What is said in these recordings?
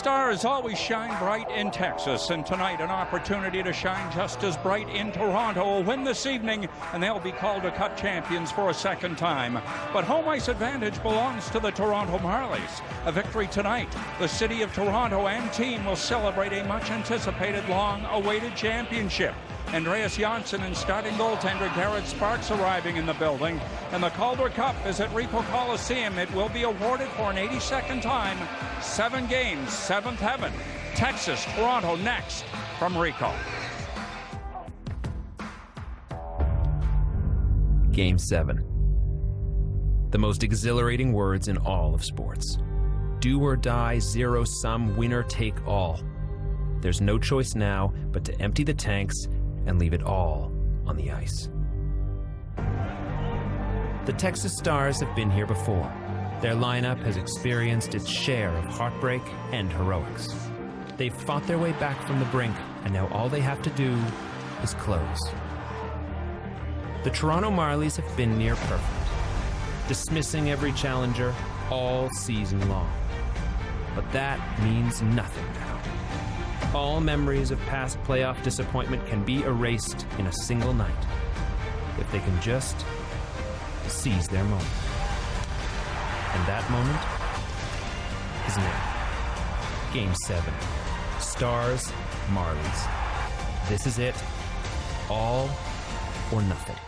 stars always shine bright in Texas, and tonight an opportunity to shine just as bright in Toronto will win this evening, and they'll be Calder Cup champions for a second time. But home ice advantage belongs to the Toronto Marlies. A victory tonight, the city of Toronto and team will celebrate a much-anticipated, long-awaited championship. Andreas Janssen and starting goaltender Garrett Sparks arriving in the building. And the Calder Cup is at Ricoh Coliseum. It will be awarded for an 82nd time. 7 games, 7th heaven. Texas, Toronto next from Ricoh. Game 7. The most exhilarating words in all of sports. Do or die, zero-sum, winner take all. There's no choice now but to empty the tanks and leave it all on the ice. The Texas Stars have been here before. Their lineup has experienced its share of heartbreak and heroics. They've fought their way back from the brink, and now all they have to do is close. The Toronto Marlies have been near perfect, dismissing every challenger all season long. But that means nothing now. All memories of past playoff disappointment can be erased in a single night if they can just seize their moment. And that moment is now. Game 7. Stars, Marlies. This is it. All or nothing.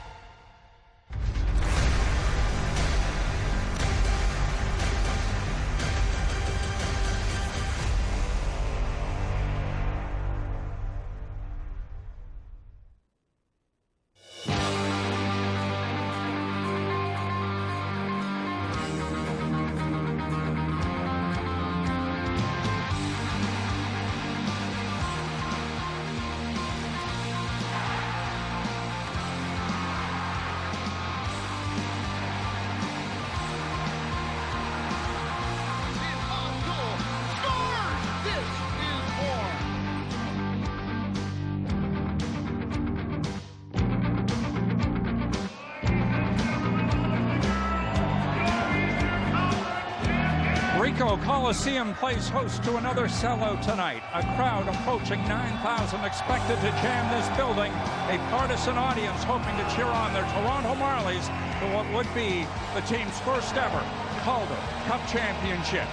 Ricoh Coliseum plays host to another sellout tonight. A crowd approaching 9,000 expected to jam this building. A partisan audience hoping to cheer on their Toronto Marlies for what would be the team's first ever Calder Cup championship.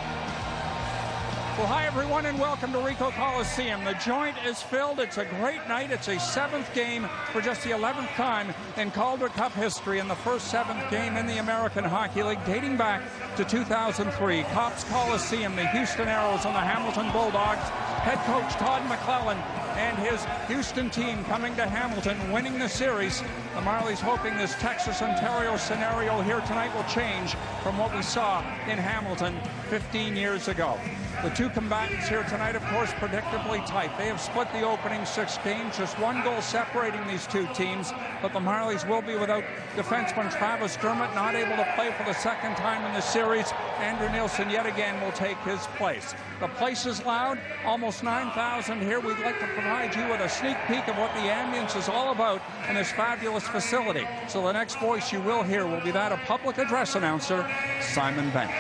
Well, hi everyone and welcome to Ricoh Coliseum. The joint is filled. It's a great night. It's a 7th game for just the 11th time in Calder Cup history and the first 7th game in the American Hockey League dating back to 2003. Copps Coliseum, the Houston Aeros and the Hamilton Bulldogs. Head coach Todd McClellan and his Houston team coming to Hamilton, winning the series. The Marlies hoping this Texas-Ontario scenario here tonight will change from what we saw in Hamilton 15 years ago. The two combatants here tonight, of course, predictably tight. They have split the opening 6 games, just 1 goal separating these two teams, but the Marlies will be without defenseman Travis Dermott, not able to play for the 2nd time in the series. Andrew Nielsen yet again will take his place. The place is loud, almost 9,000 here. We'd like to provide you with a sneak peek of what the ambience is all about in this fabulous facility. So the next voice you will hear will be that of public address announcer Simon Bennett.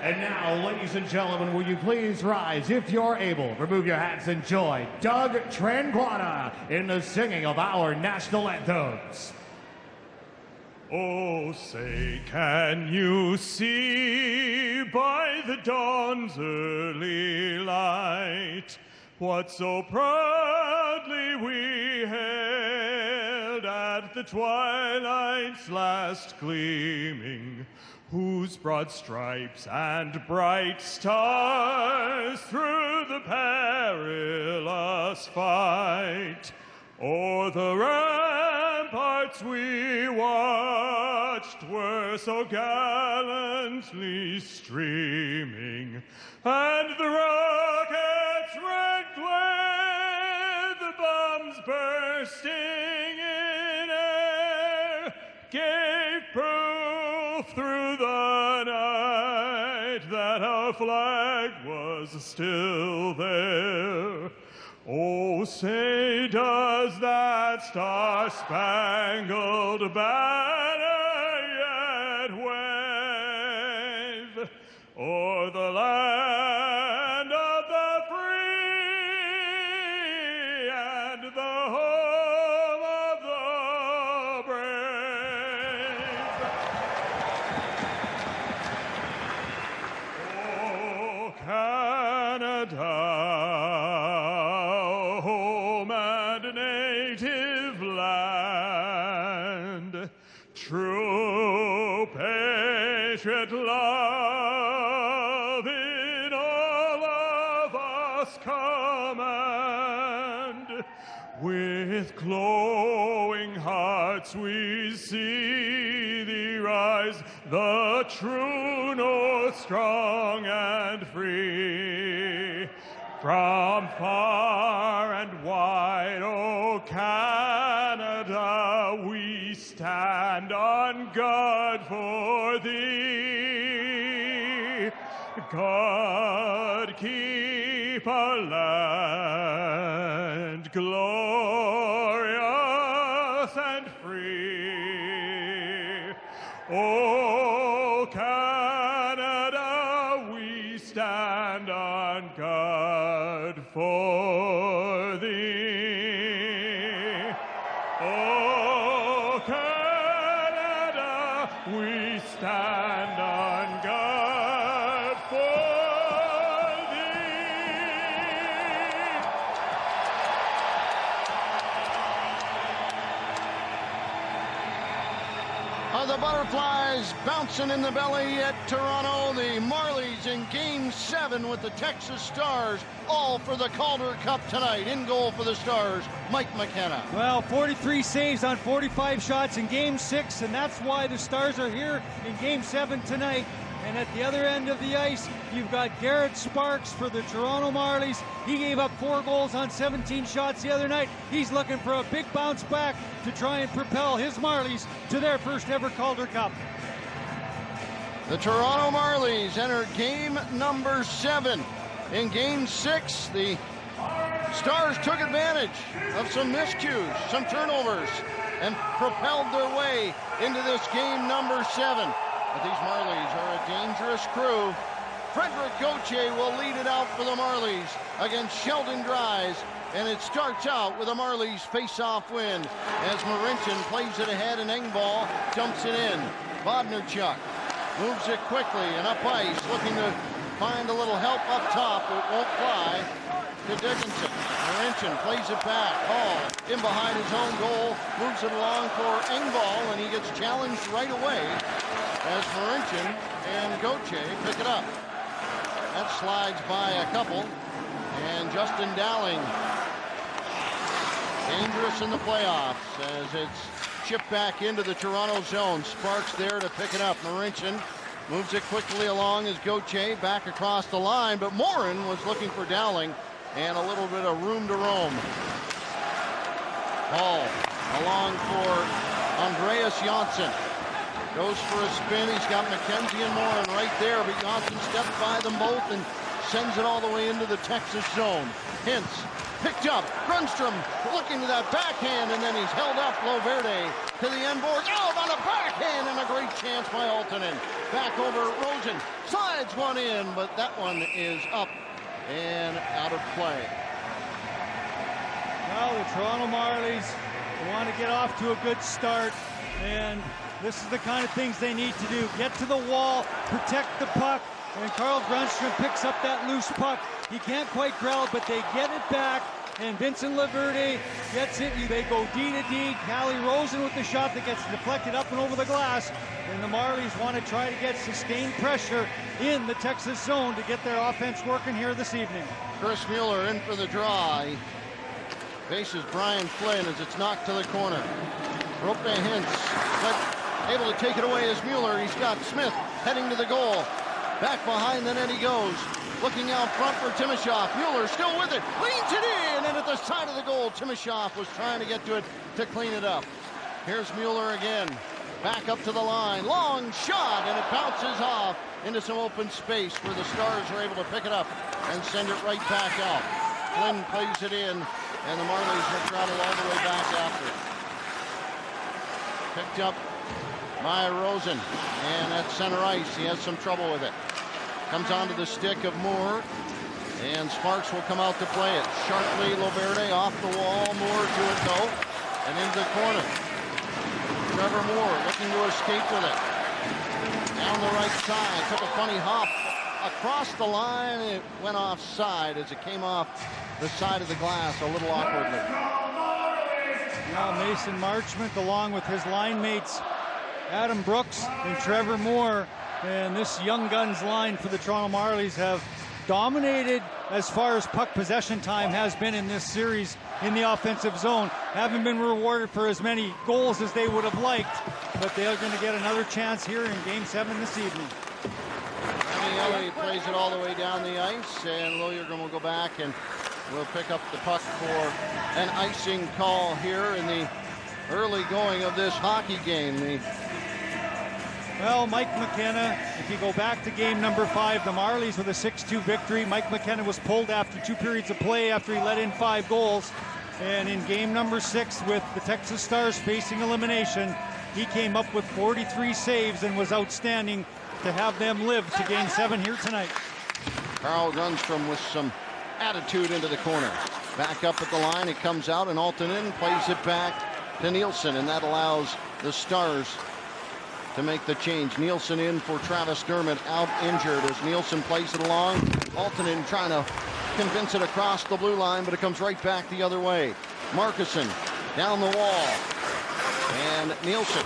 And now, ladies and gentlemen, will you please rise, if you're able, remove your hats and join Doug Tranquata in the singing of our national anthems. Oh, say, can you see by the dawn's early light what so proudly we hailed at the twilight's last gleaming, whose broad stripes and bright stars through the perilous fight o'er the ramparts we watched were so gallantly streaming, and the rockets wrecked with the bombs bursting in air, gave proof through the night that our flag was still there. Oh, say does that star-spangled banner yet wave o'er the land of the free and the home of the brave? Oh, Canada, true patriot love in all of us command. With glowing hearts we see thee rise, the true north, strong and free. From far and wide, O Canada, we stand on guard for thee. God keep our land glorious and free. O Canada, we stand on guard for thee. O Canada, we stand on guard for thee. The butterflies bouncing in the belly at Toronto. The Marlies in Game 7 with the Texas Stars, all for the Calder Cup tonight. In goal for the Stars, Mike McKenna. Well, 43 saves on 45 shots in Game 6, and that's why the Stars are here in Game 7 tonight. And at the other end of the ice, you've got Garrett Sparks for the Toronto Marlies. He gave up 4 goals on 17 shots the other night. He's looking for a big bounce back to try and propel his Marlies to their first ever Calder Cup. The Toronto Marlies enter game number 7. In Game 6, the Stars took advantage of some miscues, some turnovers, and propelled their way into this game number 7. But these Marlies are a dangerous crew. Frederick Gauthier will lead it out for the Marlies against Sheldon Dries. And it starts out with a Marlies face-off win as Marincin plays it ahead and Engvall dumps it in. Bodnarchuk moves it quickly and up ice, looking to find a little help up top. It won't fly to Dickinson. Marincin plays it back. Hall in behind his own goal, moves it along for Engvall, and he gets challenged right away as Marincin and Gauthier pick it up. That slides by a couple, and Justin Dowling, dangerous in the playoffs as it's chipped back into the Toronto zone. Sparks there to pick it up. Marincin moves it quickly along as Gauthier back across the line, but Morin was looking for Dowling and a little bit of room to roam. Hall along for Andreas Janssen. Goes for a spin. He's got McKenzie and Morin right there, but Janssen steps by them both and sends it all the way into the Texas zone. Hintz picked up. Grundstrom looking to that backhand, and then he's held up. Loverde to the end boards. Out on a backhand, and a great chance by Altonen. Back over Rosen. Slides one in, but that one is up and out of play. Well, the Toronto Marlies want to get off to a good start, and this is the kind of things they need to do. Get to the wall, protect the puck, and Carl Grundstrom picks up that loose puck. He can't quite grab it, but they get it back, and Vincent Laverde gets it. They go D to D. Callie Rosen with the shot that gets deflected up and over the glass, and the Marlies want to try to get sustained pressure in the Texas zone to get their offense working here this evening. Chris Mueller in for the draw. He faces Brian Flynn as it's knocked to the corner. Rope Hintz, but able to take it away is Mueller. He's got Smith heading to the goal. Back behind the net he goes. Looking out front for Timashov. Mueller still with it. Leans it in, and at the side of the goal, Timashov was trying to get to it to clean it up. Here's Mueller again. Back up to the line. Long shot, and it bounces off into some open space where the Stars are able to pick it up and send it right back out. Flynn plays it in, and the Marlies will travel all the way back after it. Picked up by Rosen, and at center ice, he has some trouble with it. Comes onto the stick of Moore, and Sparks will come out to play it. Sharply, Loverde off the wall, Moore to it though, and into the corner. Trevor Moore looking to escape with it. Down the right side, took a funny hop across the line. It went offside as it came off the side of the glass a little awkwardly. Now Mason Marchment, along with his line mates Adam Brooks and Trevor Moore, and this young guns line for the Toronto Marlies have dominated as far as puck possession time has been in this series in the offensive zone. Haven't been rewarded for as many goals as they would have liked, but they're going to get another chance here in Game 7 this evening. He plays it all the way down the ice, and Liljegren will go back and will pick up the puck for an icing call here in the early going of this hockey game. Well, Mike McKenna, if you go back to game number 5, the Marlies with a 6-2 victory. Mike McKenna was pulled after 2 periods of play after he let in 5 goals. And in game number 6, with the Texas Stars facing elimination, he came up with 43 saves and was outstanding to have them live to game 7 here tonight. Carl Grundstrom with some attitude into the corner. Back up at the line, it comes out, and Altonen plays it back to Nielsen, and that allows the Stars to make the change. Nielsen in for Travis Dermott, out injured as Nielsen plays it along. Altonen trying to convince it across the blue line, but it comes right back the other way. Markusen down the wall, and Nielsen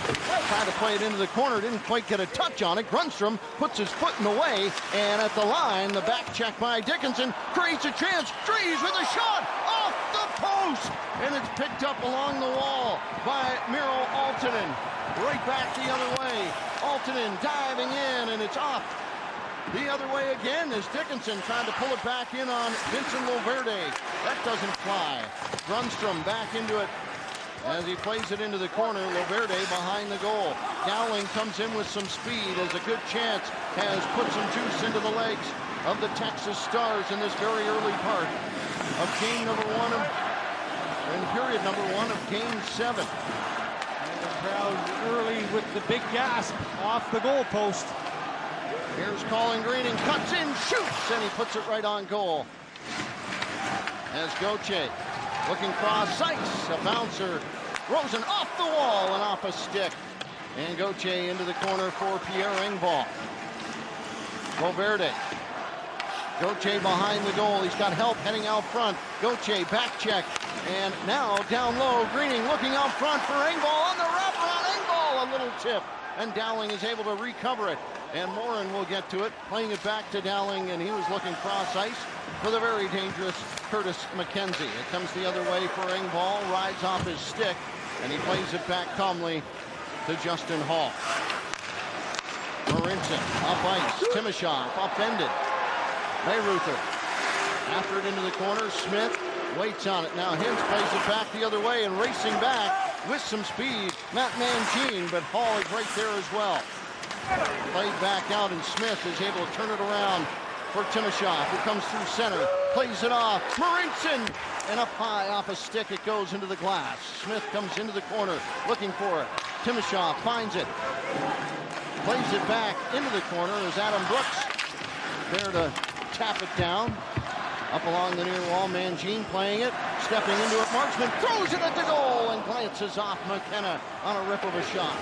tried to play it into the corner, didn't quite get a touch on it. Grundstrom puts his foot in the way, and at the line, the back check by Dickinson creates a chance. Drees with a shot off the post, and it's picked up along the wall by Miro Altonen. Right back the other way. Altonen diving in, and it's off the other way again as Dickinson trying to pull it back in on Vincent Loverde. That doesn't fly. Grundstrom back into it as he plays it into the corner. Loverde behind the goal. Dowling comes in with some speed as a good chance has put some juice into the legs of the Texas Stars in this very early part of game number 1 of, in period number 1 of game 7. The crowd early with the big gasp off the goal post. Here's Colin Greening, cuts in, shoots, and he puts it right on goal. As Gauthier looking cross ice, a bouncer. Rosen off the wall and off a stick. And Gauthier into the corner for Pierre Engvall. Loverde. Gauthier behind the goal. He's got help heading out front. Gauthier back check. And now down low, Greening looking out front for Engvall on the wrapper on Engvall. A little tip. And Dowling is able to recover it. And Morin will get to it, playing it back to Dowling, and he was looking cross ice for the very dangerous Curtis McKenzie. It comes the other way for Engvall, rides off his stick, and he plays it back calmly to Justin Hall. Marinson up ice, Timashov upended. Bayreuther after it into the corner. Smith waits on it. Now Hintz plays it back the other way, and racing back with some speed, Matt Mangine, but Hall is right there as well. Played back out, and Smith is able to turn it around for Timashov, who comes through center, plays it off. Marinson, and up high off a stick it goes into the glass. Smith comes into the corner looking for it. Timashov finds it, plays it back into the corner as Adam Brooks there to tap it down. Up along the near wall, Mangine playing it, stepping into it. Marchment throws it at the goal and glances off McKenna on a rip of a shot.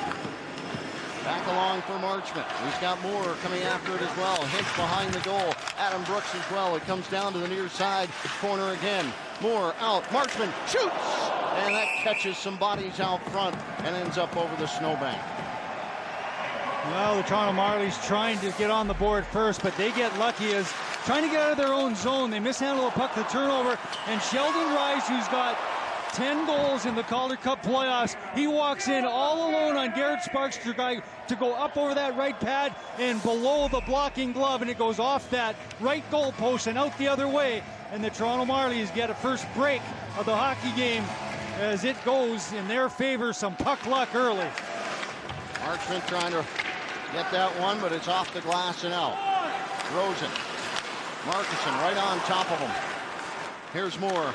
Back along for Marchment. He's got Moore coming after it as well. Hintz behind the goal. Adam Brooks as well. It comes down to the near side corner again. Moore out. Marchment shoots! And that catches some bodies out front and ends up over the snowbank. Well, the Toronto Marlies trying to get on the board first, but they get lucky as trying to get out of their own zone. They mishandle a puck, the turnover, and Sheldon Rice, who's got 10 goals in the Calder Cup playoffs. He walks in all alone on Garrett Sparks to go up over that right pad and below the blocking glove, and it goes off that right goal post and out the other way. And the Toronto Marlies get a first break of the hockey game as it goes in their favor. Some puck luck early. Marchment trying to get that one, but it's off the glass and out. Rosen. Markison right on top of him. Here's Moore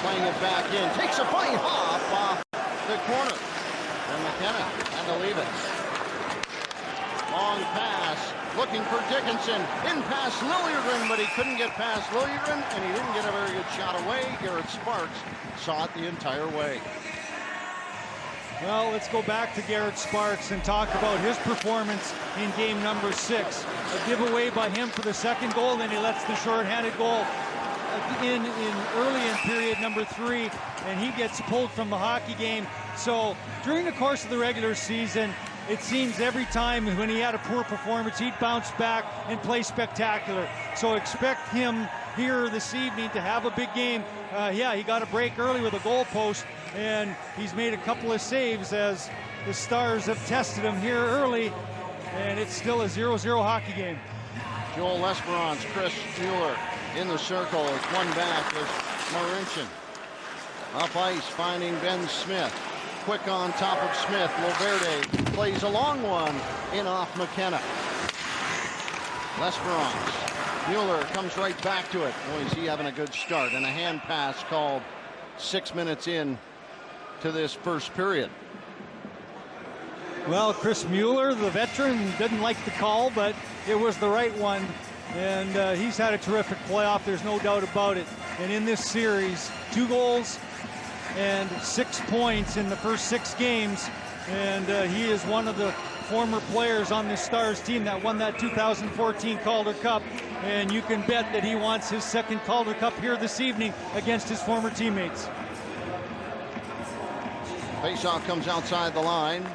playing it back in. Takes a funny hop off the corner. And McKenna had to leave it. Long pass. Looking for Dickinson. In past Liljegren, but he couldn't get past Liljegren, and he didn't get a very good shot away. Garrett Sparks saw it the entire way. Well, let's go back to Garrett Sparks and talk about his performance in game number 6. A giveaway by him for the second goal, then he lets the shorthanded goal in early in period number 3, and he gets pulled from the hockey game. So during the course of the regular season, it seems every time when he had a poor performance, he'd bounce back and play spectacular. So expect him here this evening to have a big game. Yeah, he got a break early with a goal post, and he's made a couple of saves as the Stars have tested him here early, and it's still a 0-0 hockey game. Joel Lesperance, Chris Mueller in the circle. It's one back with Marincin. Up ice, finding Ben Smith. Quick on top of Smith. Loverde plays a long one in off McKenna. Lesperance. Mueller comes right back to it. Boy, is he having a good start. And a hand pass called 6 minutes in to this first period. Well, Chris Mueller, the veteran, didn't like the call, but it was the right one. And he's had a terrific playoff, there's no doubt about it. And in this series, 2 goals and 6 points in the first 6 games. And he is one of the former players on the Stars team that won that 2014 Calder Cup. And you can bet that he wants his second Calder Cup here this evening against his former teammates. Faceoff comes outside the line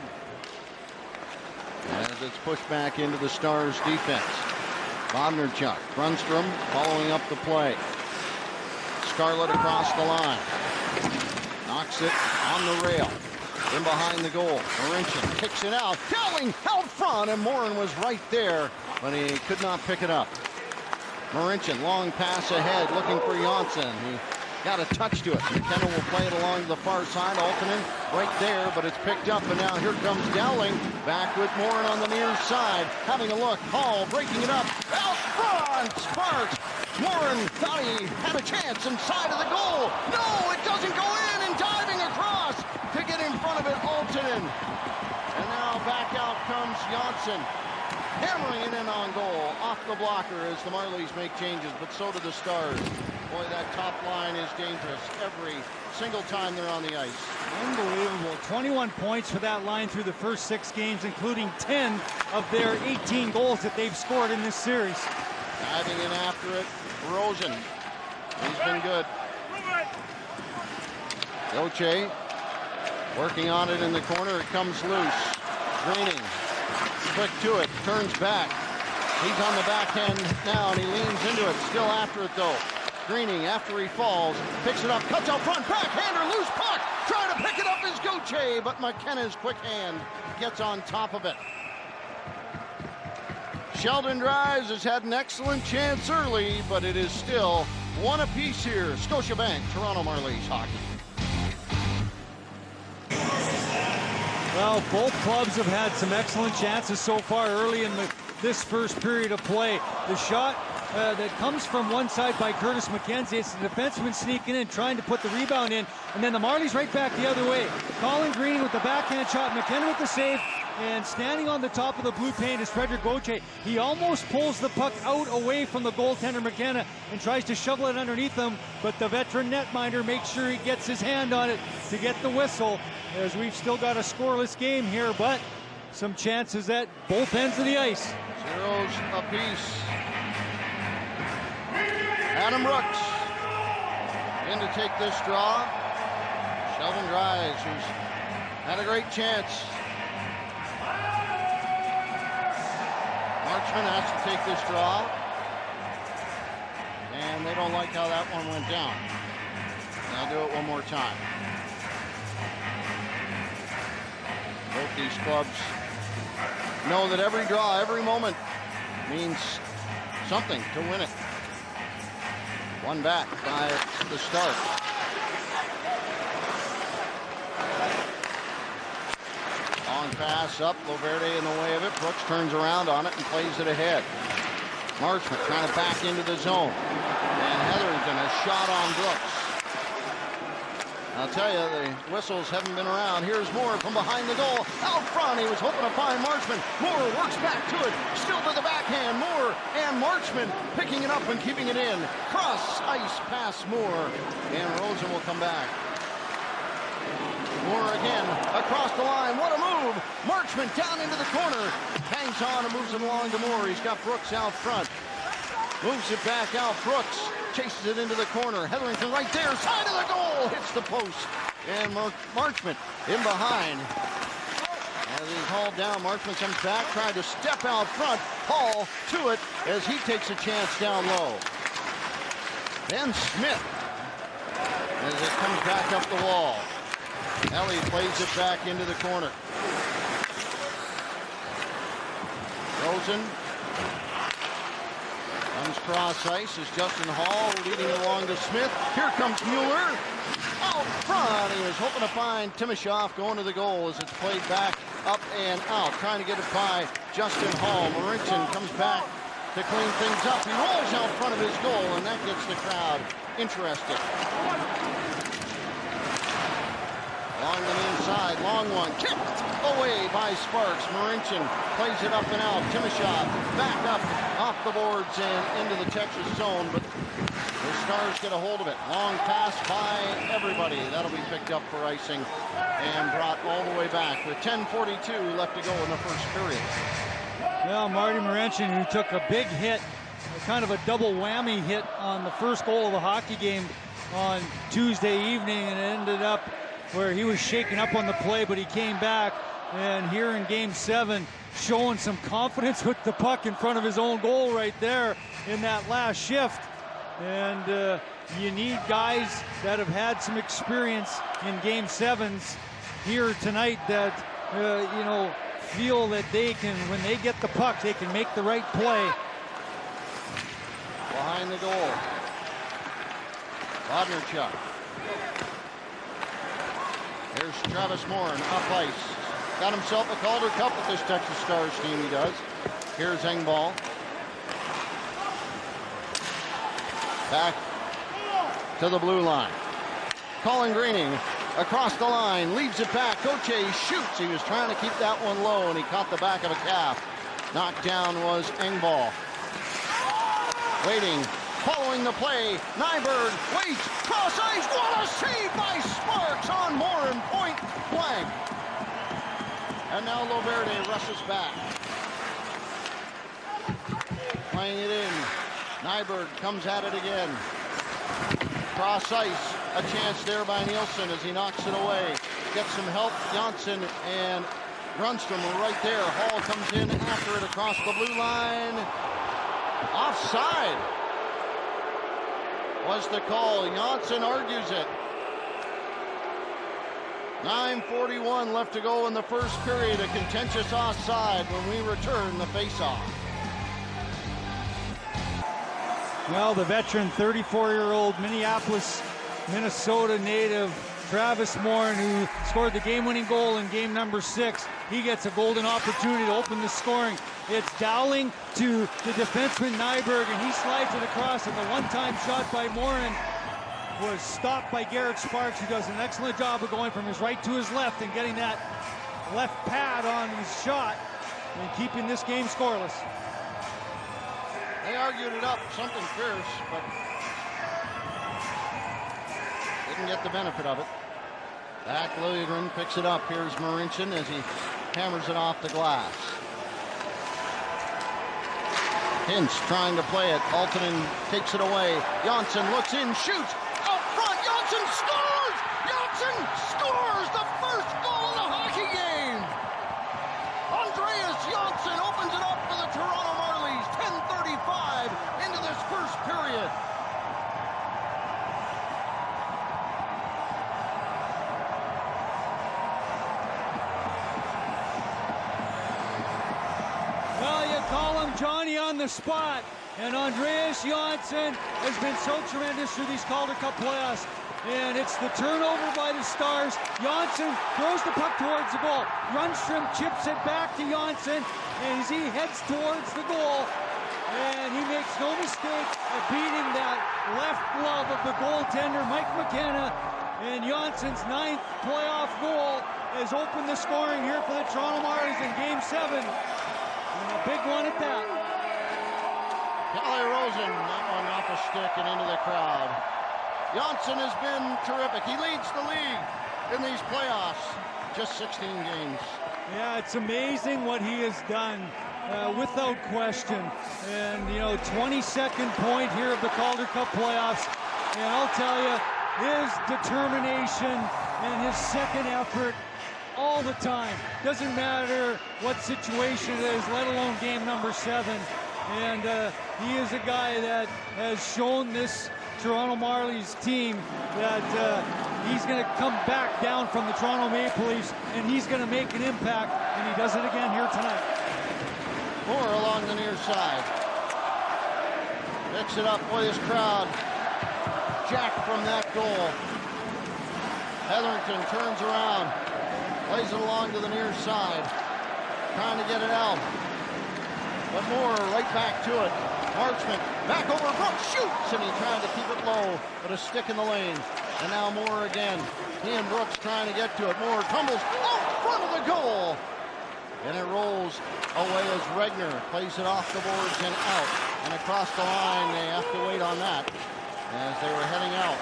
as it's pushed back into the Stars defense. Bondarchuk, Brunstrom following up the play. Scarlett across the line. Knocks it on the rail. In behind the goal. Marincin kicks it out. Dowling out front, and Morin was right there, but he could not pick it up. Marincin, long pass ahead, looking for Janssen. He got a touch to it. McKenna will play it along the far side. Altonen right there, but it's picked up, and now here comes Dowling. Back with Morin on the near side. Having a look. Hall breaking it up. Out front! Sparks! Morin thought he had a chance inside of the goal. No, it doesn't go in, and diving across to get in front of it, Altonen. And now back out comes Janssen. Hammering it in on goal, off the blocker as the Marlies make changes, but so do the Stars. Boy, that top line is dangerous every single time they're on the ice. Unbelievable. 21 points for that line through the first 6 games, including 10 of their 18 goals that they've scored in this series. Diving in after it, Rosen. He's been good. Goche working on it in the corner. It comes loose. Greening. Quick to it. Turns back. He's on the backhand now, and he leans into it. Still after it, though. Greening, after he falls, picks it up, cuts out front, backhander, loose puck. Trying to pick it up is Goche, but McKenna's quick hand gets on top of it. Sheldon Dries has had an excellent chance early, but it is still one apiece here. Scotiabank, Toronto Marlies hockey. Well, both clubs have had some excellent chances so far early in this first period of play. The shot that comes from one side by Curtis McKenzie, it's the defenseman sneaking in, trying to put the rebound in, and then the Marlies right back the other way. Colin Green with the backhand shot, McKenna with the save, and standing on the top of the blue paint is Frederick Goche. He almost pulls the puck out away from the goaltender McKenna and tries to shovel it underneath him, but the veteran netminder makes sure he gets his hand on it to get the whistle, as we've still got a scoreless game here, but some chances at both ends of the ice. Zeros apiece. Adam Brooks in to take this draw. Sheldon Dries, who's had a great chance. Marchman has to take this draw. And they don't like how that one went down. I'll do it one more time. Both these clubs know that every draw, every moment means something to win it. One back by the start. Long pass up, Loverde in the way of it. Brooks turns around on it and plays it ahead. Marchment trying to back into the zone. And Hetherington a shot on Brooks. I'll tell you, the whistles haven't been around. Here's Moore from behind the goal. Out front, he was hoping to find Marchment. Moore works back to it. Still to the backhand. Moore and Marchment picking it up and keeping it in. Cross ice past Moore. And Rosen will come back. Moore again across the line. What a move. Marchment down into the corner. Hangs on and moves it along to Moore. He's got Brooks out front. Moves it back out. Brooks chases it into the corner. Hetherington right there. Side of the goal. Hits the post. And Marchment in behind. As he's hauled down, Marchment comes back. Trying to step out front. Hall to it as he takes a chance down low. Ben Smith as it comes back up the wall. Ellie plays it back into the corner. Rosen comes cross ice as Justin Hall leading along to Smith. Here comes Mueller. Out front. He was hoping to find Timoshoff going to the goal as it's played back up and out. Trying to get it by Justin Hall. Marincin comes back to clean things up. He rolls out front of his goal, and that gets the crowd interested. Along the inside, long one, kicked away by Sparks. Marincin plays it up and out. Timoshoff back up off the boards and into the Texas zone, but the Stars get a hold of it. Long pass by everybody. That'll be picked up for icing and brought all the way back with 10:42 left to go in the first period. Well, Marty Marincin, who took a big hit, kind of a double whammy hit on the first goal of the hockey game on Tuesday evening, and it ended up where he was shaken up on the play, but he came back, and here in game 7 showing some confidence with the puck in front of his own goal right there in that last shift. And you need guys that have had some experience in game 7s here tonight that you know, feel that they can, when they get the puck, they can make the right play. Behind the goal, Bodnerchuk. Here's Travis Morin up ice. Got himself a Calder Cup with this Texas Stars team, he does. Here's Engvall. Back to the blue line. Colin Greening across the line, leaves it back. Gauthier shoots. He was trying to keep that one low, and he caught the back of a calf. Knocked down was Engvall. Waiting. Following the play, Nyberg waits, cross ice, what a save by Sparks on Morin, point blank. And now Loverde rushes back. Playing it in. Nyberg comes at it again. Cross ice, a chance there by Nielsen as he knocks it away. Gets some help, Janssen and Grundstrom are right there. Hall comes in after it across the blue line. Offside was the call. Janssen argues it. 9:41 left to go in the first period. A contentious offside when we return the faceoff. Well, the veteran 34-year-old Minneapolis, Minnesota native Travis Morin, who scored the game-winning goal in game number 6. He gets a golden opportunity to open the scoring. It's Dowling to the defenseman Nyberg, and he slides it across, and the one-time shot by Morin was stopped by Garrett Sparks, who does an excellent job of going from his right to his left and getting that left pad on his shot and keeping this game scoreless. They argued it up, something fierce, but didn't get the benefit of it. Back Liljegren picks it up. Here's Marincin as he hammers it off the glass. Hintz trying to play it. Altonen takes it away. Janssen looks in, shoots. Out front, Janssen scores! Janssen scores the first goal of the hockey game! Andreas Janssen opens it up for the Toronto Marlies. 10:35 into this first period. the spot. And Andreas Johnsson has been so tremendous through these Calder Cup playoffs. And it's the turnover by the Stars. Johnsson throws the puck towards the goal. Grundstrom chips it back to Johnsson as he heads towards the goal. And he makes no mistake of beating that left glove of the goaltender, Mike McKenna. And Johnsson's 9th playoff goal has opened the scoring here for the Toronto Marlies in Game 7. And a big one at that. Calle Rosen, that one off a stick and into the crowd. Johnsson has been terrific. He leads the league in these playoffs. Just 16 games. Yeah, it's amazing what he has done, without question. And, 22nd point here of the Calder Cup playoffs. And I'll tell you, his determination and his second effort all the time. Doesn't matter what situation it is, let alone game number 7. And he is a guy that has shown this Toronto Marlies team that he's going to come back down from the Toronto Maple Leafs and he's going to make an impact, and he does it again here tonight. Moore along the near side. Picks it up for this crowd. Jack from that goal. Hetherington turns around, plays it along to the near side, trying to get it out. But Moore right back to it. Marchment back over Brooks, shoots, and he tried to keep it low, but a stick in the lane. And now Moore again. He and Brooks trying to get to it. Moore tumbles out front of the goal. And it rolls away as Regner plays it off the boards and out. And across the line, they have to wait on that as they were heading out.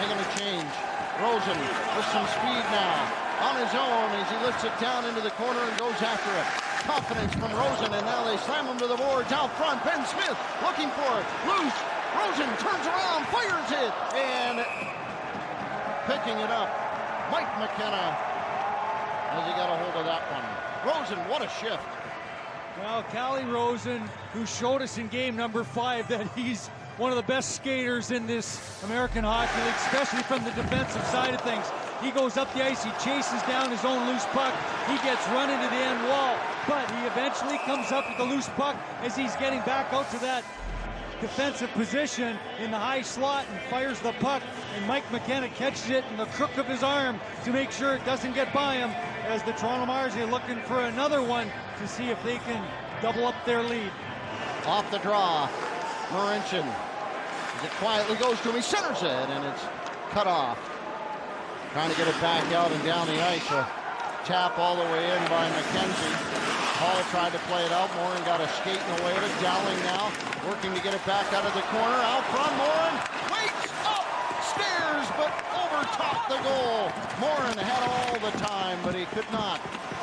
Making a change. Rosen with some speed now. On his own as he lifts it down into the corner and goes after it. Confidence from Rosen, and now they slam him to the boards out front. Ben Smith looking for it. Loose. Rosen turns around, fires it, and picking it up. Mike McKenna as he got a hold of that one. Rosen, what a shift. Well, Calle Rosen, who showed us in game number 5 that he's one of the best skaters in this American Hockey League, especially from the defensive side of things. He goes up the ice, he chases down his own loose puck, he gets run into the end wall, but he eventually comes up with the loose puck as he's getting back out to that defensive position in the high slot and fires the puck, and Mike McKenna catches it in the crook of his arm to make sure it doesn't get by him, as the Toronto Marlies are looking for another one to see if they can double up their lead. Off the draw, Marincin, as it quietly goes to him, he centers it, and it's cut off. Trying to get it back out and down the ice. A tap all the way in by McKenzie. Hall tried to play it out. Morin got a skating away at it. Dowling now working to get it back out of the corner. Out front, Morin waits up, stares, but over top the goal. Morin had all the time, but he could not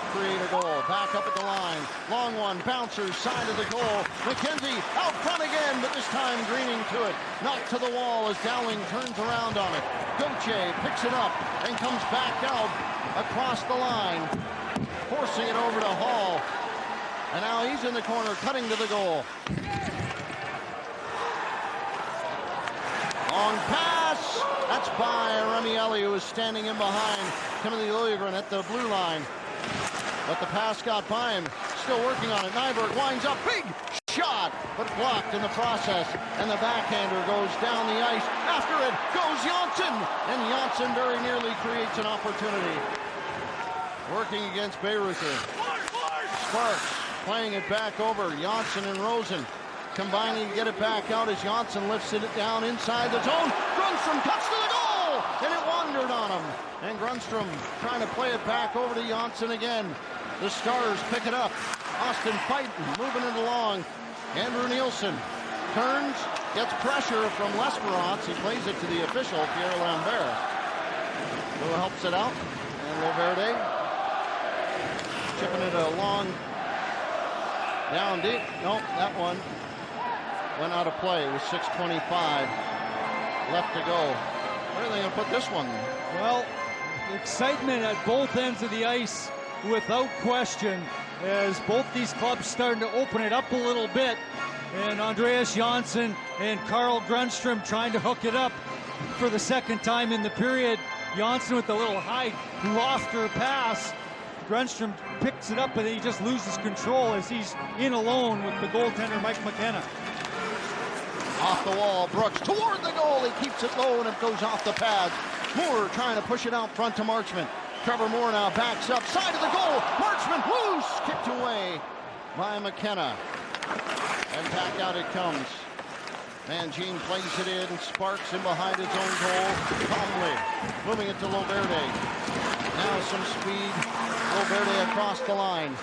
create a goal. Back up at the line. Long one, bouncers, side of the goal. McKenzie out front again, but this time Greening to it. Knocked to the wall as Dowling turns around on it. Gauthier picks it up and comes back out across the line, forcing it over to Hall. And now he's in the corner, cutting to the goal. Long pass. That's by Remieli, who is standing in behind Timothy Liljegren at the blue line. But the pass got by him. Still working on it. Nyberg winds up. Big shot, but blocked in the process. And the backhander goes down the ice. After it goes Johnsson. And Johnsson very nearly creates an opportunity. Working against Bayreuther. Sparks playing it back over. Johnsson and Rosen combining to get it back out as Johnsson lifts it down inside the zone. Grundstrom cuts to the goal, and it wandered on him. And Grundstrom trying to play it back over to Johnsson again. The Stars pick it up. Austin Fighton moving it along. Andrew Nielsen turns, gets pressure from Lesperance. He plays it to the official, Pierre Lambert, who helps it out. And Loverde chipping it along. Down deep. Nope, that one went out of play. It was 6:25 left to go. Where are they going to put this one? Well, excitement at both ends of the ice without question, as both these clubs starting to open it up a little bit. And Andreas Johnsson and Carl Grundstrom trying to hook it up for the second time in the period. Johnsson with a little high lofter pass Grunstrom picks it up, and then he just loses control as he's in alone with the goaltender, Mike McKenna. Off the wall, Brooks toward the goal. He keeps it low, and it goes off the pads. Moore trying to push it out front to Marchment. Trevor Moore now backs up, side of the goal. Marchment loose, kicked away by McKenna. And back out it comes. Mangine plays it in, Sparks in behind his own goal. Calmly moving it to Loverde. Now some speed. Loverde across the line.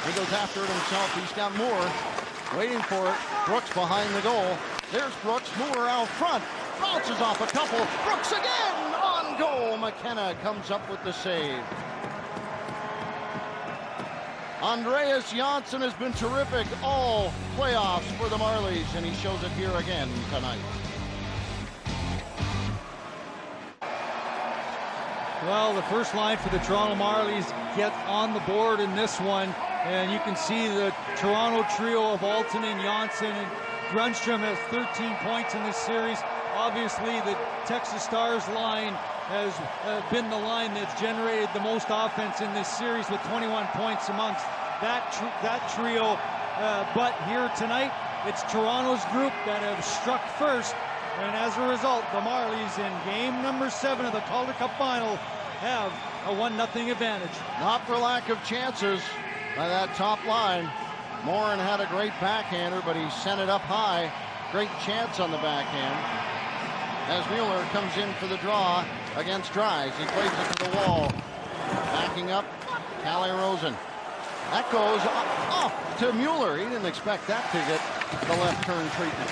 He goes after it himself. He's got Moore waiting for it. Brooks behind the goal. There's Brooks. Moore out front. Bounces off a couple. Brooks again on goal. McKenna comes up with the save. Andreas Johnsson has been terrific all playoffs for the Marlies, and he shows it here again tonight. Well, the first line for the Toronto Marlies get on the board in this one, and you can see the Toronto trio of Aaltonen, Johnsson, and Grunstrom has 13 points in this series. Obviously, the Texas Stars line has been the line that's generated the most offense in this series with 21 points amongst that trio. But here tonight, it's Toronto's group that have struck first. And as a result, the Marlies in game number 7 of the Calder Cup final have a 1-0 advantage. Not for lack of chances by that top line. Morin had a great backhander, but he sent it up high. Great chance on the backhand. As Mueller comes in for the draw against Dries. He plays it to the wall. Backing up, Calle Rosen. That goes off to Mueller. He didn't expect that to get the left turn treatment.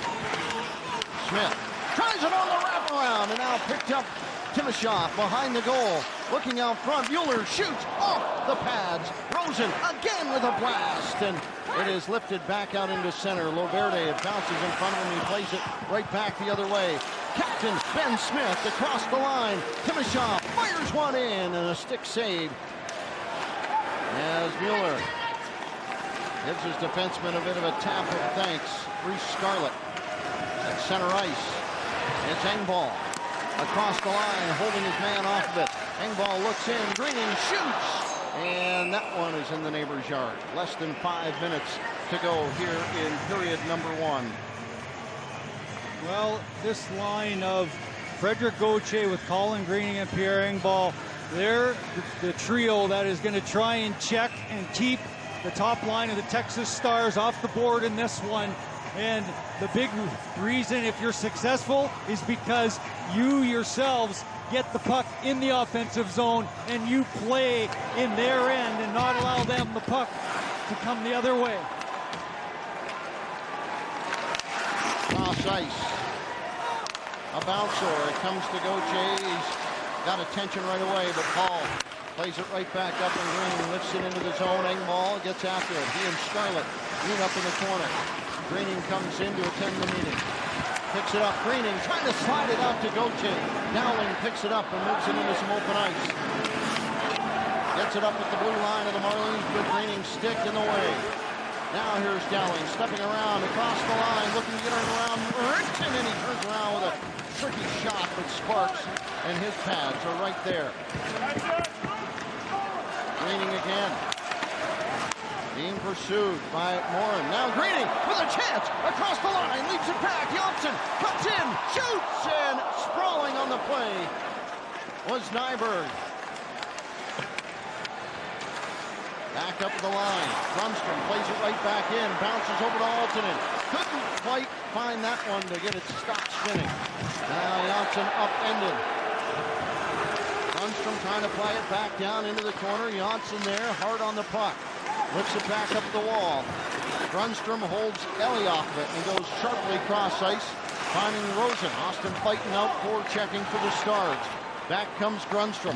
Smith tries it on the wraparound, and now picked up Timashov behind the goal. Looking out front, Mueller shoots off the pads. Rosen again with a blast, and it is lifted back out into center. Loverde, it bounces in front of him. He plays it right back the other way. Captain Ben Smith across the line. Timashov fires one in, and a stick save. As Mueller gives his defenseman a bit of a tap of thanks. Reese Scarlett at center ice. It's Engvall across the line, holding his man off of it. Engvall looks in, Greening shoots, and that one is in the neighbor's yard. Less than 5 minutes to go here in period number 1. Well, this line of Frederick Gauthier with Colin Greening and Pierre Engvall, they're the trio that is going to try and check and keep the top line of the Texas Stars off the board in this one. And the big reason, if you're successful, is because you yourselves get the puck in the offensive zone and you play in their end and not allow them the puck to come the other way. Cross ice. A bouncer. It comes to Gauthier. He's got attention right away, but Paul plays it right back up, and Green lifts it into the zone. Engvall gets after it. He and Scarlett meet up in the corner. Greening comes in to attend the meeting. Picks it up. Greening trying to slide it out to Gauthier. Dowling picks it up and moves it into some open ice. Gets it up at the blue line of the Marlies, but Greening stick in the way. Now here's Dowling stepping around across the line, looking to get her around Rickson, and he turns around with a tricky shot, but Sparks and his pads are right there. Greening again. Being pursued by Morin. Now Greening with a chance across the line, leaps it back. Johnsson comes in, shoots, and sprawling on the play was Nyberg. Back up the line. Grunstrom plays it right back in, bounces over to Aaltonen. Couldn't quite find that one to get it to stop spinning. Now Johnsson upended. Grunstrom trying to play it back down into the corner. Johnsson there, hard on the puck. Lifts it back up the wall. Grunstrom holds Ellie off of it and goes sharply cross ice, finding Rosen. Austin fighting out, forechecking for the Stars. Back comes Grunstrom.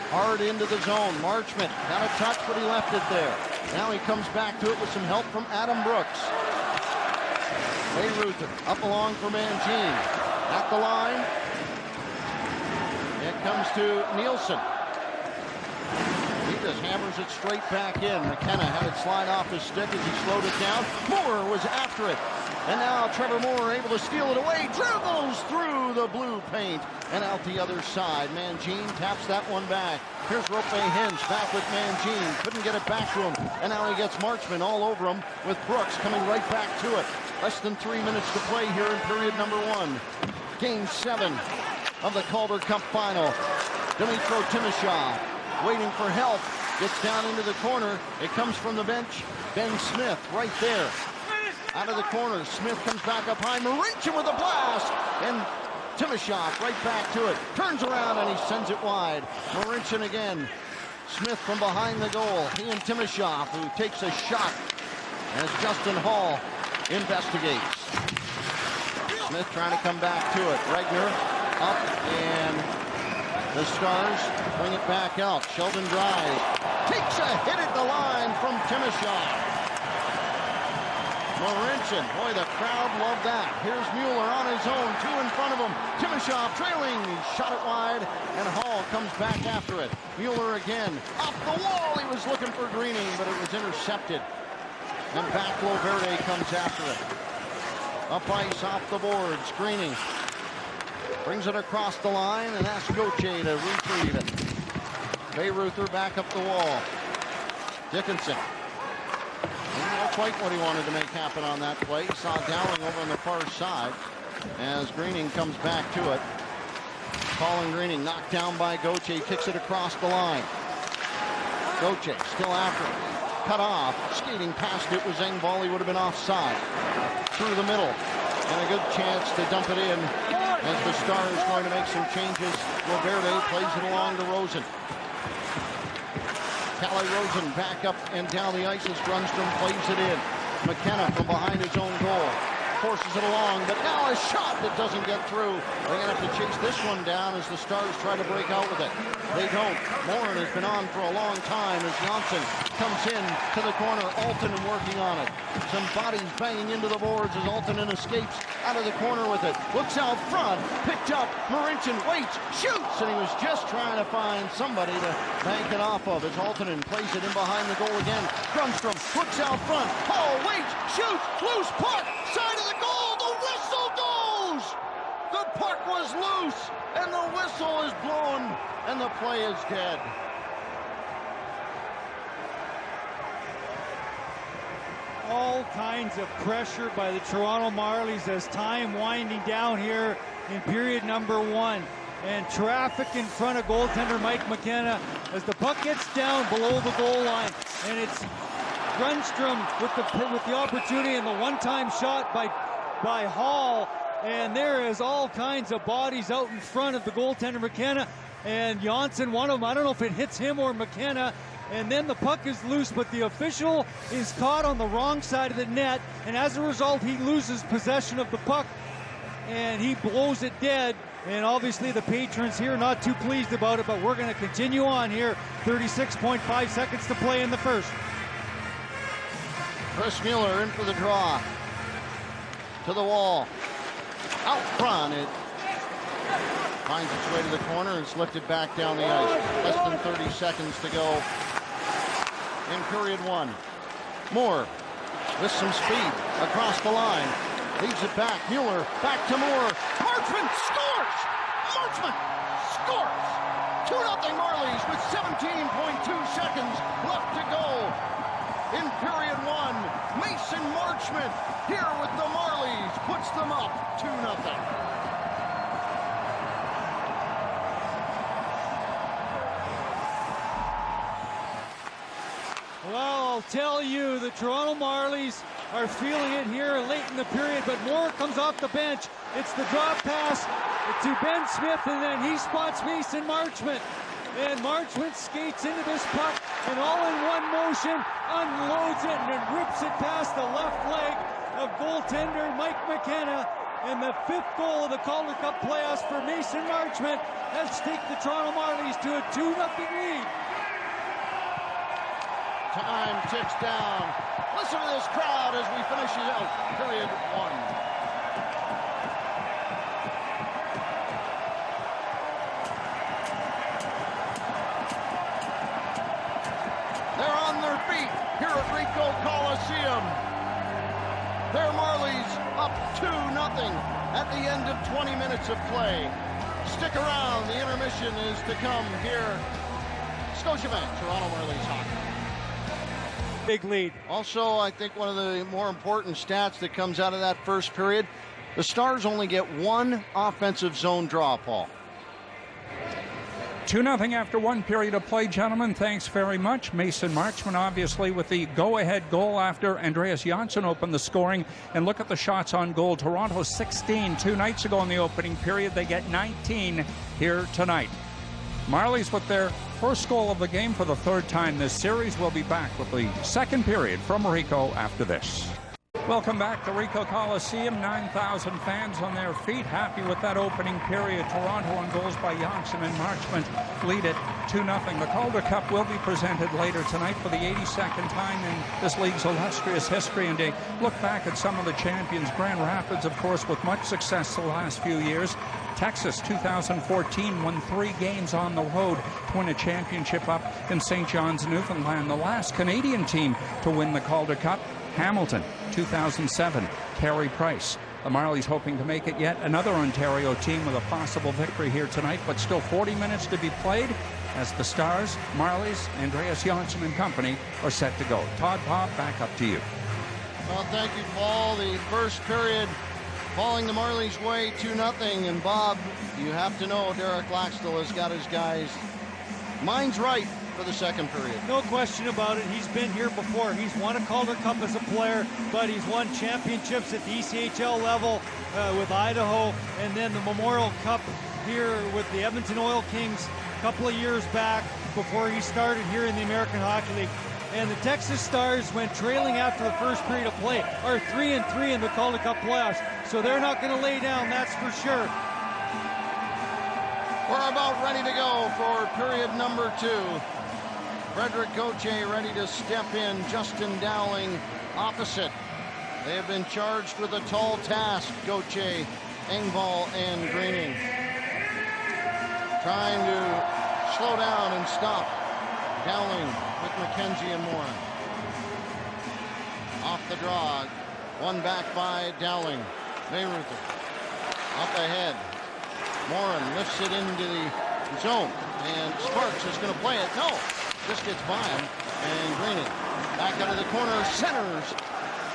Hard into the zone. Marchment got a touch, but he left it there. Now he comes back to it with some help from Adam Brooks. Ruther up along for Mangine. At the line. It comes to Nielsen. He just hammers it straight back in. McKenna had it slide off his stick as he slowed it down. Moore was after it. And now Trevor Moore able to steal it away. Dribbles through the blue paint and out the other side. Mangine taps that one back. Here's Rope Hintz back with Mangine. Couldn't get it back to him. And now he gets Marchman all over him with Brooks coming right back to it. Less than 3 minutes to play here in period number 1. Game 7 of the Calder Cup final. Dmytro Timashov waiting for help. Gets down into the corner. It comes from the bench. Ben Smith right there. Out of the corner. Smith comes back up high. Marincin with a blast. And Timashov right back to it. Turns around and he sends it wide. Marincin again. Smith from behind the goal. He and Timashov, who takes a shot as Justin Hall investigates. Smith trying to come back to it. Regner up, and the Stars bring it back out. Sheldon drives. Takes a hit at the line from Timashov. Marincin, boy, the crowd loved that. Here's Mueller on his own, 2 in front of him. Timashov trailing, he shot it wide, and Hall comes back after it. Mueller again, off the wall, he was looking for Greening, but it was intercepted. And back Verde comes after it. Up ice, off the boards, Greening brings it across the line and asks Gauthier to retrieve it. Bayreuther back up the wall. Dickinson. Not quite what he wanted to make happen on that play. He saw Dowling over on the far side as Greening comes back to it. Colin Greening knocked down by Gauthier, kicks it across the line. Gauthier still after it. Cut off, skating past it was Engvall. He would have been offside. Through the middle, and a good chance to dump it in as the Stars going to make some changes. Verde plays it along to Rosen. Calle Rosen back up and down the ice as Grundstrom plays it in. McKenna from behind his own goal. Forces it along, but now a shot that doesn't get through. They're going to have to chase this one down as the Stars try to break out with it. They don't. Morin has been on for a long time as Janssen comes in to the corner. Altonen working on it. Some bodies banging into the boards as Altonen escapes out of the corner with it. Looks out front. Picked up. Marincin waits. Shoots. And he was just trying to find somebody to bank it off of as Altonen plays it in behind the goal again. Grundstrom looks out front. Hall waits. Shoots. Loose puck. Side of the goal. The whistle goes. The puck was loose. And the whistle is blown. And the play is dead. All kinds of pressure by the Toronto Marlies as time winding down here in period number 1. And traffic in front of goaltender Mike McKenna as the puck gets down below the goal line. And it's Grundstrom with the opportunity and the one-time shot by Hall. And there is all kinds of bodies out in front of the goaltender McKenna. And Janssen, one of them, I don't know if it hits him or McKenna. And then the puck is loose, but the official is caught on the wrong side of the net. And as a result, he loses possession of the puck. And he blows it dead. And obviously the patrons here not too pleased about it, but we're going to continue on here. 36.5 seconds to play in the first. Chris Mueller in for the draw. To the wall. Out front. It finds its way to the corner and slipped it back down the ice. Less than 30 seconds to go in period 1. Moore with some speed across the line. Leaves it back. Mueller back to Moore. Marchman scores! Marchman scores! 2-0 Marlies with 17.2 seconds left to go in period 1. Mason Marchman here with the Marlies puts them up 2-0. Well, I'll tell you, the Toronto Marlies are feeling it here late in the period, but Moore comes off the bench. It's the drop pass to Ben Smith, and then he spots Mason Marchman. And Marchman skates into this puck, and all in one motion, unloads it, and then rips it past the left leg of goaltender Mike McKenna. And the 5th goal of the Calder Cup playoffs for Mason Marchman has taken the Toronto Marlies to a 2-0 lead. Time ticks down. Listen to this crowd as we finish out period 1. Their Marlies up 2-0 at the end of 20 minutes of play. Stick around, the intermission is to come here. Scotiabank, Toronto Marlies hockey. Big lead. Also, I think one of the more important stats that comes out of that first period, the Stars only get one offensive zone draw, Paul. 2-0 after one period of play, gentlemen. Thanks very much. Mason Marchman, obviously, with the go-ahead goal after Andreas Janssen opened the scoring. And look at the shots on goal. Toronto 16 2 nights ago in the opening period. They get 19 here tonight. Marlies with their first goal of the game for the third time this series. Will be back with the second period from Ricoh after this. Welcome back to Ricoh Coliseum. 9,000 fans on their feet. Happy with that opening period. Toronto on goals by Janssen and Marchment lead it 2-0. The Calder Cup will be presented later tonight for the 82nd time in this league's illustrious history. And a look back at some of the champions. Grand Rapids, of course, with much success the last few years. Texas, 2014, won 3 games on the road to win a championship up in St. John's, Newfoundland. The last Canadian team to win the Calder Cup, Hamilton, 2007, Carey Price. The Marlies hoping to make it yet another Ontario team with a possible victory here tonight, but still 40 minutes to be played as the Stars, Marlies, Andreas Janssen and company are set to go. Todd Bob, back up to you. Well, thank you, Paul. The first period falling the Marlies' way 2-0. And Bob, you have to know Derek Laxdal has got his guys' minds right for the second period. No question about it. He's been here before. He's won a Calder Cup as a player, but he's won championships at the ECHL level with Idaho, and then the Memorial Cup here with the Edmonton Oil Kings a couple of years back before he started here in the American Hockey League. And the Texas Stars, when trailing after the first period of play, are 3-3 in the Calder Cup playoffs. So they're not going to lay down, that's for sure. We're about ready to go for period number 2. Frederick Gauthier ready to step in. Justin Dowling opposite. They have been charged with a tall task, Gauthier, Engvall, and Greening. Trying to slow down and stop Dowling with McKenzie and Morin. Off the draw. One back by Dowling. Mayreuther up ahead. Morin lifts it into the zone. And Sparks is going to play it. No. Just gets by him. And Greening back out of the corner. Centers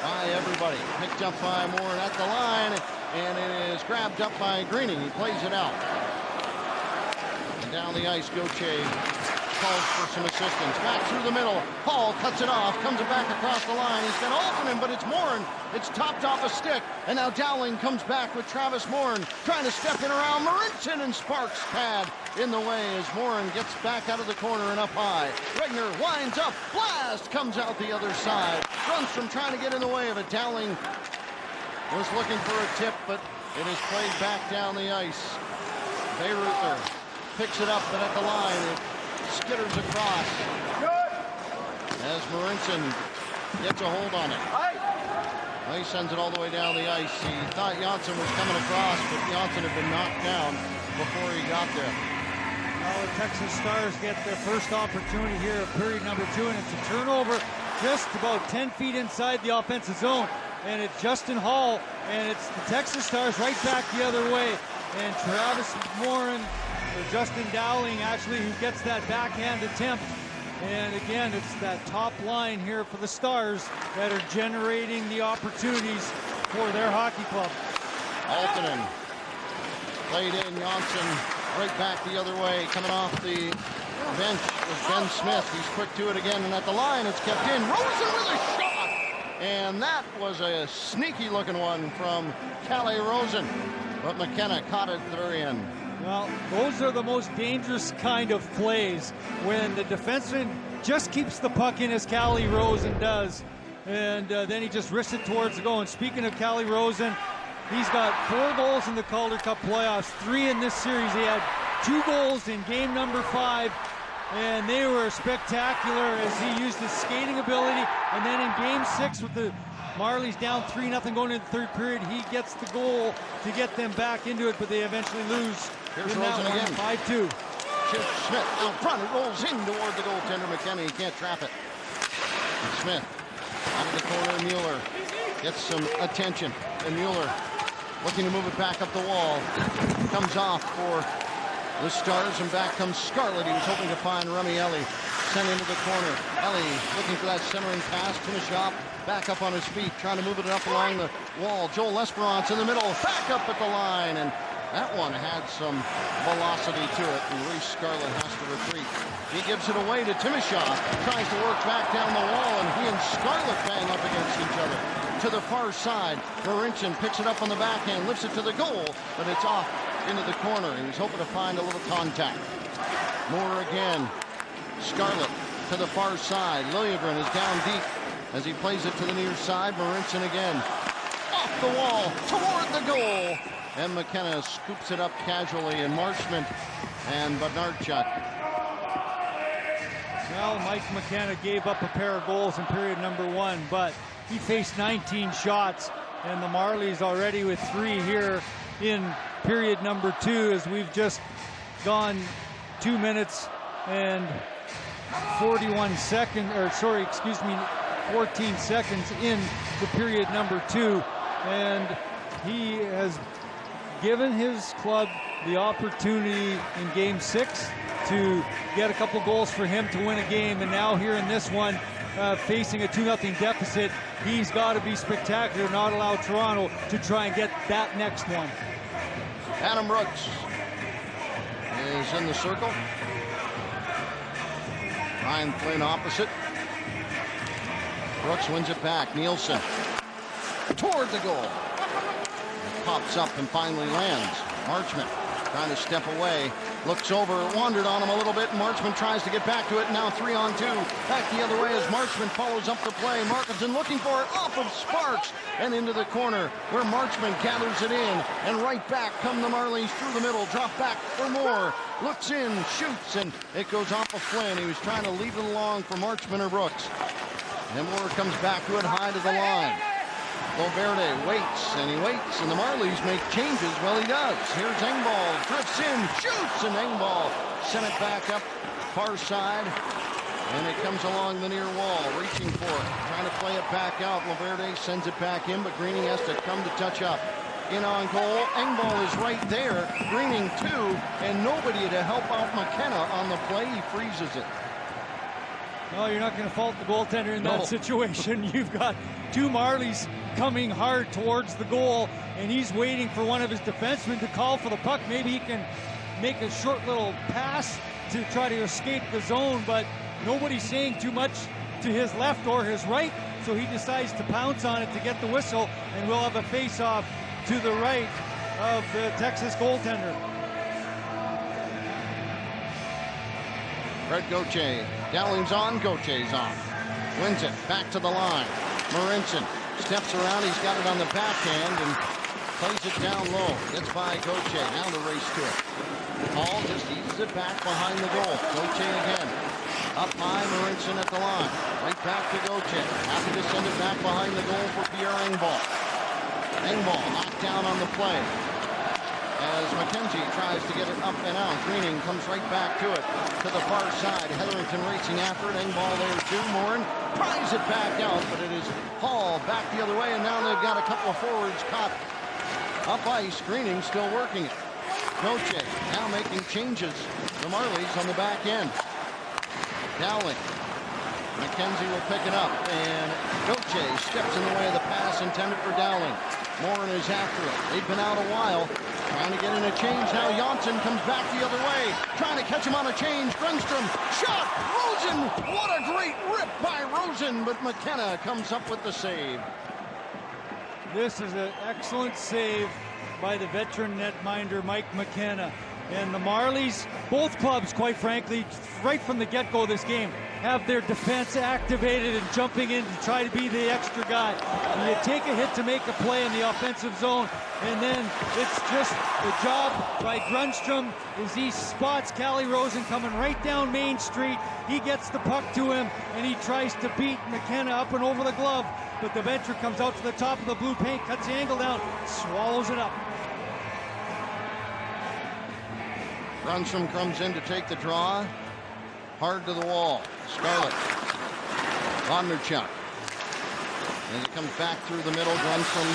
by everybody. Picked up by Morin at the line. And it is grabbed up by Greening. He plays it out. And down the ice, Gauthier calls for some assistance. Back through the middle. Hall cuts it off. Comes it back across the line. He's going to open him, but it's Morin. It's topped off a stick. And now Dowling comes back with Travis Morin trying to step in around Marincin, and Sparks pad in the way as Morin gets back out of the corner and up high. Regner winds up. Blast comes out the other side. Runstrom trying to get in the way of it. Dowling was looking for a tip, but it is played back down the ice. Bayreuther picks it up, but at the line it skitters across as Marincin gets a hold on it. Well, he sends it all the way down the ice. He thought Janssen was coming across, but Janssen had been knocked down before he got there. Well, the Texas Stars get their first opportunity here of period number 2, and it's a turnover just about 10 feet inside the offensive zone. And it's Justin Hall, and it's the Texas Stars right back the other way. And Travis Morin, or Justin Dowling, actually, who gets that backhand attempt. And again, it's that top line here for the Stars that are generating the opportunities for their hockey club. Altonen played in. Janssen right back the other way. Coming off the bench was Ben Smith. He's quick to it again, and at the line it's kept in. Rosen with a shot! And that was a sneaky looking one from Calle Rosen. But McKenna caught it at the very end. Well, those are the most dangerous kind of plays when the defenseman just keeps the puck in as Calle Rosen does. And then he just risks it towards the goal. And speaking of Calle Rosen, he's got 4 goals in the Calder Cup playoffs, 3 in this series. He had 2 goals in game number 5, and they were spectacular as he used his skating ability. And then in game 6 with the Marlies down 3-0 going into the third period, he gets the goal to get them back into it, but they eventually lose. Here's Rosen again. 5-2. Chip Smith out front. It rolls in toward the goaltender. McKenna, he can't trap it. And Smith out of the corner. Mueller gets some attention. And Mueller looking to move it back up the wall. Comes off for the Stars, and back comes Scarlett. He was hoping to find Remy Ellie. Sent into the corner. Ellie looking for that centering pass. Timashov back up on his feet, trying to move it up along the wall. Joel Lesperance in the middle, back up at the line, and that one had some velocity to it, and Reese Scarlett has to retreat. He gives it away to Timashov, tries to work back down the wall, and he and Scarlett bang up against each other. To the far side, Marincin picks it up on the backhand, lifts it to the goal, but it's off into the corner. He was hoping to find a little contact. Moore again. Scarlett to the far side. Liljegren is down deep as he plays it to the near side. Marincin again. Off the wall toward the goal. And McKenna scoops it up casually, and Marchment and Bednarchuk. Well, Mike McKenna gave up a pair of goals in period number 1, but he faced 19 shots, and the Marlies already with 3 here in period number 2, as we've just gone 2 minutes and 14 seconds in the period number 2, and he has given his club the opportunity in game 6 to get a couple goals for him to win a game, and now here in this one, facing a 2-0 deficit, he's got to be spectacular, not allow Toronto to try and get that next one. Adam Brooks is in the circle. Ryan Flynn opposite. Brooks wins it back. Nielsen toward the goal. Pops up and finally lands. Marchment trying to step away. Looks over, wandered on him a little bit, and Marchment tries to get back to it. Now 3-on-2. Back the other way as Marchment follows up the play. Markinson looking for it off of Sparks and into the corner where Marchment gathers it in. And right back come the Marlies through the middle. Drop back for Moore. Looks in, shoots, and it goes off of Flynn. He was trying to leave it along for Marchment or Brooks. And Moore comes back to it high to the line. Valverde waits, and he waits, and the Marlies make changes. Well, he does. Here's Engvall, drifts in, shoots, and Engvall sent it back up far side, and it comes along the near wall, reaching for it, trying to play it back out. Valverde sends it back in, but Greening has to come to touch up. In on goal, Engvall is right there, Greening too, and nobody to help out McKenna on the play. He freezes it. No, you're not going to fault the goaltender in that situation. You've got 2 Marlies coming hard towards the goal, and he's waiting for one of his defensemen to call for the puck. Maybe he can make a short little pass to try to escape the zone, but nobody's saying too much to his left or his right, so he decides to pounce on it to get the whistle, and we'll have a face-off to the right of the Texas goaltender. Fred Gauthier. Dowling's on, Gautier's on. Wins it, back to the line. Marincin steps around, he's got it on the backhand and plays it down low. Gets by Gauthier, now the race to it. Hall just eases it back behind the goal. Gauthier again. Up high, Marincin at the line. Right back to Gauthier. Happy to send it back behind the goal for Pierre Engvall. Engvall knocked down on the play. As McKenzie tries to get it up and out. Greening comes right back to it. To the far side. Hetherington racing after it. Engvall there too. Morin tries it back out, but it is Hall back the other way, and now they've got a couple of forwards caught up ice. Greening still working it. Gauthier now making changes. The Marlies on the back end. Dowling. McKenzie will pick it up, and Gauthier steps in the way of the pass intended for Dowling. Morin is after it. They've been out a while. Trying to get in a change now. Janssen comes back the other way. Trying to catch him on a change. Grundstrom. Shot. Rosen. What a great rip by Rosen. But McKenna comes up with the save. This is an excellent save by the veteran netminder Mike McKenna. And the Marlies, both clubs, quite frankly, right from the get-go this game, have their defense activated and jumping in to try to be the extra guy. And you take a hit to make a play in the offensive zone, and then it's just the job by Grundstrom is he spots Callie Rosen coming right down Main Street. He gets the puck to him, and he tries to beat McKenna up and over the glove, but the Venture comes out to the top of the blue paint, cuts the angle down, swallows it up. Grundstrom comes in to take the draw. Hard to the wall. Scarlett. Bondarchuk. As it comes back through the middle, Grunstrom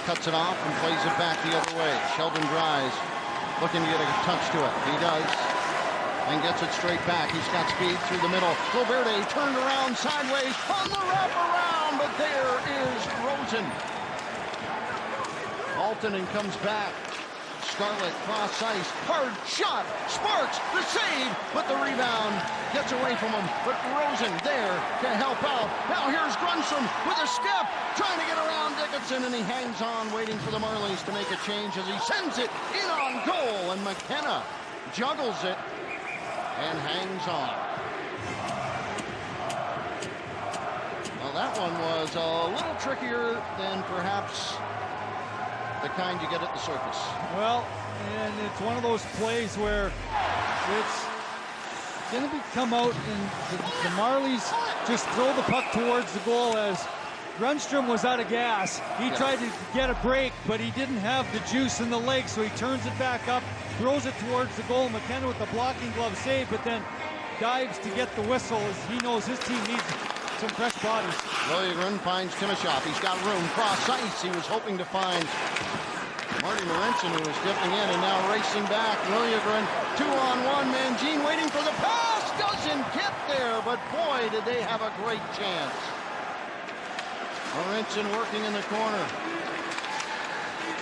cuts it off and plays it back the other way. Sheldon Dries looking to get a touch to it. He does. And gets it straight back. He's got speed through the middle. Valverde turned around sideways on the wraparound, but there is Rosen. Altonen comes back. Scarlett cross ice, hard shot, Sparks the save, but the rebound gets away from him. But Rosen there to help out. Now here's Grunstrom with a step, trying to get around Dickinson, and he hangs on, waiting for the Marlies to make a change as he sends it in on goal, and McKenna juggles it and hangs on. Well, that one was a little trickier than perhaps the kind you get at the surface. Well, and it's one of those plays where it's going to come out and the Marlies just throw the puck towards the goal as Grunstrom was out of gas. He tried to get a break, but he didn't have the juice in the leg, so he turns it back up, throws it towards the goal. McKenna with the blocking glove save, but then dives to get the whistle as he knows his team needs some fresh bodies. Liljegren finds Timoshov. He's got room. Cross ice. He was hoping to find Marty Marincin, who was dipping in and now racing back. Liljegren, 2-on-1. Mangine waiting for the pass. Doesn't get there, but boy, did they have a great chance. Marincin working in the corner.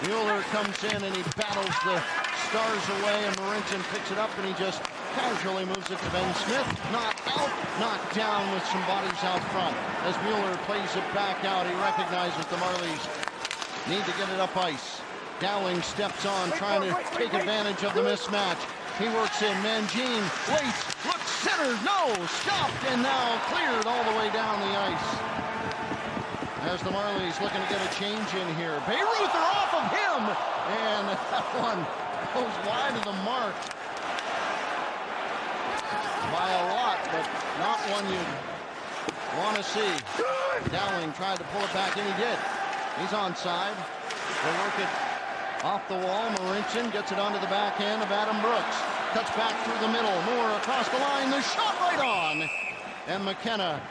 Mueller comes in and he battles the Stars away, and Marincin picks it up and he just casually moves it to Ben Smith. Not out, knocked down with some bodies out front. As Mueller plays it back out, he recognizes the Marlies need to get it up ice. Dowling steps on, trying to take advantage of the mismatch. He works in. Mangine waits, looks center, no, stopped, and now cleared all the way down the ice. As the Marlies looking to get a change in here. Bayreuther off of him, and that one goes wide of the mark. By a lot, but not one you want to see. Dowling tried to pull it back, and he did. He's onside. They work it off the wall. Marincin gets it onto the backhand of Adam Brooks. Cuts back through the middle. Moore across the line. The shot right on. And McKenna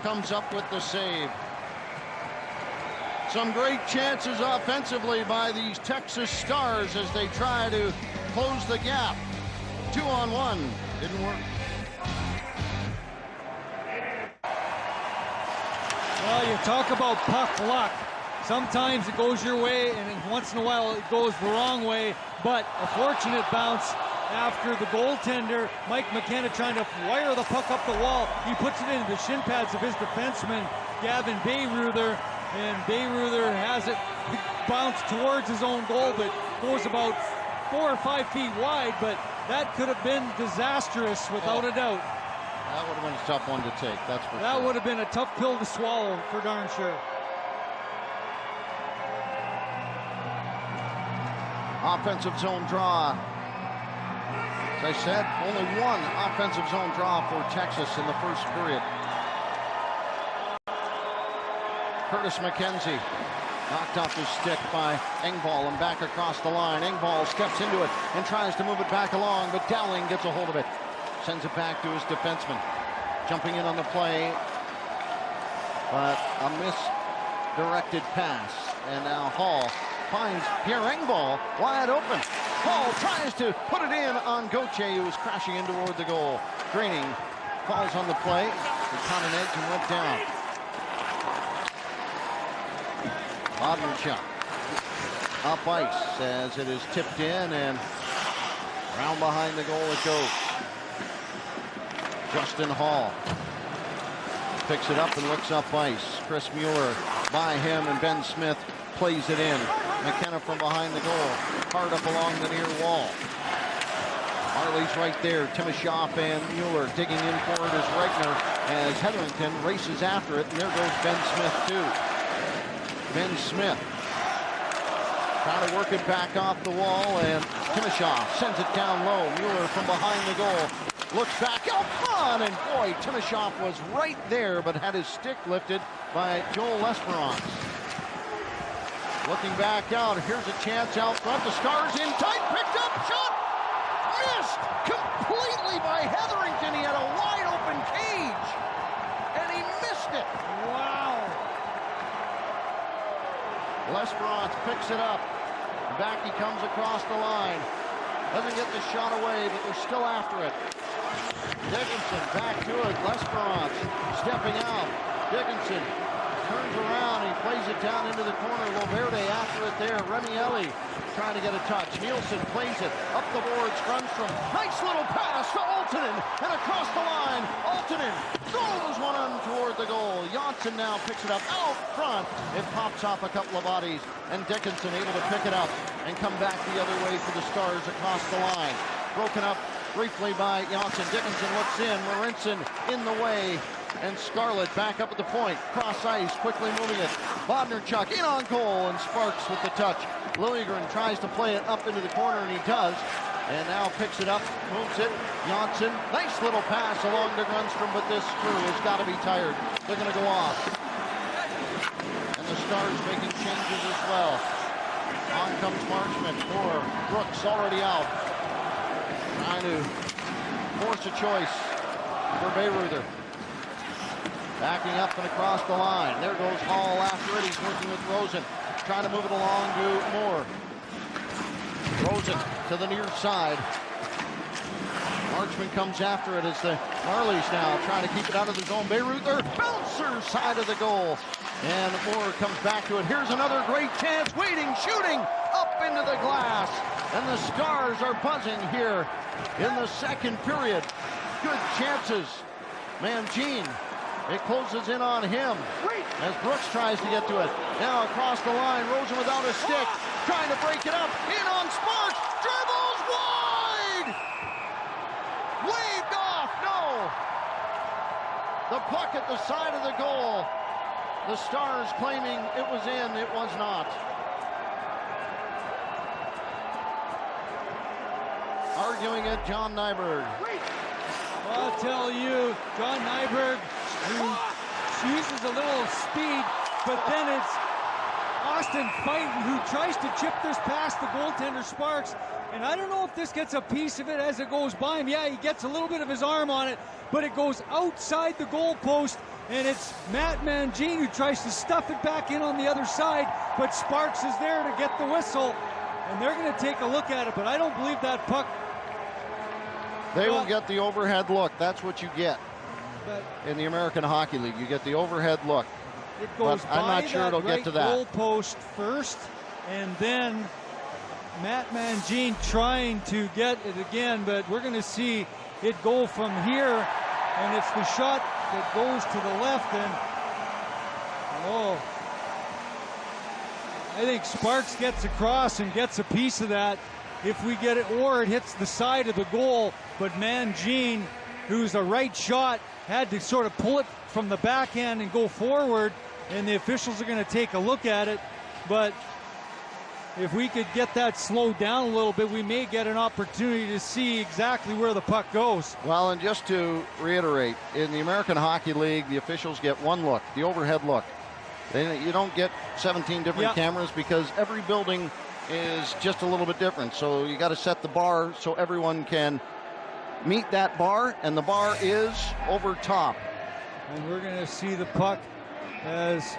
comes up with the save. Some great chances offensively by these Texas Stars as they try to close the gap. 2-on-1. Didn't work. Well, you talk about puck luck. Sometimes it goes your way, and once in a while it goes the wrong way. But a fortunate bounce after the goaltender, Mike McKenna, trying to wire the puck up the wall. He puts it into the shin pads of his defenseman, Gavin Bayreuther, and Bayreuther has it bounce towards his own goal, but goes about 4 or 5 feet wide. But that could have been disastrous without a doubt. That would have been a tough one to take, that's for sure. That would have been a tough pill to swallow for darn sure. Offensive zone draw. As I said, only one offensive zone draw for Texas in the first period. Curtis McKenzie knocked off his stick by Engvall and back across the line. Engvall steps into it and tries to move it back along, but Dowling gets a hold of it. Sends it back to his defenseman. Jumping in on the play, but a misdirected pass. And now Hall finds Pierre Engvall wide open. Hall tries to put it in on Gauthier, who was crashing in toward the goal. Greening falls on the play. He caught an edge and went down. Bodmerchuk up ice as it is tipped in, and round behind the goal it goes. Justin Hall picks it up and looks up ice. Chris Mueller by him, and Ben Smith plays it in. McKenna from behind the goal, hard up along the near wall. Marley's right there. Timoshov and Mueller digging in for it as Regner, as Hetherington races after it, and there goes Ben Smith too. Ben Smith trying to work it back off the wall, and Timoshov sends it down low. Mueller from behind the goal looks back out front, and boy, Timoshov was right there, but had his stick lifted by Joel Lesperance. Looking back out, here's a chance out front. The Stars in tight, picked up, shot, missed completely by Hetherington. He had a wide open cage, and he missed it. Wow. Lesperance picks it up. Back he comes across the line. Doesn't get the shot away, but they're still after it. Dickinson back to it. Lesperance stepping out. Dickinson turns around. He plays it down into the corner. Loverde after it there. Remieli trying to get a touch. Nielsen plays it up the boards. Grunstrom. Nice little pass to Aaltonen. And across the line. Aaltonen throws one on toward the goal. Janssen now picks it up out front. It pops off a couple of bodies. And Dickinson able to pick it up and come back the other way for the Stars across the line. Broken up briefly by Janssen. Dickinson looks in. Marincin in the way. And Scarlett back up at the point. Cross ice, quickly moving it. Bodnerchuk in on goal, and Sparks with the touch. Liljegren tries to play it up into the corner, and he does. And now picks it up, moves it. Janssen, nice little pass along to Grunstrom, but this crew has got to be tired. They're going to go off. And the Stars making changes as well. On comes Marchment for Brooks, already out. Trying to force a choice for Bayreuther. Backing up and across the line. There goes Hall after it. He's working with Rosen. Trying to move it along to Moore. Rosen to the near side. Marchment comes after it as the Marlies now trying to keep it out of the zone. Bayreuther, bouncer side of the goal. And Moore comes back to it. Here's another great chance. Waiting, shooting up into the glass. And the Stars are buzzing here in the second period. Good chances. Mangine. It closes in on him as Brooks tries to get to it. Now across the line, Rosen without a stick, trying to break it up. In on Sparks, dribbles wide! Waved off, no! The puck at the side of the goal. The Stars claiming it was in, it was not. Arguing it, John Nyberg. Well, I'll tell you, John Nyberg, who uses a little speed, but then it's Austin Fighton who tries to chip this past the goaltender Sparks. And I don't know if this gets a piece of it as it goes by him. Yeah, he gets a little bit of his arm on it, but it goes outside the goalpost, and it's Matt Mangine who tries to stuff it back in on the other side, but Sparks is there to get the whistle, and they're going to take a look at it, but I don't believe that puck. They will get the overhead look. That's what you get in the American Hockey League. You get the overhead look. It goes but I'm not sure it'll get to that. Goalpost first, and then Matt Mangine trying to get it again, but we're going to see it go from here, and it's the shot that goes to the left, and I think Sparks gets across and gets a piece of that if we get it, or it hits the side of the goal, but Mangine, who's a right shot, had to sort of pull it from the backhand and go forward, and the officials are going to take a look at it. But if we could get that slowed down a little bit, we may get an opportunity to see exactly where the puck goes. Well, and just to reiterate, in the American Hockey League, the officials get one look, the overhead look. You don't get 17 different cameras because every building is just a little bit different. So you got to set the bar so everyone can meet that bar, and the bar is over top. And we're going to see the puck as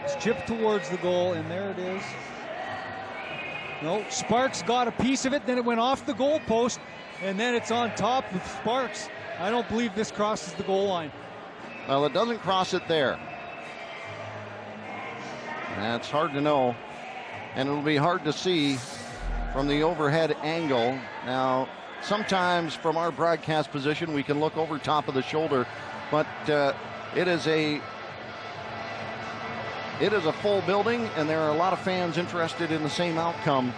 it's chipped towards the goal, and there it is. No, Sparks got a piece of it, then it went off the goal post, and then it's on top of Sparks. I don't believe this crosses the goal line. Well, it doesn't cross it there. That's hard to know, and it'll be hard to see from the overhead angle. Now, sometimes from our broadcast position, we can look over top of the shoulder, but it is a full building, and there are a lot of fans interested in the same outcome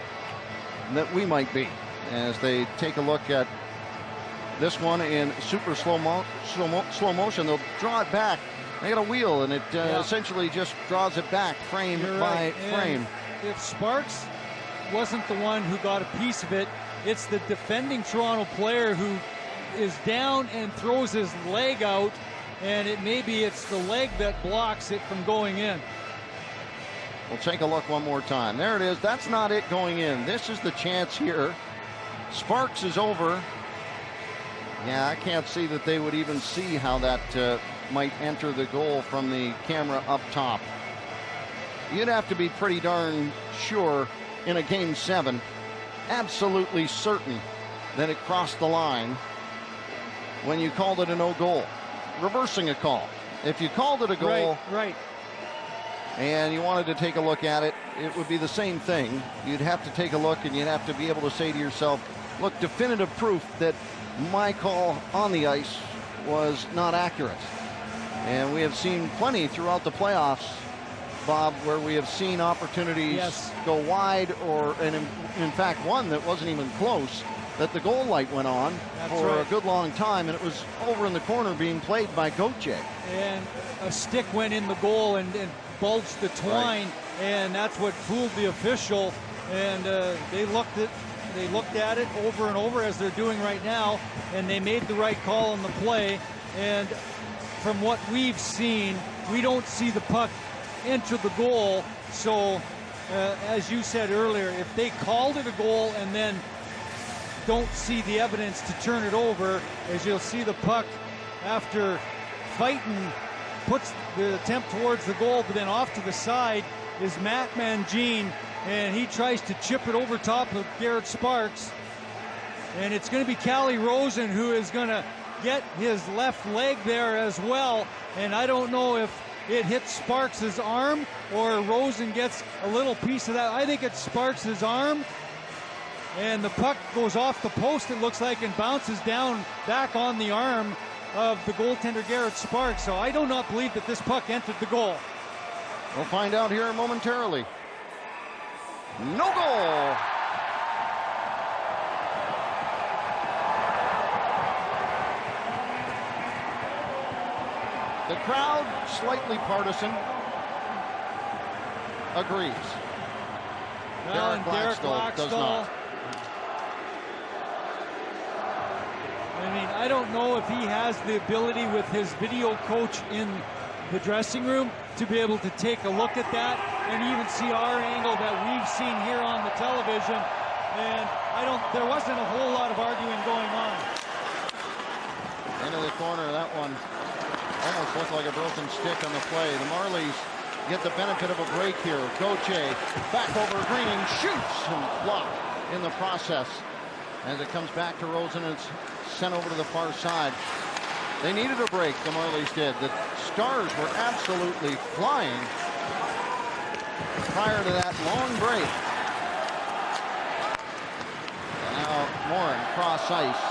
that we might be as they take a look at this one in super slow motion. They'll draw it back. They got a wheel, and it essentially just draws it back frame by frame. If Sparks wasn't the one who got a piece of it, it's the defending Toronto player who is down and throws his leg out, and it's the leg that blocks it from going in. We'll take a look one more time. There it is. That's not it going in. This is the chance here. Sparks is over. Yeah, I can't see that they would even see how that might enter the goal from the camera up top. you'd have to be pretty darn sure in a Game 7, absolutely certain that it crossed the line when you called it a no goal. Reversing a call. If you called it a goal, right, and you wanted to take a look at it, it would be the same thing. You'd have to take a look, and you'd have to be able to say to yourself, look, definitive proof that my call on the ice was not accurate. And we have seen plenty throughout the playoffs, Bob, where we have seen opportunities go wide, and in fact one that wasn't even close, that the goal light went on for a good long time, and it was over in the corner being played by Gauthier. And a stick went in the goal and bulged the twine, and that's what fooled the official. And they looked at it over and over, as they're doing right now, and they made the right call on the play. And from what we've seen, we don't see the puck enter the goal. So as you said earlier, if they called it a goal and then don't see the evidence to turn it over, as you'll see the puck, after fighting, puts the attempt towards the goal, but then off to the side is Matt Mangine, and he tries to chip it over top of Garrett Sparks. And it's going to be Calle Rosen who is going to get his left leg there as well. And I don't know if it hits Sparks' arm or Rosen gets a little piece of that. I think it's Sparks' arm. And the puck goes off the post, it looks like, and bounces down back on the arm of the goaltender Garrett Sparks. So I do not believe that this puck entered the goal. We'll find out here momentarily. No goal. The crowd, slightly partisan, agrees. Well, Derek Laxdal does not. I mean, I don't know if he has the ability with his video coach in the dressing room to be able to take a look at that and even see our angle that we've seen here on the television. And there wasn't a whole lot of arguing going on. Into the corner, that one almost looked like a broken stick on the play. The Marlies get the benefit of a break here. Gauthier back over Greening, shoots and blocked in the process. As it comes back to Rosen, it's sent over to the far side. They needed a break, the Marlies did. The Stars were absolutely flying prior to that long break. And now Morin, cross ice,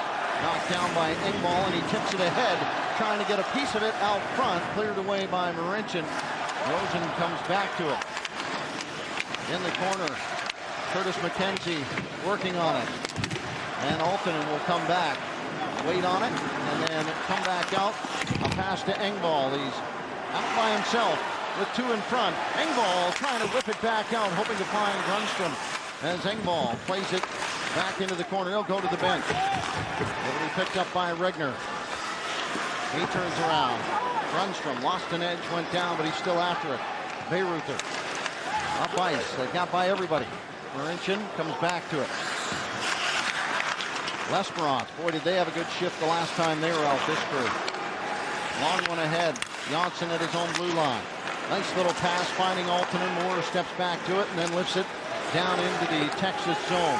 knocked down by Engvall, and he tips it ahead, trying to get a piece of it out front, cleared away by Marincin. Rosen comes back to it. In the corner, Curtis McKenzie working on it. And Altonen will come back, wait on it, and then come back out. A pass to Engvall. He's out by himself with two in front. Engvall trying to whip it back out, hoping to find Grundstrom. As Engvall plays it back into the corner, he'll go to the bench. It'll be picked up by Regner. He turns around. Grundstrom lost an edge, went down, but he's still after it. Bayreuther up ice. They got by everybody. Marincin comes back to it. Lesperance, boy, did they have a good shift the last time they were out, this crew. Long one ahead. Janssen at his own blue line. Nice little pass, finding Altonen. Moore steps back to it and then lifts it down into the Texas zone.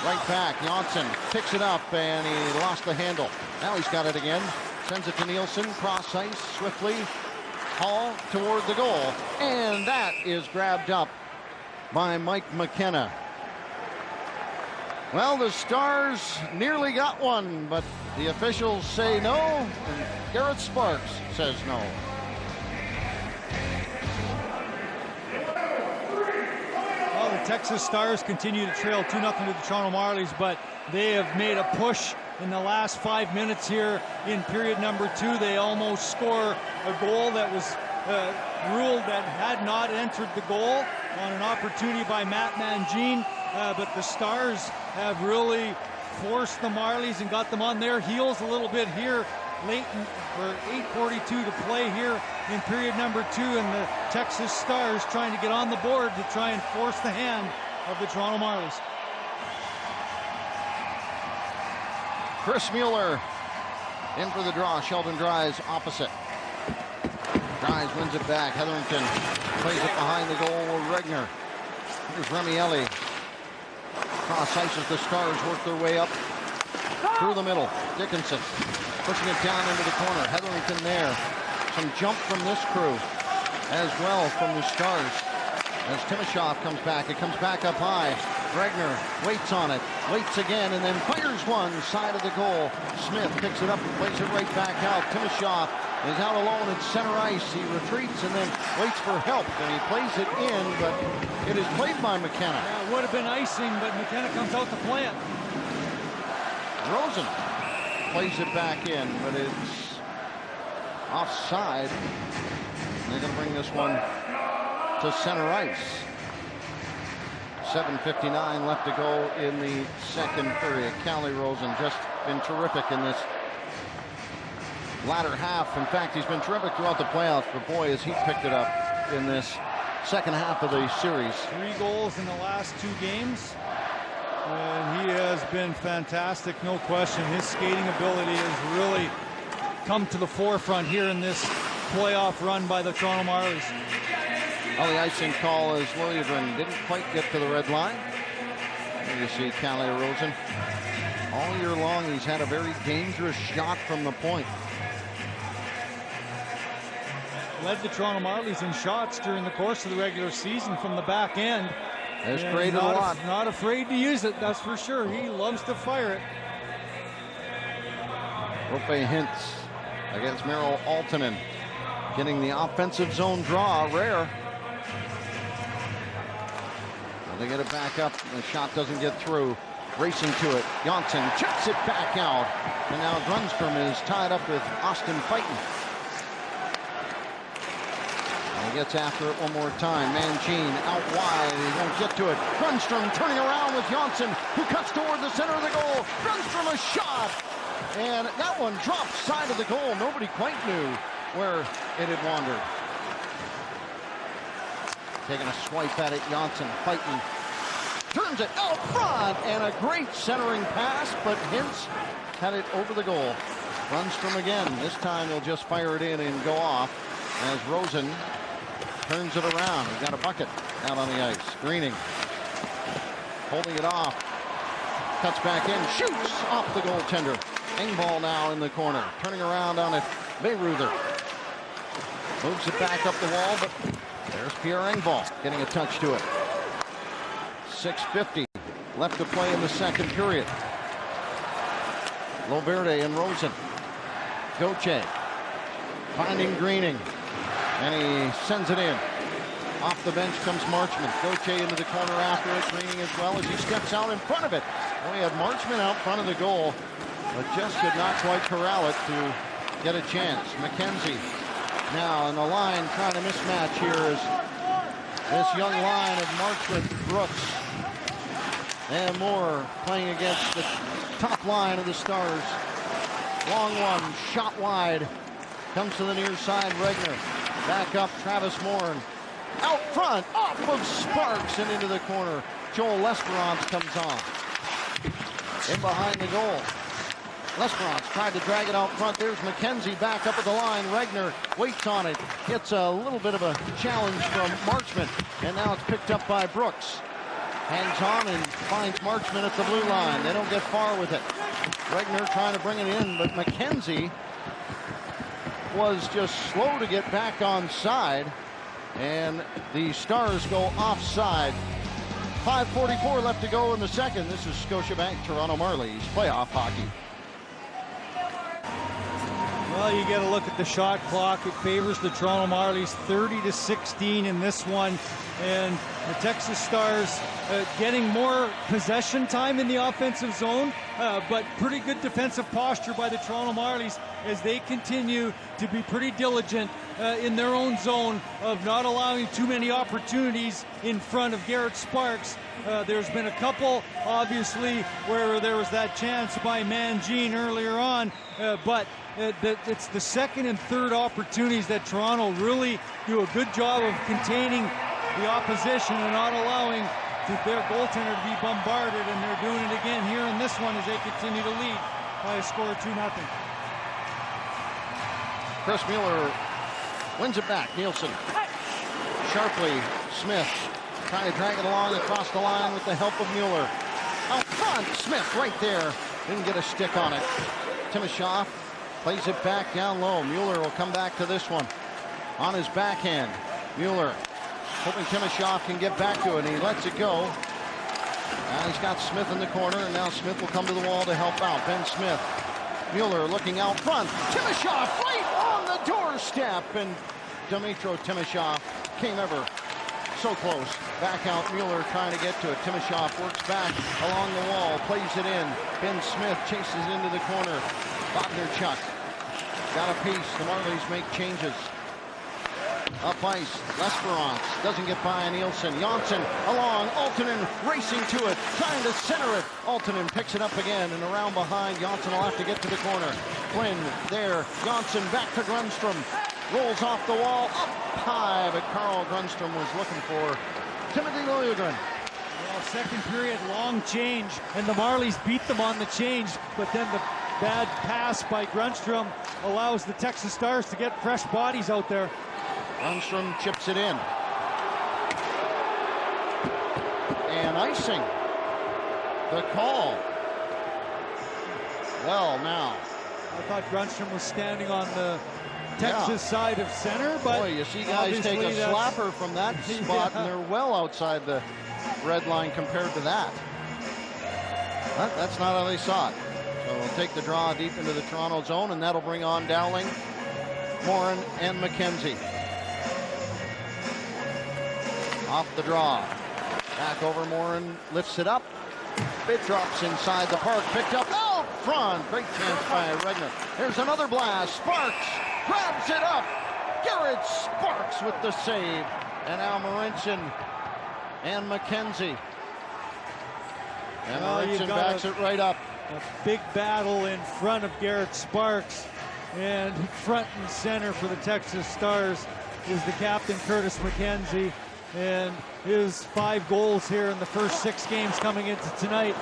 Right back, Janssen picks it up, and he lost the handle. Now he's got it again. Sends it to Nielsen, cross ice, swiftly. Hall toward the goal, and that is grabbed up by Mike McKenna. Well, the Stars nearly got one, but the officials say no, and Garrett Sparks says no. Well, the Texas Stars continue to trail 2-0 to the Toronto Marlies, but they have made a push in the last 5 minutes here in period number 2. They almost score a goal that was ruled that had not entered the goal on an opportunity by Matt Mangine. But the Stars have really forced the Marlies and got them on their heels a little bit here late for 8:42 to play here in period number 2, and the Texas Stars trying to get on the board to try and force the hand of the Toronto Marlies. Chris Mueller in for the draw. Sheldon Dries opposite. Drives, wins it back. Hetherington plays it behind the goal with Regner. Here's Remieli. Cross ice as the Stars work their way up through the middle. Dickinson pushing it down into the corner. Hetherington there. Some jump from this crew as well from the Stars. As Timashov comes back, it comes back up high. Regner waits on it, waits again, and then fires one side of the goal. Smith picks it up and plays it right back out. Timashov is out alone at center ice. He retreats and then waits for help, and he plays it in, but it is played by McKenna. Yeah, it would have been icing, but McKenna comes out to play it. Rosen plays it back in, but it's offside. They're going to bring this one to center ice. 7:59 left to go in the second period. Callie Rosen just been terrific in this latter half. In fact, he's been terrific throughout the playoffs, but boy, has he picked it up in this second half of the series. 3 goals in the last 2 games. And he has been fantastic, no question. His skating ability has really come to the forefront here in this playoff run by the Toronto Marlies. Well, the icing call is Liljegren didn't quite get to the red line. There you see Callie Rosen. All year long, he's had a very dangerous shot from the point. Led the Toronto Marlies in shots during the course of the regular season from the back end. Has created a lot. Not afraid to use it, that's for sure. He loves to fire it. Rope Hintz against Merrill Altonen. Getting the offensive zone draw, rare. Well, they get it back up. The shot doesn't get through. Racing to it. Johnson chips it back out. And now Grunstrom is tied up with Austin Fighton. He gets after it one more time. Mangine out wide. He won't get to it. Grunstrom turning around with Johnson, who cuts toward the center of the goal. Grunstrom a shot. And that one dropped side of the goal. Nobody quite knew where it had wandered. Taking a swipe at it, Johnson fighting. Turns it out front, and a great centering pass, but Hintz had it over the goal. Grunstrom again. This time he'll just fire it in and go off as Rosen turns it around. He's got a bucket out on the ice. Greening holding it off. Cuts back in, shoots off the goaltender. Engvall now in the corner. Turning around on it. Bayreuther moves it back up the wall, but there's Pierre Engvall getting a touch to it. 6:50 left to play in the second period. Loverde and Rosen. Gauthier finding Greening, and he sends it in. Off the bench comes Marchment. Gauthier into the corner after it. Greening as well as he steps out in front of it. Well, he had Marchment out front of the goal, but just could not quite corral it to get a chance. McKenzie now in the line trying to mismatch here is this young line of Marchment, Brooks, and Moore playing against the top line of the Stars. Long one, shot wide. Comes to the near side, Regner. Back up, Travis Moore. Out front, off of Sparks and into the corner. Joel Lesperance comes on. In behind the goal. Lesperance tried to drag it out front. There's McKenzie back up at the line. Regner waits on it. Gets a little bit of a challenge from Marchment. And now it's picked up by Brooks. Hangs on and finds Marchment at the blue line. They don't get far with it. Regner trying to bring it in, but McKenzie was just slow to get back on side. And the Stars go offside. 5:44 left to go in the second. This is Scotiabank Toronto Marlies playoff hockey. Well, you get a look at the shot clock. It favors the Toronto Marlies 30-16 in this one. And the Texas Stars getting more possession time in the offensive zone, but pretty good defensive posture by the Toronto Marlies as they continue to be pretty diligent in their own zone of not allowing too many opportunities in front of Garrett Sparks. There's been a couple, obviously, where there was that chance by Mangine earlier on, but it's the second and third opportunities that Toronto really do a good job of containing the opposition and not allowing their goaltender to be bombarded, and they're doing it again here in this one as they continue to lead by a score of 2-0. Chris Mueller Wins it back. Nielsen. Sharply, Smith trying to drag it along across the line with the help of Mueller. Out front, Smith right there. Didn't get a stick on it. Timashov plays it back down low. Mueller will come back to this one. On his backhand. Mueller hoping Timashov can get back to it, and he lets it go. Now he's got Smith in the corner, and now Smith will come to the wall to help out. Ben Smith. Mueller looking out front. Timashov right on the doorstep, and Dmytro Timashov came ever so close. Back out, Mueller trying to get to it. Timashov works back along the wall, plays it in. Ben Smith chases into the corner. Wagner-Chuck got a piece. The Marlies make changes. Up ice, Lesperance doesn't get by Nielsen. Janssen along, Aaltonen racing to it, trying to center it. Aaltonen picks it up again, and around behind, Janssen will have to get to the corner. Quinn there, Janssen back to Grundstrom. Rolls off the wall, up high, but Carl Grundstrom was looking for Timothy Liljegren. Well, second period, long change, and the Marlies beat them on the change, but then the bad pass by Grundstrom allows the Texas Stars to get fresh bodies out there. Grundstrom chips it in. And icing. The call. Well, now. I thought Grundstrom was standing on the Texas side of center, but boy, you see guys take a slapper from that spot, and they're well outside the red line compared to that. But that's not how they saw it. So we'll take the draw deep into the Toronto zone, and that'll bring on Dowling, Morin, and McKenzie. Off the draw. Back over, Morin lifts it up. It drops inside the park. Picked up out front. Great chance by Regner. There's another blast. Sparks grabs it up. Garrett Sparks with the save. And now Marincin and McKenzie. And Marincin backs it right up. A big battle in front of Garrett Sparks. And front and center for the Texas Stars is the captain, Curtis McKenzie. And his 5 goals here in the first 6 games coming into tonight,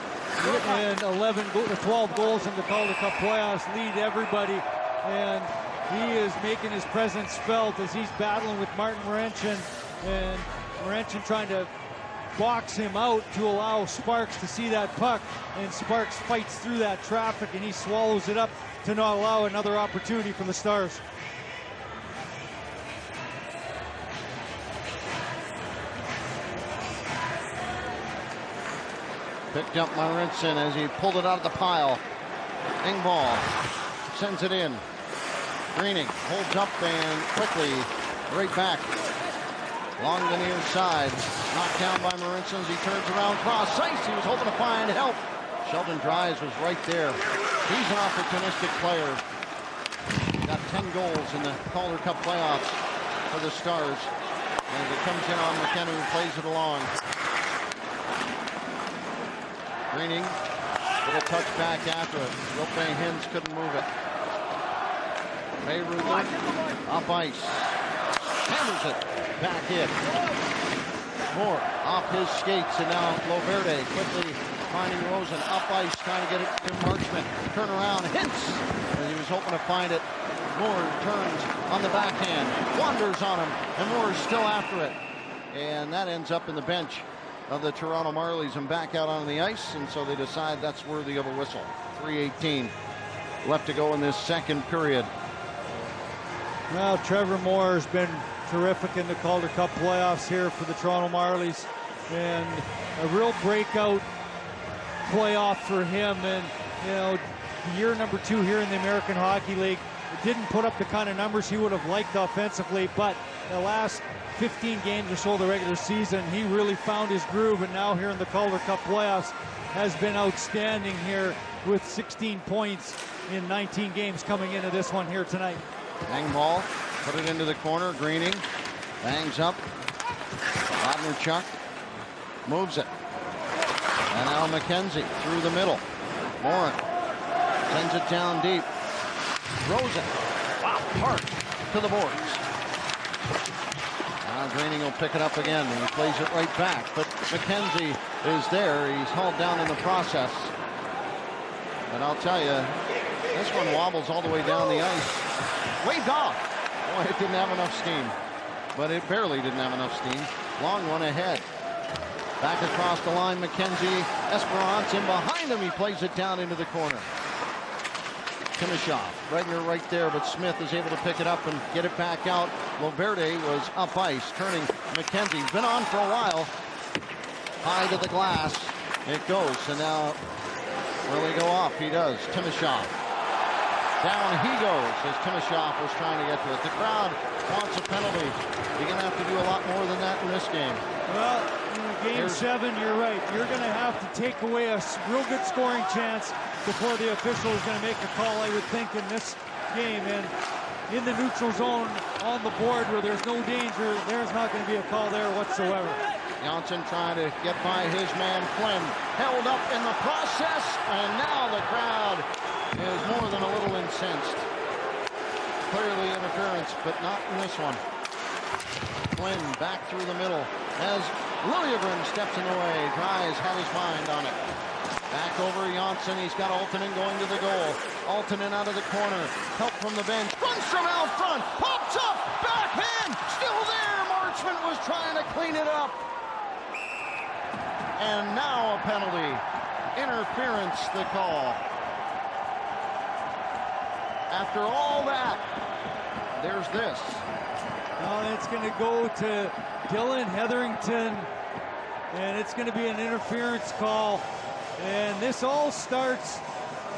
and 12 goals in the Calder Cup playoffs lead everybody, and he is making his presence felt as he's battling with Martin Marincin, and Marincin trying to box him out to allow Sparks to see that puck, and Sparks fights through that traffic, and he swallows it up to not allow another opportunity for the Stars. Picked up Marincin as he pulled it out of the pile. Engvall sends it in. Greening holds up and quickly right back. Along the near side. Knocked down by Marincin as he turns around cross ice. He was hoping to find help. Sheldon Dries was right there. He's an opportunistic player. Got 10 goals in the Calder Cup playoffs for the Stars. And it comes in on McKenna, who plays it along. Greening, little touch back after it. Rope Hens couldn't move it. Mayruger up ice. Hammers it back in. Moore off his skates, and now Loverde quickly finding Rosen up ice, trying to get it to Marchment. Turn around, Hintz, and he was hoping to find it. Moore turns on the backhand, wanders on him, and Moore is still after it. And that ends up in the bench of the Toronto Marlies and back out on the ice, and so they decide that's worthy of a whistle. 3:18 left to go in this second period. Well, Trevor Moore has been terrific in the Calder Cup playoffs here for the Toronto Marlies, and a real breakout playoff for him. And you know, year number 2 here in the American Hockey League, it didn't put up the kind of numbers he would have liked offensively, but the last 15 games or so of the regular season, he really found his groove, and now here in the Calder Cup playoffs has been outstanding here with 16 points in 19 games coming into this one here tonight. Engvall put it into the corner. Greening bangs up. Wagner-Chuck moves it. And now McKenzie through the middle. Morin sends it down deep. Rosen, wow, Park to the boards. Now Greening will pick it up again, and he plays it right back. But McKenzie is there. He's hauled down in the process. And I'll tell you, this one wobbles all the way down the ice. Waved off. Boy, it didn't have enough steam. But it barely didn't have enough steam. Long one ahead. Back across the line, McKenzie. Esperance in behind him. He plays it down into the corner. Timashov, Regner right there, but Smith is able to pick it up and get it back out. Loverde was up ice, turning McKenzie. He's been on for a while. High to the glass. It goes, and now will he go off? He does. Timashov. Down he goes as Timashov was trying to get to it. The crowd wants a penalty. You're going to have to do a lot more than that in this game. Well, in game 7, you're right. You're going to have to take away a real good scoring chance before the official is going to make a call, I would think, in this game. And in the neutral zone on the board where there's no danger, there's not going to be a call there whatsoever. Johnson trying to get by his man Flynn. Held up in the process, and now the crowd is more than a little incensed. Clearly interference, but not in this one. Flynn back through the middle as Liljegren steps in the way. Dries had his mind on it. Back over Janssen. He's got Altonen going to the goal. Altonen out of the corner. Help from the bench. Grundstrom out front. Pops up. Backhand. Still there. Marchment was trying to clean it up. And now a penalty. Interference, the call. After all that, there's this. Well, it's going to go to Dylan Hetherington, and it's going to be an interference call. And this all starts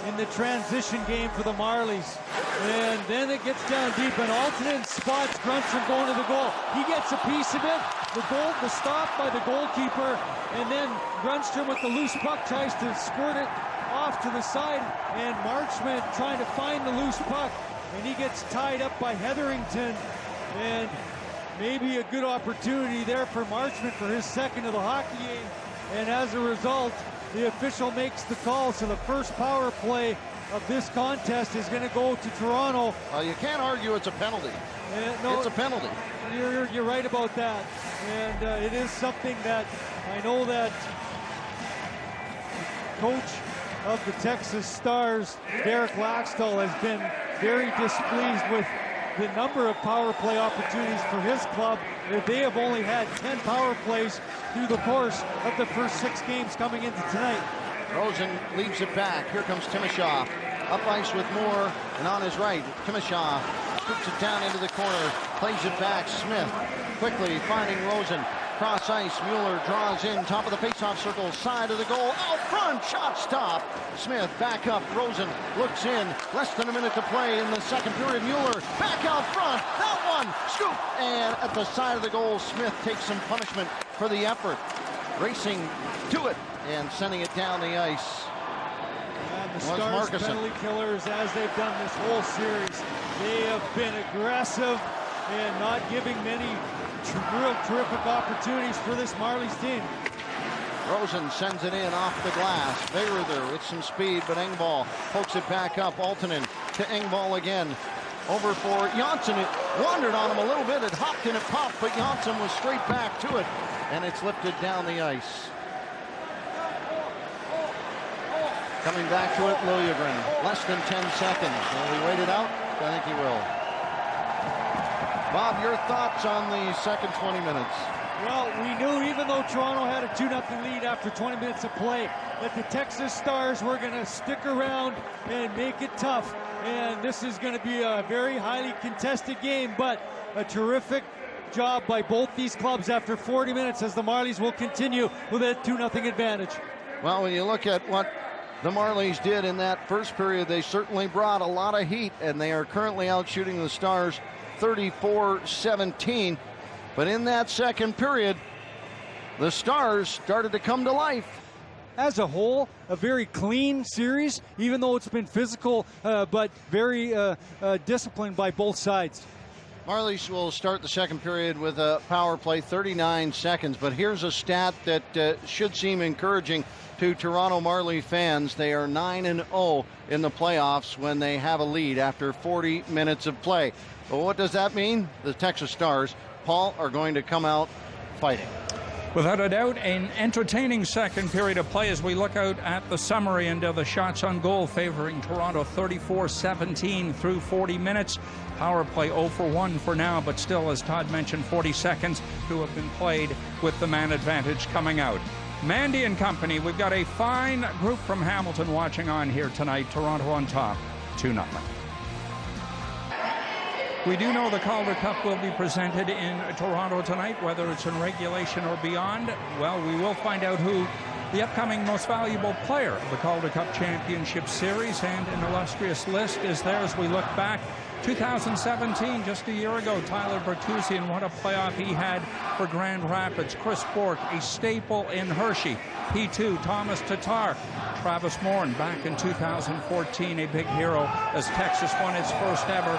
in the transition game for the Marlies. And then it gets down deep, and Altonen spots Grundstrom going to the goal. He gets a piece of it. The stop by the goalkeeper, and then Grundstrom with the loose puck tries to squirt it off to the side, and Marchment trying to find the loose puck, and he gets tied up by Hetherington. And maybe a good opportunity there for Marchment for his second of the hockey game. And as a result, the official makes the call. So the first power play of this contest is going to go to Toronto. Well, you can't argue it's a penalty. No, it's a penalty. You're right about that. And it is something that I know that coach of the Texas Stars, Derek Laxdal, has been very displeased with the number of power play opportunities for his club. They have only had 10 power plays through the course of the first 6 games coming into tonight. Rosen leaves it back. Here comes Timashov. Up ice with Moore, and on his right, Timashov scoops it down into the corner, plays it back. Smith quickly finding Rosen. Cross ice, Mueller draws in, top of the faceoff circle, side of the goal, out front, shot stop. Smith back up, Rosen looks in, less than a minute to play in the second period. Mueller back out front, that one, scoop, and at the side of the goal, Smith takes some punishment for the effort. Racing to it and sending it down the ice. And the Stars penalty killers, as they've done this whole series, they have been aggressive and not giving many real terrific opportunities for this Marlies team. Rosen sends it in off the glass. Bayreuther with some speed, but Engvall pokes it back up. Altonen to Engvall again. Over for Janssen. It wandered on him a little bit. It hopped and it popped, but Janssen was straight back to it, and it's lifted down the ice. Coming back to it, Liljegren. Less than 10 seconds. Will he wait it out? I think he will. Bob, your thoughts on the second 20 minutes? Well, we knew even though Toronto had a 2-0 lead after 20 minutes of play, that the Texas Stars were going to stick around and make it tough. And this is going to be a very highly contested game, but a terrific job by both these clubs after 40 minutes as the Marlies will continue with a 2-0 advantage. Well, when you look at what the Marlies did in that first period, they certainly brought a lot of heat, and they are currently out shooting the Stars 34-17. But in that second period, the Stars started to come to life. As a whole, a very clean series, even though it's been physical, but very disciplined by both sides. Marlies will start the second period with a power play, 39 seconds. But here's a stat that should seem encouraging to Toronto Marlies fans. They are 9-0 in the playoffs when they have a lead after 40 minutes of play. But what does that mean? The Texas Stars, Paul, are going to come out fighting. Without a doubt, an entertaining second period of play as we look out at the summary and the shots on goal favoring Toronto 34-17 through 40 minutes. Power play 0 for 1 for now, but still, as Todd mentioned, 40 seconds to have been played with the man advantage coming out. Mandy and company, we've got a fine group from Hamilton watching on here tonight. Toronto on top, 2-0. We do know the Calder Cup will be presented in Toronto tonight, whether it's in regulation or beyond. Well, we will find out who the upcoming most valuable player of the Calder Cup Championship Series, and an illustrious list is there as we look back. 2017, just a year ago, Tyler Bertuzzi, and what a playoff he had for Grand Rapids. Chris Bourque, a staple in Hershey. P2, Thomas Tatar. Travis Morn, back in 2014, a big hero as Texas won its first ever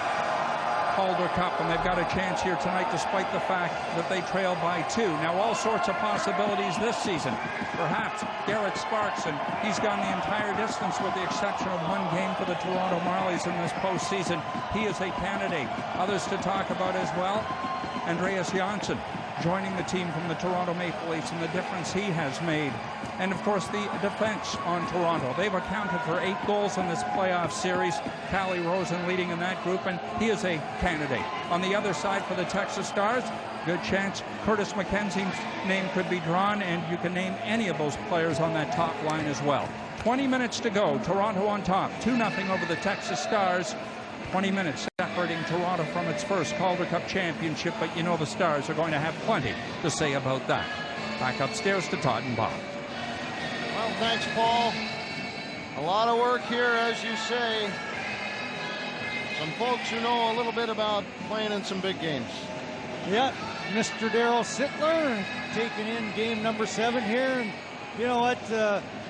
Calder Cup, and they've got a chance here tonight despite the fact that they trail by 2. Now, all sorts of possibilities this season. Perhaps Garrett Sparks, and he's gone the entire distance with the exception of one game for the Toronto Marlies in this postseason. He is a candidate. Others to talk about as well. Andreas Janssen joining the team from the Toronto Maple Leafs and the difference he has made. And, of course, the defense on Toronto. They've accounted for 8 goals in this playoff series. Calle Rosen leading in that group, and he is a candidate. On the other side for the Texas Stars, good chance Curtis McKenzie's name could be drawn, and you can name any of those players on that top line as well. 20 minutes to go. Toronto on top, 2-0 over the Texas Stars. 20 minutes separating Toronto from its first Calder Cup championship, but you know the Stars are going to have plenty to say about that. Back upstairs to Todd and Bob. Well, thanks, Paul. A lot of work here, as you say. Some folks who know a little bit about playing in some big games. Yeah, Mr. Darryl Sittler taking in game number 7 here. And you know what?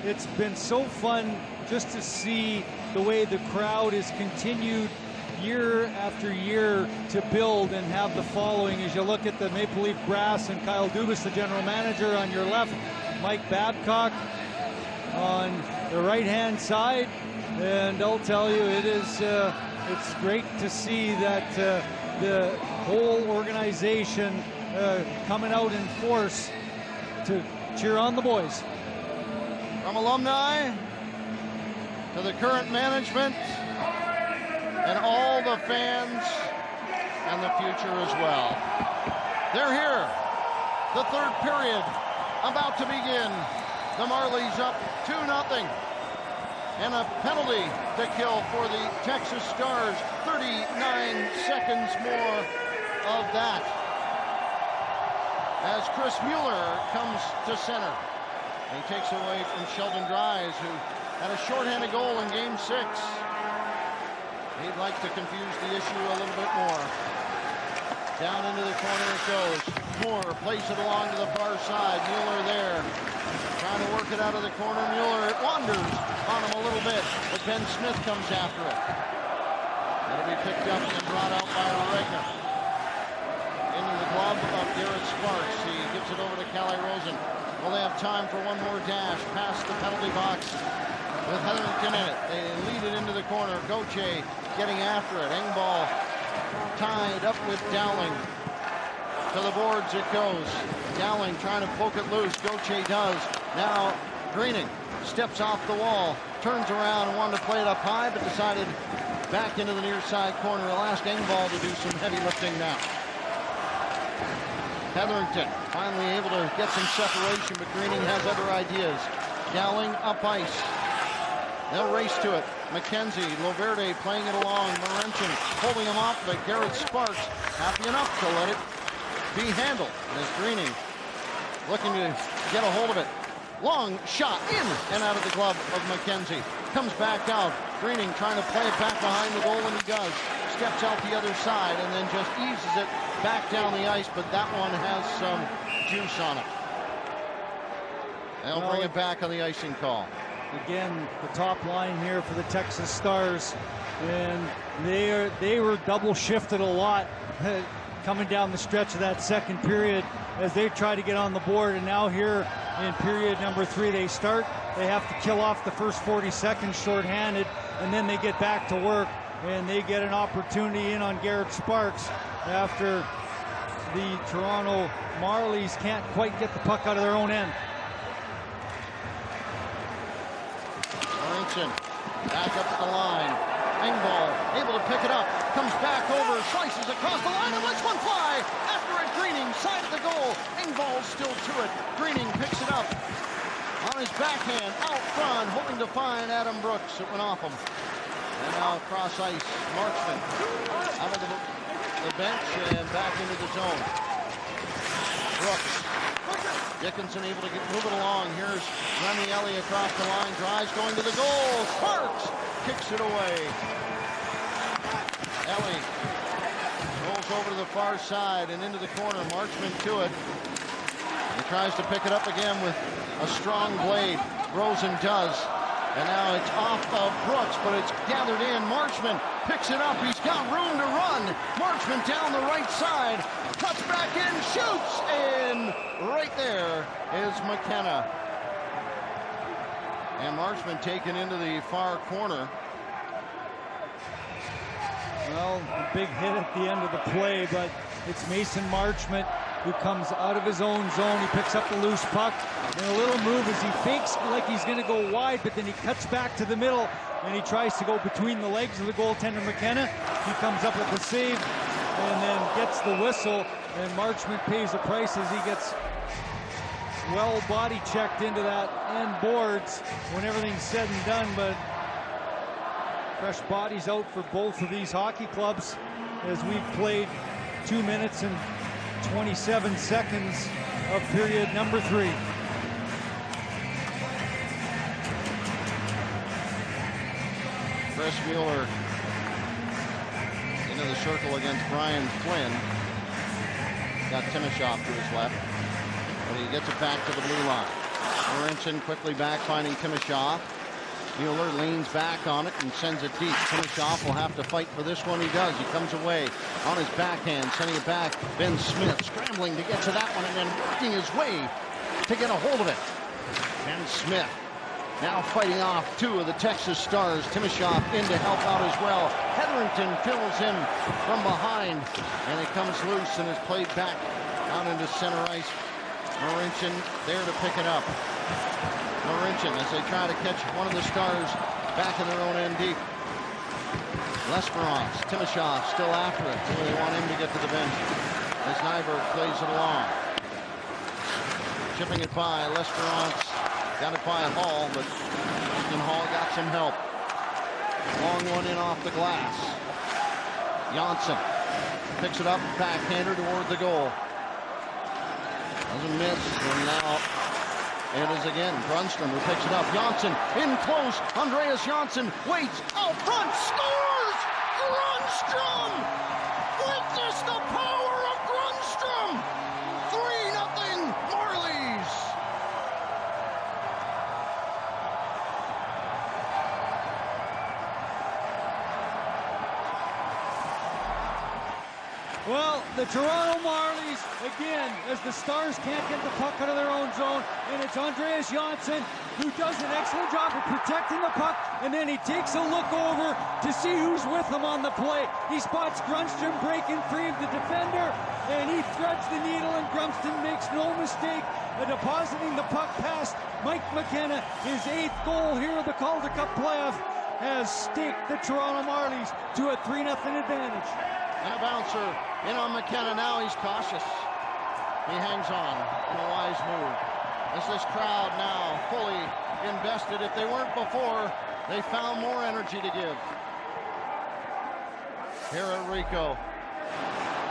It's been so fun just to see the way the crowd has continued year after year to build and have the following. As you look at the Maple Leaf brass and Kyle Dubas, the general manager, on your left, Mike Babcock on the right-hand side, and I'll tell you, it is it's great to see that the whole organization coming out in force to cheer on the boys. From alumni to the current management and all the fans and the future as well. They're here. The third period about to begin. The Marlies up 2-0. And a penalty to kill for the Texas Stars. 39 seconds more of that. As Chris Mueller comes to center. He takes away from Sheldon Dries, who had a shorthanded goal in Game 6. He'd like to confuse the issue a little bit more. Down into the corner it goes. Moore plays it along to the far side. Mueller there. Trying to work it out of the corner. Mueller, it wanders on him a little bit, but Ben Smith comes after it. That'll be picked up and brought out by Regna. Into the glove of Garrett Sparks. He gives it over to Calle Rosen. Well, they have time for one more dash past the penalty box with Hetherington in it. They lead it into the corner. Gauthier getting after it. Engvall tied up with Dowling. To the boards it goes. Dowling trying to poke it loose. Gauthier does. Now Greening steps off the wall. Turns around and wanted to play it up high, but decided back into the near side corner. He'll ask Engvall to do some heavy lifting now. Hetherington finally able to get some separation, but Greening has other ideas. Dowling up ice. They'll race to it. McKenzie, Loverde playing it along. Laurentian holding him off, but Garrett Sparks happy enough to let it be handled. As Greening looking to get a hold of it. Long shot in and out of the glove of McKenzie. Comes back out. Greening trying to play it back behind the goal, and he does. Steps out the other side and then just eases it back down the ice, but that one has some juice on it. They'll bring it back on the icing call. Again, the top line here for the Texas Stars, and they were double shifted a lot coming down the stretch of that second period as they try to get on the board. And now here in period number 3, they have to kill off the first 40 seconds shorthanded, and then they get back to work, and they get an opportunity in on Garrett Sparks after the Toronto Marlies can't quite get the puck out of their own end. Sorensen back up the line. Engvall able to pick it up. Comes back over, slices across the line, and lets one fly. After it, Greening, side of the goal. Engvall still to it. Greening picks it up. On his backhand, out front, hoping to find Adam Brooks. It went off him. And now cross ice, Marchman out of the bench and back into the zone. Brooks. Dickinson able to move it along. Here's Remy Ellie across the line, drives, going to the goal. Sparks kicks it away. Ellie rolls over to the far side and into the corner. Marchman to it. He tries to pick it up again with a strong blade. Rosen does. And now it's off of Brooks, but it's gathered in. Marchman picks it up. He's got room to run. Marchman down the right side. Cuts back in, shoots, and right there is McKenna. And Marchman taken into the far corner. Well, a big hit at the end of the play, but it's Mason Marchman who comes out of his own zone. He picks up the loose puck, and a little move as he fakes like he's going to go wide, but then he cuts back to the middle, and he tries to go between the legs of the goaltender McKenna. He comes up with the save, and then gets the whistle, and Marchman pays the price as he gets well body checked into that end boards when everything's said and done. But fresh bodies out for both of these hockey clubs as we've played 2 minutes and 27 seconds of period number 3. Chris Mueller into the circle against Brian Flynn. Got Timashov to his left, but he gets it back to the blue line. Sorensen quickly back, finding Timashov. Mueller leans back on it and sends it deep. Timashov will have to fight for this one. He does. He comes away on his backhand, sending it back. Ben Smith scrambling to get to that one and then working his way to get a hold of it. Ben Smith now fighting off 2 of the Texas Stars. Timashov in to help out as well. Hetherington fills in from behind, and it comes loose and is played back out into center ice. Marincin there to pick it up. Marincin as they try to catch one of the Stars back in their own end deep. Lesperance, Timashov still after it. They want him to get to the bench as Nyberg plays it along. Chipping it by Lesperance. Got it by Hall, but Houston Hall got some help. Long one in off the glass. Janssen picks it up, backhander toward the goal. Doesn't miss, and now it is again Grundstrom who picks it up. Janssen in close. Andreas Janssen waits out front, scores! Grundstrom! Witness the power of Grundstrom! 3-0 Marlies! Well, the Toronto Marlies, again, as the Stars can't get the puck out of their own zone, and it's Andreas Janssen who does an excellent job of protecting the puck, and then he takes a look over to see who's with him on the play. He spots Grundstrom breaking free of the defender, and he threads the needle, and Grundstrom makes no mistake of depositing the puck past Mike McKenna. His 8th goal here in the Calder Cup playoff has staked the Toronto Marlies to a 3-0 advantage. And a bouncer in on McKenna. Now he's cautious. He hangs on in a wise move. As this crowd now fully invested. If they weren't before, they found more energy to give. Here at Rico.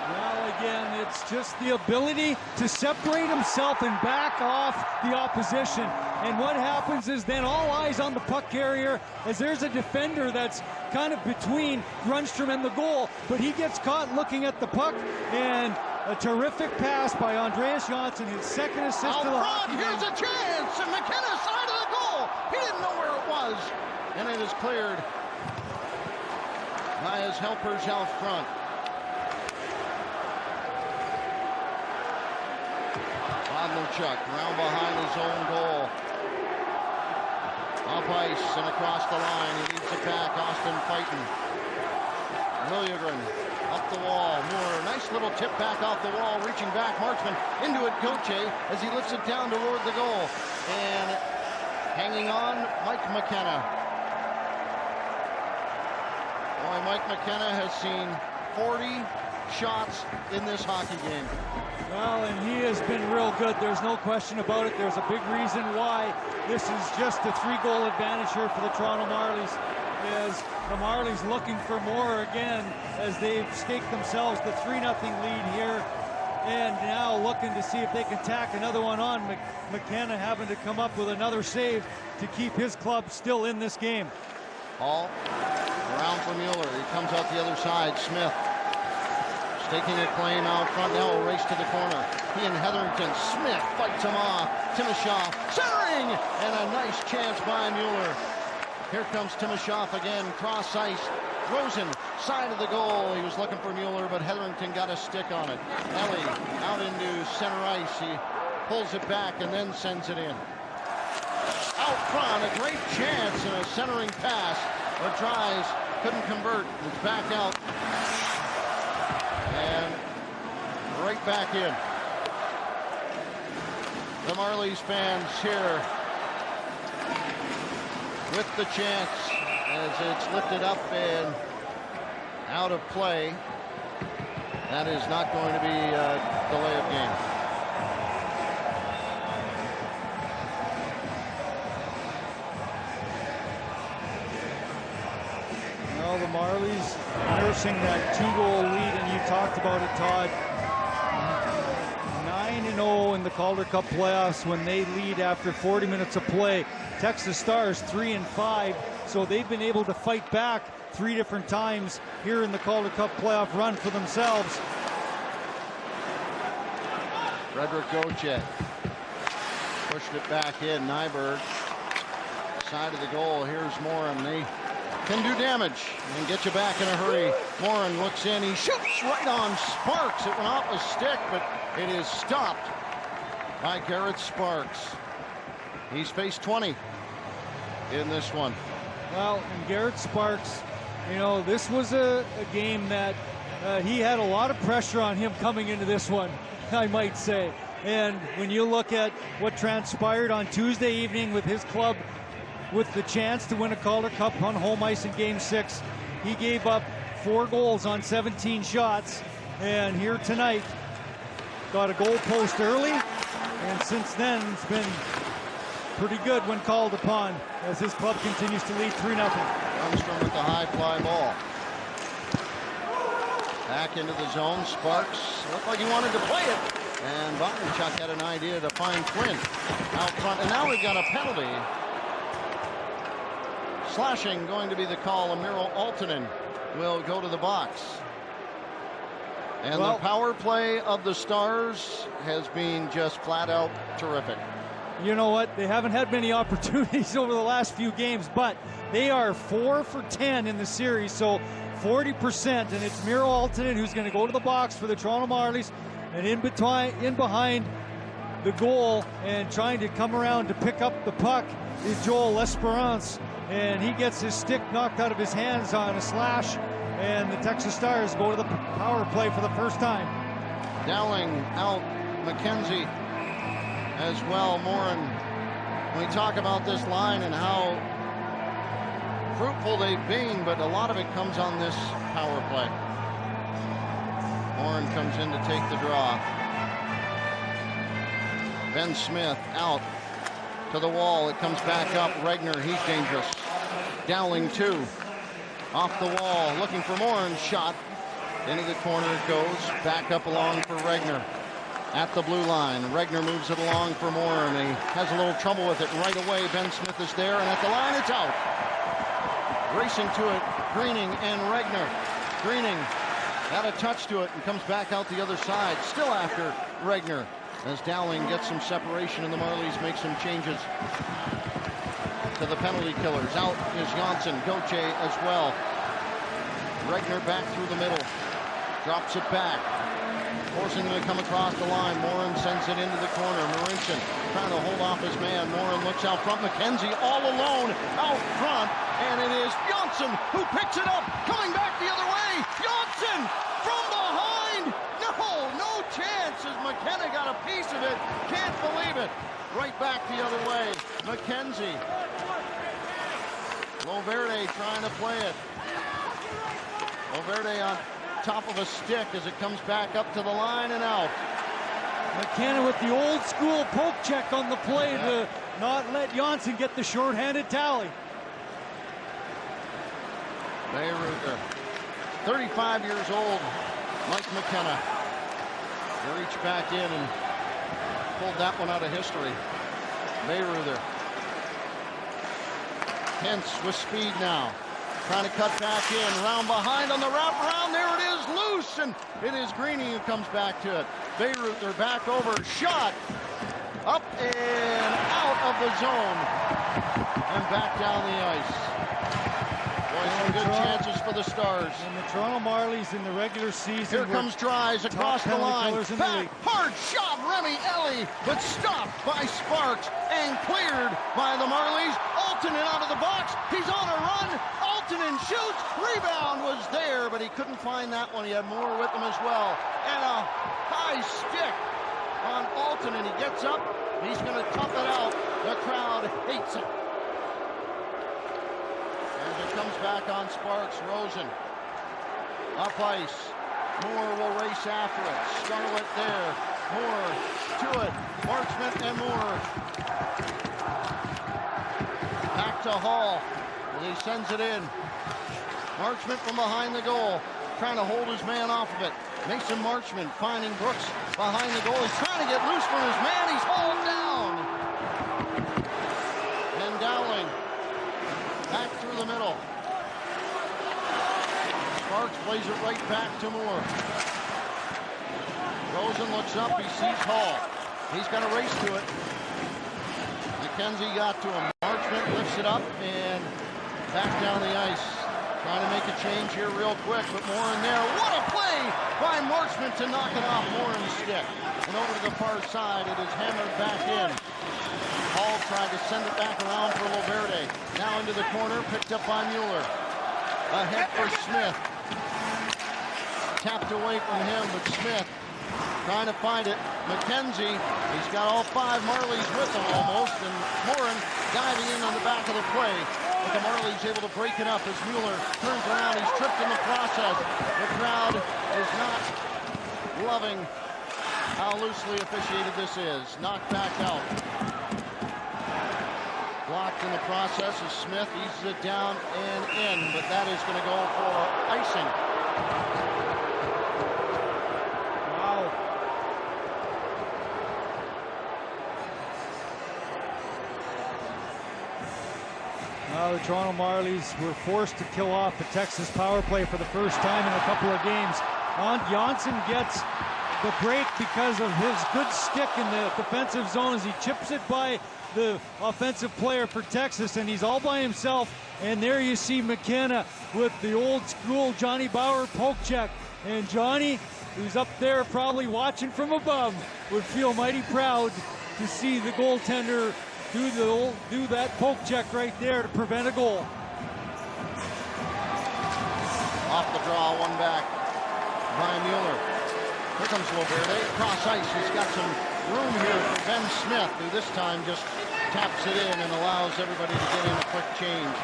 Well, again, it's just the ability to separate himself and back off the opposition. And what happens is then all eyes on the puck carrier as there's a defender that's kind of between Grundstrom and the goal, but he gets caught looking at the puck, and a terrific pass by Andreas Janssen, his 2nd assist out to the front, here's a chance, and McKenna side of the goal. He didn't know where it was, and it is cleared by his helpers out front. Bodnarchuk round behind his own goal. Up ice and across the line. He leads it back. Austin fighting. Liljegren Up the wall, Moore, nice little tip back off the wall, reaching back, marksman into it, Gauthier, as he lifts it down toward the goal. And hanging on, Mike McKenna. Boy, Mike McKenna has seen 40 shots in this hockey game. Well, and he has been real good. There's no question about it. There's a big reason why this is just a 3-goal advantage here for the Toronto Marlies, is the Marlies looking for more again as they've staked themselves the 3-0 lead here, and now looking to see if they can tack another one on. McKenna having to come up with another save to keep his club still in this game. Hall around for Mueller. He comes out the other side. Smith taking a claim out front. Now a race to the corner. He and Hetherington. Smith fights him off. Timoshoff centering, and a nice chance by Mueller. Here comes Timoshoff again, cross ice. Rosen, side of the goal. He was looking for Mueller, but Hetherington got a stick on it. Ellie out into center ice. He pulls it back and then sends it in. Out front, a great chance and a centering pass. But tries, couldn't convert. It's back out. And right back in. The Marlies fans here with the chance as it's lifted up and out of play. That is not going to be a delay of game. Well, the Marlies nursing that 2-goal lead, and you talked about it, Todd. 9-0 in the Calder Cup playoffs when they lead after 40 minutes of play. Texas Stars 3-5, so they've been able to fight back 3 different times here in the Calder Cup playoff run for themselves. Frederick Gauthier pushed it back in. Nyberg, side of the goal. Here's Morin. They can do damage and get you back in a hurry. Morin looks in. He shoots right on Sparks. It went off a stick, but it is stopped by Garrett Sparks. He's faced 20 in this one. Well, and Garrett Sparks, you know, this was a game that he had a lot of pressure on him coming into this one, I might say. And when you look at what transpired on Tuesday evening with his club with the chance to win a Calder Cup on home ice in Game 6, he gave up 4 goals on 17 shots. And here tonight, got a goal post early, and since then it's been pretty good when called upon as his club continues to lead 3-0. Armstrong with the high fly ball. Back into the zone. Sparks looked like he wanted to play it. And Bondarchuk had an idea to find Quinn out front. And now we've got a penalty. Slashing going to be the call. Miro Aaltonen will go to the box. And the power play of the Stars has been just flat out terrific. You know what? They haven't had many opportunities over the last few games, but they are 4 for 10 in the series, so 40%. And it's Miro Aaltonen who's going to go to the box for the Toronto Marlies, and in behind the goal and trying to come around to pick up the puck is Joel L'Esperance, and he gets his stick knocked out of his hands on a slash, and the Texas Stars go to the power play for the first time. Dowling out, McKenzie as well. Morin, we talk about this line and how fruitful they've been, but a lot of it comes on this power play. Morin comes in to take the draw. Ben Smith out to the wall. It comes back up. Regner, he's dangerous. Dowling 2. Off the wall, looking for Morin. Shot. Into the corner it goes. Back up along for Regner. At the blue line. Regner moves it along for Morin. He has a little trouble with it right away. Ben Smith is there, and at the line it's out. Racing to it, Greening and Regner. Greening got a touch to it and comes back out the other side. Still after Regner as Dowling gets some separation and the Marlies make some changes to the penalty killers. Out is Janssen, Gauthier as well. Regner back through the middle. Drops it back. Forcing him to come across the line. Morin sends it into the corner. Marincin trying to hold off his man. Morin looks out front. McKenzie all alone out front. And it is Janssen who picks it up. Coming back the other way. Janssen! Johnson from behind. No chance as McKenna got a piece of it. Can't believe it. Right back the other way. McKenzie. Loverde trying to play it. Loverde on top of a stick as it comes back up to the line and out. McKenna with the old school poke check on the play to not let Johnson get the shorthanded tally. Bayreuther, 35 years old, Mike McKenna. He reached back in and pulled that one out of history. Bayreuther. Hintz with speed now. Trying to cut back in. Round behind on the wraparound. There it is, loose, and it is Greening who comes back to it. Bayreuther back over. Shot. Up and out of the zone. And back down the ice. Boy, some good chances for the Stars. And the Toronto Marlies in the regular season. Here comes Dries across the line. Back, hard shot, Remy Ellie, but stopped by Sparks and cleared by the Marlies. Altonen out of the box. He's on a run. Altonen shoots. Rebound was there, but he couldn't find that one. He had more with him as well. And a high stick on Altonen. He gets up. He's going to tough it out. The crowd hates it. As it comes back on Sparks, Rosen. Up ice. Moore will race after it. Scarlett there. Moore to it. Marchment and Moore. Back to Hall. And he sends it in. Marchment from behind the goal. Trying to hold his man off of it. Mason Marchment finding Brooks behind the goal. He's trying to get loose from his man. He's hauled down. And Dowling back through the middle. Sparks plays it right back to Moore. Rosen looks up. He sees Hall. He's got to race to it. McKenzie got to him. Marchment lifts it up and back down the ice. Trying to make a change here real quick, but Moore in there. What a play by Marchment to knock it off Morin's stick. And over to the far side, it is hammered back in. Hall tried to send it back around for Loverde. Now into the corner, picked up by Mueller. Ahead for Smith. Tapped away from him, but Smith trying to find it. McKenzie, he's got all five Marlies with him almost, and Morin diving in on the back of the play. But the Marlies able to break it up as Mueller turns around. He's tripped in the process. The crowd is not loving how loosely officiated this is. Knocked back out. Blocked in the process as Smith eases it down and in, but that is going to go for icing. Wow. Now the Toronto Marlies were forced to kill off the Texas power play for the first time in a couple of games. Johnson gets the break because of his good stick in the defensive zone as he chips it by the offensive player for Texas, and he's all by himself. And there you see McKenna with the old school Johnny Bauer poke check. And Johnny, who's up there probably watching from above, would feel mighty proud to see the goaltender do that poke check right there to prevent a goal. Off the draw, one back by Mueller. Here comes Loverde across ice. He's got some room here for Ben Smith, who this time just taps it in and allows everybody to get in a quick change.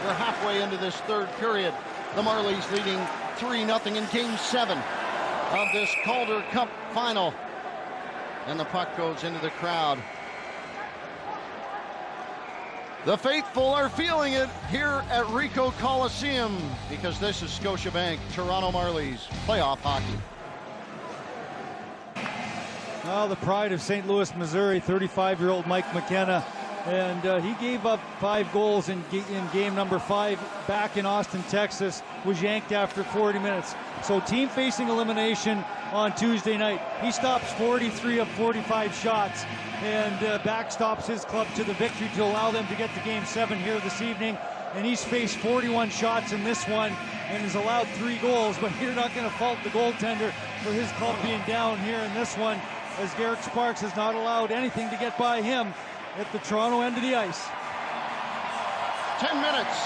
We're halfway into this third period. The Marlies leading 3-0 in Game 7 of this Calder Cup final. And the puck goes into the crowd. The faithful are feeling it here at Ricoh Coliseum because this is Scotiabank Toronto Marlies playoff hockey. Well, the pride of St. Louis, Missouri, 35-year-old Mike McKenna. And he gave up 5 goals in game number 5 back in Austin, Texas, was yanked after 40 minutes. So team facing elimination on Tuesday night. He stops 43 of 45 shots and backstops his club to the victory to allow them to get to Game 7 here this evening. And he's faced 41 shots in this one and has allowed 3 goals, but you're not going to fault the goaltender for his club being down here in this one, as Garrett Sparks has not allowed anything to get by him at the Toronto end of the ice. 10 minutes.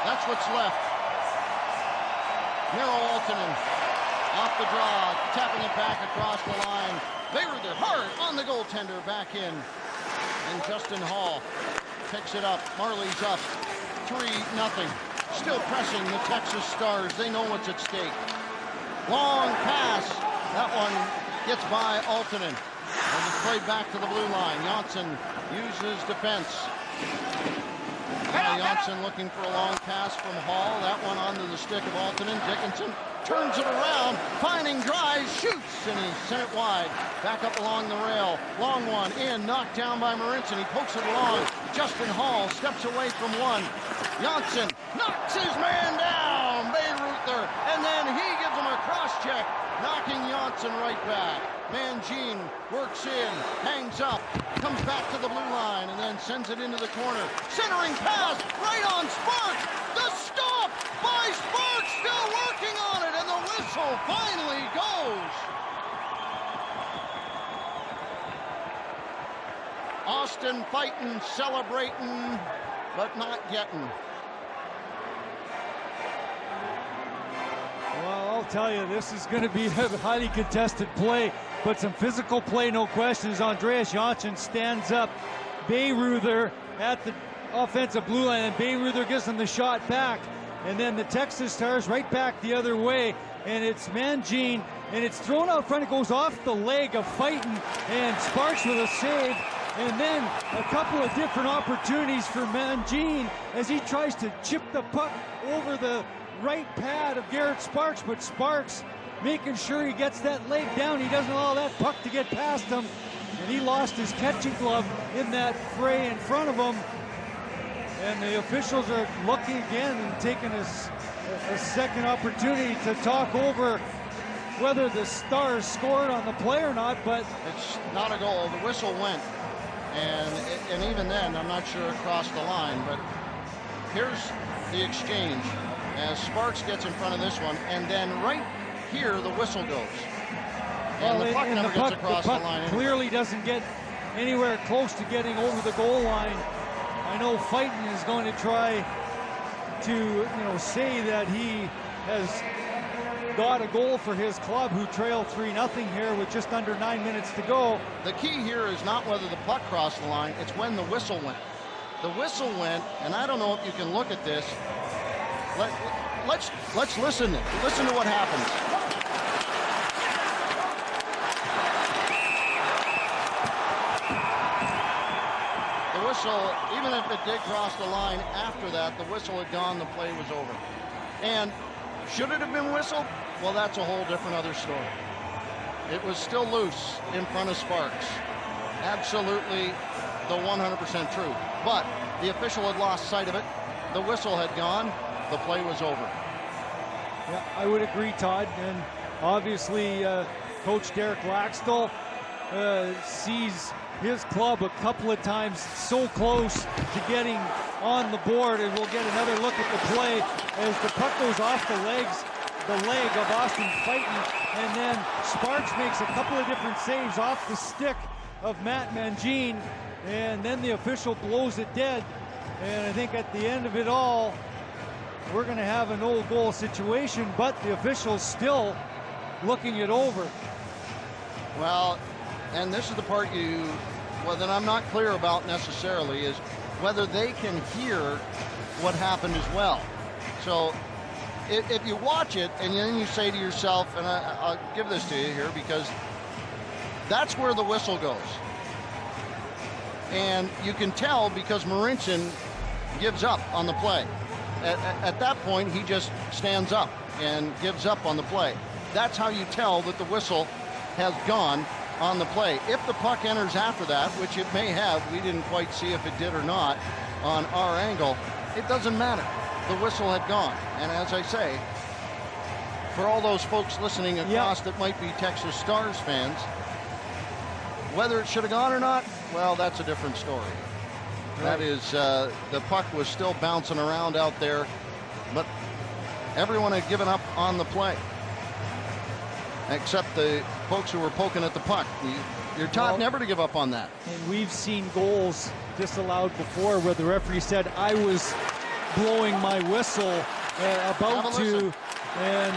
That's what's left. Miro Aaltonen off the draw, tapping it back across the line. Bayreuther hard on the goaltender, back in. And Justin Hall picks it up. Marlies up 3-0. Still pressing the Texas Stars. They know what's at stake. Long pass. That one gets by Aaltonen. And it's played back to the blue line. Johnsson uses defense. Johnsson looking for a long pass from Hall. That one onto the stick of Aaltonen. Dickinson turns it around, finding Dries, shoots, and he sent it wide. Back up along the rail. Long one in, knocked down by Marincin. He pokes it along. Justin Hall steps away from one. Johnsson knocks his man down, Bayreuther, and then he gives him a cross check, knocking Johnsson right back. Mangin works in, hangs up, comes back to the blue line, and then sends it into the corner. Centering pass, right on Sparks. The stop by Sparks, still working on it, and the whistle finally goes. Austin fighting, celebrating, but not getting. Well, I'll tell you, this is going to be a highly contested play, but some physical play, no questions. Andreas Johnsson stands up. Bayreuther at the offensive blue line, and Bayreuther gives him the shot back. And then the Texas Stars right back the other way, and it's Mangin, and it's thrown out front. It goes off the leg of Fighton, and Sparks with a save. And then a couple of different opportunities for Mangin as he tries to chip the puck over the right pad of Garrett Sparks, but Sparks making sure he gets that leg down. He doesn't allow that puck to get past him, and he lost his catching glove in that fray in front of him. And the officials are looking again and taking a second opportunity to talk over whether the Stars scored on the play or not, but it's not a goal. The whistle went, and even then, I'm not sure it crossed the line, but here's the exchange as Sparks gets in front of this one, and then right here, the whistle goes. And the puck never gets across the line anyway. Clearly doesn't get anywhere close to getting over the goal line. I know Fighton is going to try to, say that he has got a goal for his club, who trail 3-0 here with just under 9 minutes to go. The key here is not whether the puck crossed the line, it's when the whistle went. The whistle went, and I don't know if you can look at this. Let's listen to what happens. The whistle, even if it did cross the line after that, the whistle had gone, the play was over. And should it have been whistled? Well, that's a whole different other story. It was still loose in front of Sparks. Absolutely the 100% truth. But the official had lost sight of it. The whistle had gone. The play was over. Yeah, I would agree, Todd. And obviously, Coach Derek Laxdal sees his club a couple of times so close to getting on the board, and we'll get another look at the play as the puck goes off the leg of Austin Fighton, and then Sparks makes a couple of different saves off the stick of Matt Mangin, and then the official blows it dead. And I think at the end of it all, we're going to have an old goal situation, but the official's still looking it over. Well, and this is the part that I'm not clear about necessarily, is whether they can hear what happened as well. So if you watch it and then you say to yourself, and I'll give this to you here because that's where the whistle goes. And you can tell because Marincin gives up on the play. At that point, he just stands up and gives up on the play. That's how you tell that the whistle has gone on the play. If the puck enters after that, which it may have, we didn't quite see if it did or not on our angle, it doesn't matter. The whistle had gone. And as I say, for all those folks listening across that might be Texas Stars fans, whether it should have gone or not, well, that's a different story. That is, the puck was still bouncing around out there, but everyone had given up on the play, except the folks who were poking at the puck. You're taught never to give up on that. And we've seen goals disallowed before where the referee said, I was blowing my whistle about to And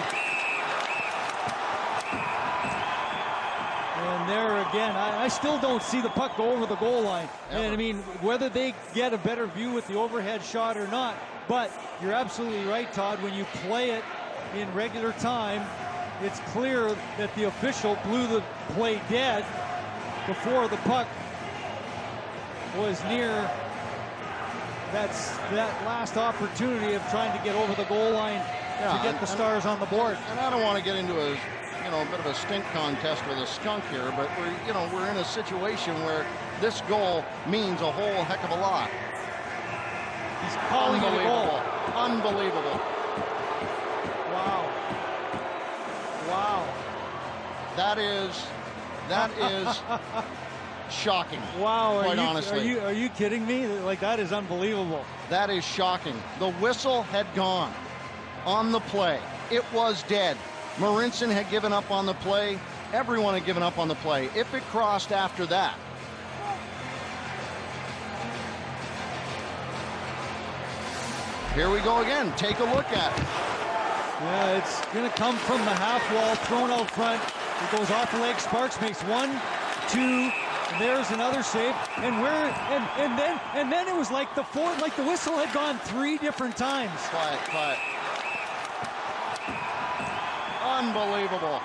there again, I still don't see the puck go over the goal line. And I mean, whether they get a better view with the overhead shot or not, but you're absolutely right, Todd. When you play it in regular time, it's clear that the official blew the play dead before the puck was near that last opportunity of trying to get over the goal line to get the Stars on the board. And I don't want to get into a bit of a stink contest with a skunk here, but we're in a situation where this goal means a whole heck of a lot. He's calling it a goal. Unbelievable. Wow. That is shocking. Wow, quite honestly. Are you kidding me? Like, that is unbelievable. That is shocking. The whistle had gone on the play. It was dead. Marincin had given up on the play. Everyone had given up on the play. If it crossed after that. Here we go again. Take a look at it. Yeah, it's going to come from the half wall, thrown out front. It goes off the leg. Sparks makes 1, 2, and there's another save. And then it was like the whistle had gone 3 different times. Quiet. Unbelievable.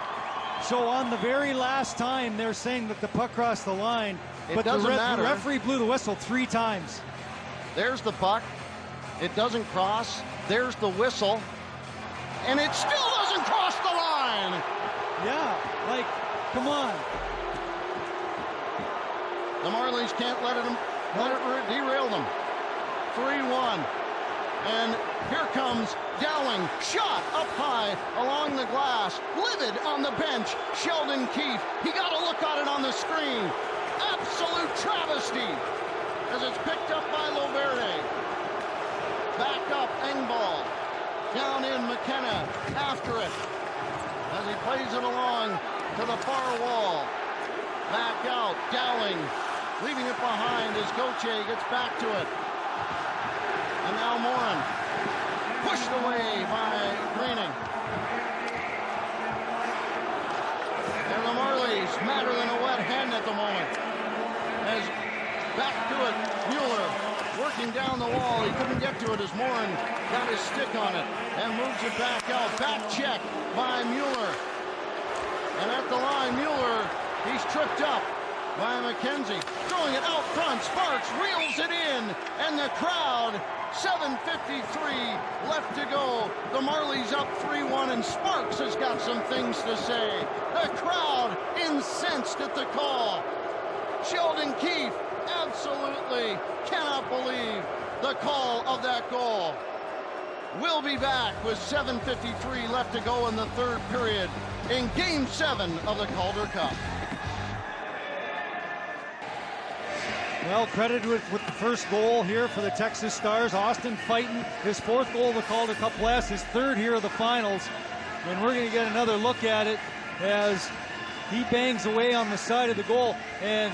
So on the very last time, they're saying that the puck crossed the line, but the referee blew the whistle 3 times. There's the puck. It doesn't cross. There's the whistle. And it still doesn't cross the line. Yeah, like, come on. The Marlies can't let it derail them. 3-1. And here comes Dowling. Shot up high along the glass. Livid on the bench. Sheldon Keefe. He got a look at it on the screen. Absolute travesty as it's picked up by Loverde. Back up Engvall. Down in McKenna after it as he plays it along to the far wall. Back out, Dowling leaving it behind as Gauthier gets back to it. And now Morin pushed away by Greening. And the Marlies madder than a wet hen at the moment. As back to it, Mueller working down the wall. He couldn't get to it as Morin got his stick on it and moves it back out. Back check by Mueller. And at the line, Mueller, he's tripped up by McKenzie. Throwing it out front. Sparks reels it in. And the crowd, 7:53 left to go. The Marlies up 3-1, and Sparks has got some things to say. The crowd incensed at the call. Sheldon Keefe absolutely cannot believe the call of that goal. We'll be back with 7:53 left to go in the third period in Game 7 of the Calder Cup. Well, credited with the first goal here for the Texas Stars. Austin fighting his 4th goal of the Calder Cup last, his 3rd here of the finals. And we're going to get another look at it as he bangs away on the side of the goal. And,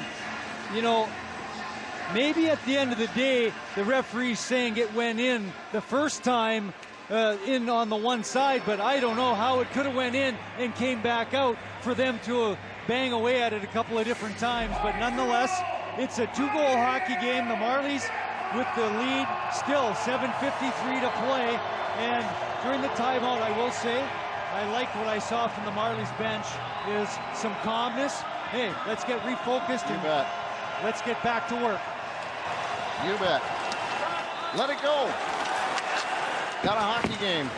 maybe at the end of the day, the referee's saying it went in the first time in on the one side, but I don't know how it could have went in and came back out for them to bang away at it a couple of different times. But nonetheless, it's a 2-goal hockey game. The Marlies with the lead, still 7:53 to play. And during the timeout, I will say, I liked what I saw from the Marlies bench is some calmness. Hey, let's get refocused and let's get back to work. You bet. Let it go. Got a hockey game.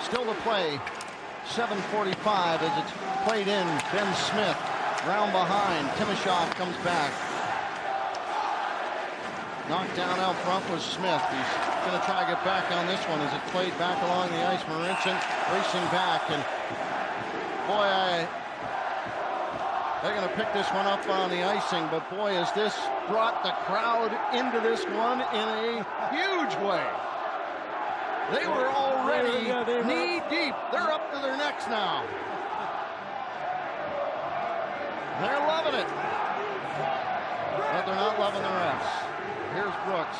Still to play. 7:45 as it's played in. Ben Smith round behind. Timashov comes back. Knocked down out front was Smith. He's going to try to get back on this one as it played back along the ice. Marincin racing back, and boy, they're going to pick this one up on the icing, but boy, has this brought the crowd into this one in a huge way. They were already knee deep. They're up to their necks now. They're loving it. But they're not loving the refs. Here's Brooks.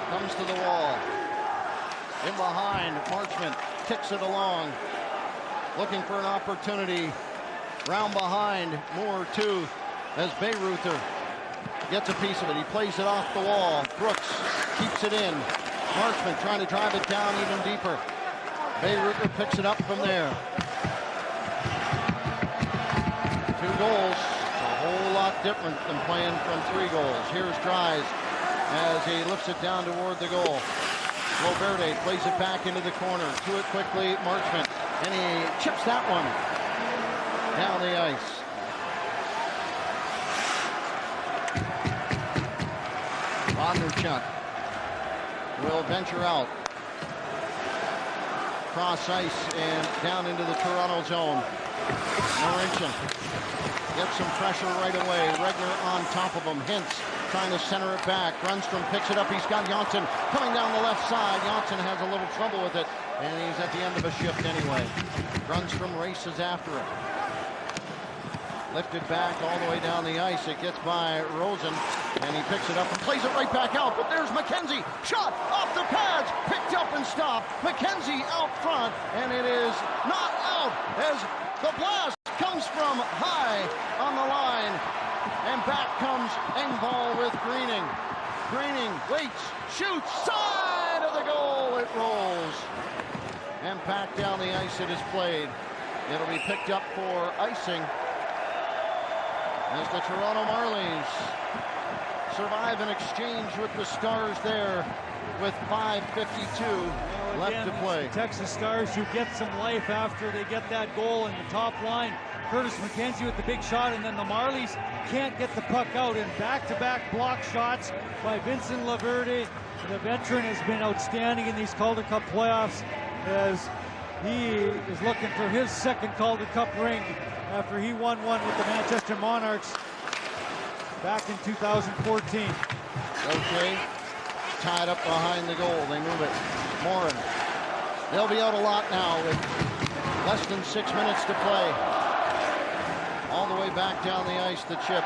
Comes to the wall. In behind, Marchment kicks it along. Looking for an opportunity. Round behind, Moore too, as Bayreuther gets a piece of it. He plays it off the wall. Brooks keeps it in. Marchment trying to drive it down even deeper. Bayreuther picks it up from there. 2 goals, a whole lot different than playing from 3 goals. Here's Dries as he lifts it down toward the goal. Loverde plays it back into the corner. To it quickly, Marchment, and he chips that one down the ice. Bondarchuk will venture out. Cross ice and down into the Toronto zone. Marincin gets some pressure right away. Regner on top of him. Hintz trying to center it back. Grundstrom picks it up. He's got Johnsson coming down the left side. Johnsson has a little trouble with it, and he's at the end of a shift anyway. Grundstrom races after it. Lifted back all the way down the ice. It gets by Rosen, and he picks it up and plays it right back out. But there's McKenzie. Shot off the pads. Picked up and stopped. McKenzie out front, and it is not out as the blast comes from high on the line. And back comes Engvall with Greening. Greening waits, shoots, side of the goal. It rolls. And back down the ice it is played. It'll be picked up for icing as the Toronto Marlies survive an exchange with the Stars there with 5:52 left to play. The Texas Stars who get some life after they get that goal in the top line. Curtis McKenzie with the big shot, and then the Marlies can't get the puck out, and back-to-back block shots by Vincent Laverde. The veteran has been outstanding in these Calder Cup playoffs as he is looking for his second Calder Cup ring after he won one with the Manchester Monarchs back in 2014. Okay, tied up behind the goal. They move it. Morin. They'll be out a lot now with less than 6 minutes to play. All the way back down the ice, the chip.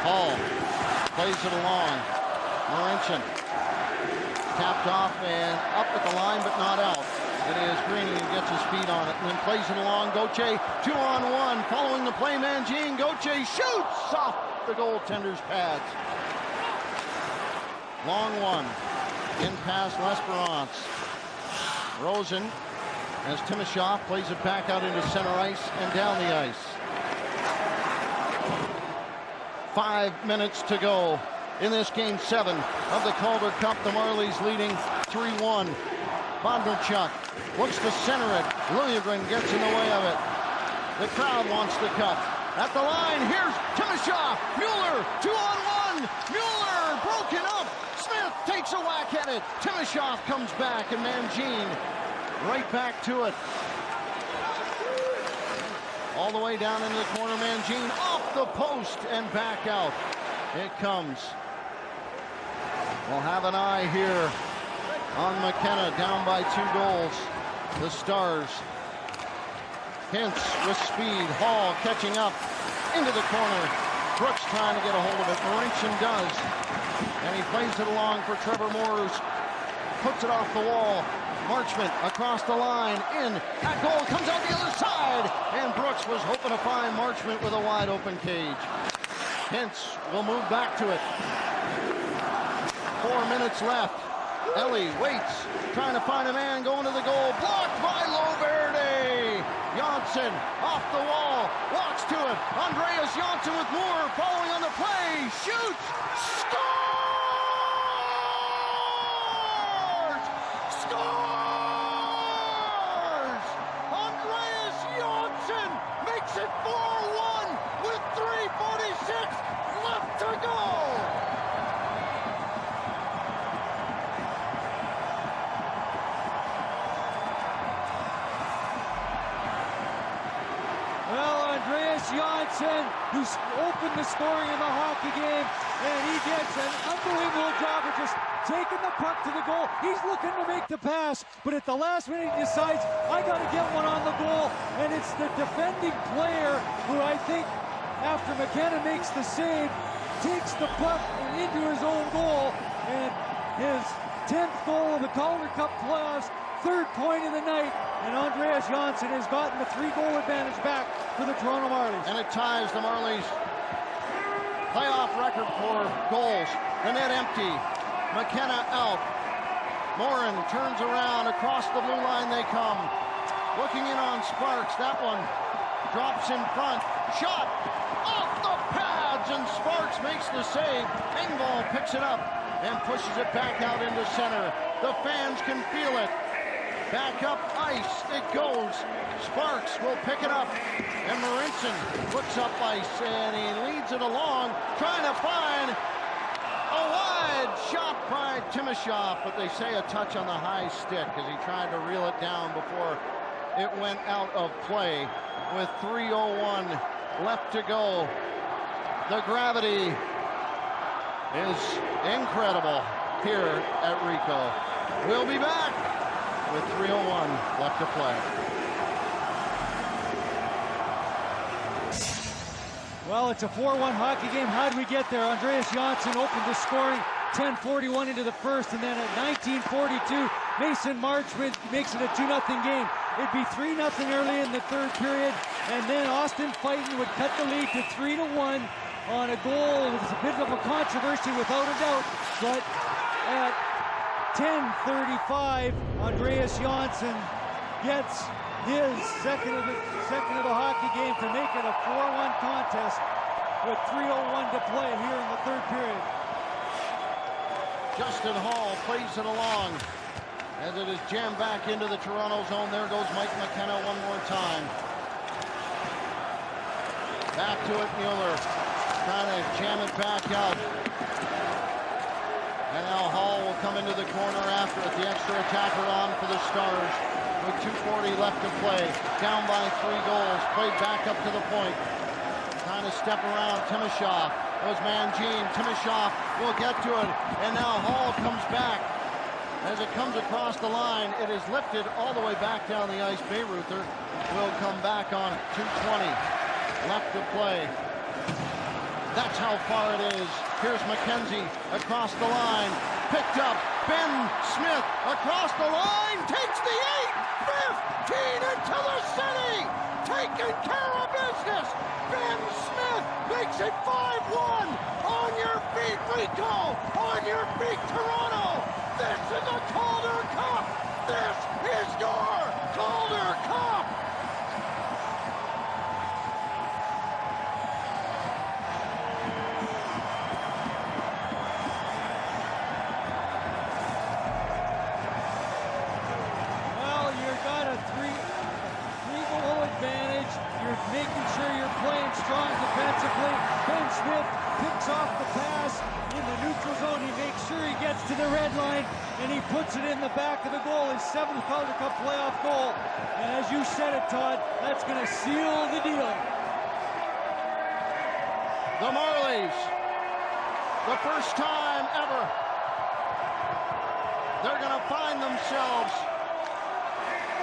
Hall plays it along. Marincin tapped off and up at the line, but not out. It is Greening who gets his feet on it and then plays it along. Gauthier 2-on-1, following the play, Mangine. Gauthier shoots off the goaltender's pads. Long one, in past L'Esperance. Rosen, as Timashov plays it back out into center ice and down the ice. 5 minutes to go in this game 7 of the Calder Cup. The Marlies leading 3-1. Bondarchuk looks to center it. Liljegren gets in the way of it. The crowd wants the cup. At the line, here's Timashov. Mueller, 2-on-1. Mueller broken up. Smith takes a whack at it. Timashov comes back, and Mangine right back to it. All the way down into the corner, Mangine off the post and back out. It comes. We'll have an eye here on McKenna, down by 2 goals. The Stars. Hintz with speed. Hall catching up into the corner. Brooks trying to get a hold of it. Marincin does. And he plays it along for Trevor Moore, puts it off the wall. Marchment across the line, in at goal, comes out the other side, and Brooks was hoping to find Marchment with a wide open cage. Hintz will move back to it. 4 minutes left. Ellie waits, trying to find a man going to the goal, blocked by Loverde. Johnsson off the wall, walks to it. Andreas Johnsson with Moore following on the play, shoots, scores! Scores! Andreas Johnsson makes it 4-1 with 3:46 left to go. Johnsson, who's opened the scoring in the hockey game, and he gets an unbelievable job of just taking the puck to the goal. He's looking to make the pass, but at the last minute he decides, I got to get one on the goal, and it's the defending player who I think, after McKenna makes the save, takes the puck into his own goal, and his 10th goal of the Calder Cup playoffs, 3rd point of the night, and Andreas Johnsson has gotten the 3-goal advantage back for the Toronto Marlies. And it ties the Marlies' playoff record for goals. The net empty. McKenna out. Morin turns around. Across the blue line they come. Looking in on Sparks. That one drops in front. Shot off the pads, and Sparks makes the save. Engvall picks it up and pushes it back out into center. The fans can feel it. Back up ice, it goes. Sparks will pick it up, and Marincin looks up ice, and he leads it along, trying to find a wide shot by Timashov, but they say a touch on the high stick as he tried to reel it down before it went out of play. With 3:01 left to go, the gravity is incredible here at Ricoh. We'll be back with 3:01 left to play. Well, it's a 4-1 hockey game. How did we get there? Andreas Johnsson opened the scoring, 10:41 into the first, and then at 19:42, Mason Marchment makes it a 2-0 game. It'd be 3-0 early in the 3rd period, and then Austin Fighton would cut the lead to 3-1 on a goal. It was a bit of a controversy without a doubt, but at 10:35, Andreas Johnsson gets his second of the hockey game to make it a 4-1 contest with 3:01 to play here in the 3rd period. Justin Hall plays it along as it is jammed back into the Toronto zone. There goes Mike McKenna one more time. Back to it, Mueller trying to jam it back out. And now Hall will come into the corner after it. The extra attacker on for the Stars with 2:40 left to play. Down by 3 goals. Played back up to the point. Trying to step around Timashov. It was Mangine. Timashov will get to it. And now Hall comes back. As it comes across the line, it is lifted all the way back down the ice. Bayreuther will come back on it. 2:20 left to play. That's how far it is. Here's McKenzie across the line. Picked up. Ben Smith across the line. Takes the 8-15 into the city. Taking care of business. Ben Smith makes it 5-1. On your feet, Ricoh. On your feet, Toronto. This is a Calder Cup. This is your Calder Cup. Making sure you're playing strong defensively. Ben Smith picks off the pass in the neutral zone. He makes sure he gets to the red line, and he puts it in the back of the goal, his 7th Calder Cup playoff goal. And as you said it, Todd, that's going to seal the deal. The Marlies, the first time ever, they're going to find themselves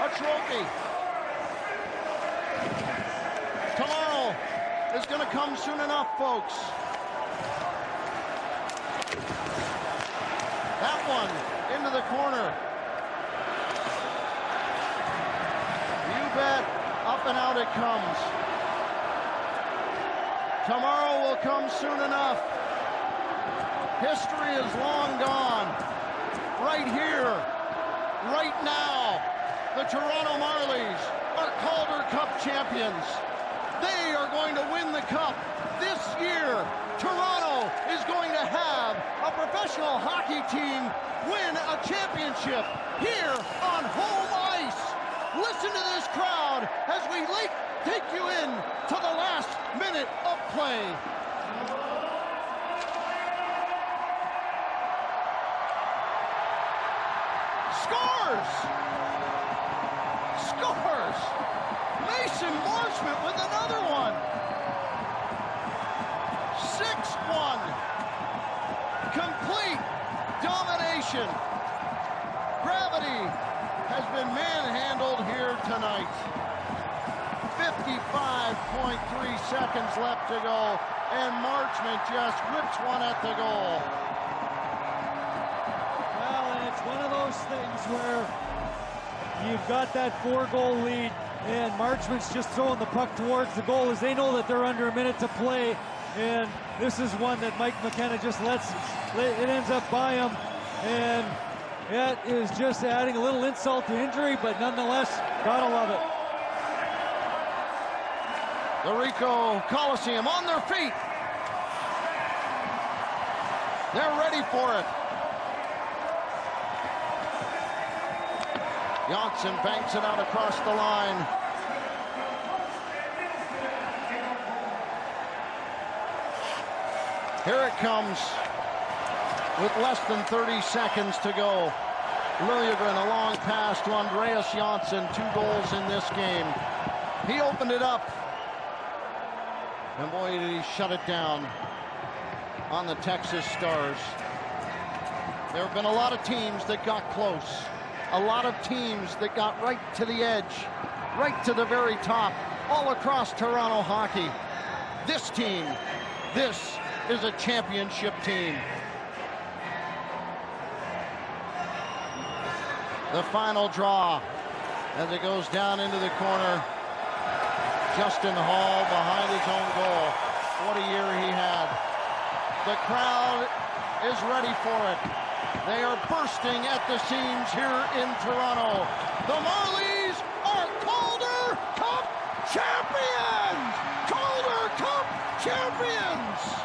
a trophy. Tomorrow is going to come soon enough, folks. That one into the corner. You bet, up and out it comes. Tomorrow will come soon enough. History is long gone. Right here, right now, the Toronto Marlies are Calder Cup champions. They are going to win the cup. This year, Toronto is going to have a professional hockey team win a championship here on home ice. Listen to this crowd as we take you in to the last minute of play. Scores! Scores! Mason Marchment with another one. 6-1. Complete domination. Gravity has been manhandled here tonight. 55.3 seconds left to go, and Marchment just rips one at the goal. Well, and it's one of those things where you've got that 4-goal lead, and Marchment's just throwing the puck towards the goal as they know that they're under a minute to play. And this is one that Mike McKenna just lets it ends up by him, and that is just adding a little insult to injury, but nonetheless, gotta love it. The Ricoh Coliseum on their feet. They're ready for it. Janssen banks it out across the line. Here it comes with less than 30 seconds to go. Liljegren, a long pass to Andreas Janssen, 2 goals in this game. He opened it up, and boy, did he shut it down on the Texas Stars. There have been a lot of teams that got close. A lot of teams that got right to the edge, right to the very top, all across Toronto hockey. This team, this is a championship team. The final draw as it goes down into the corner. Justin Hall behind his own goal. What a year he had. The crowd is ready for it. They are bursting at the seams here in Toronto. The Marlies are Calder Cup champions! Calder Cup champions!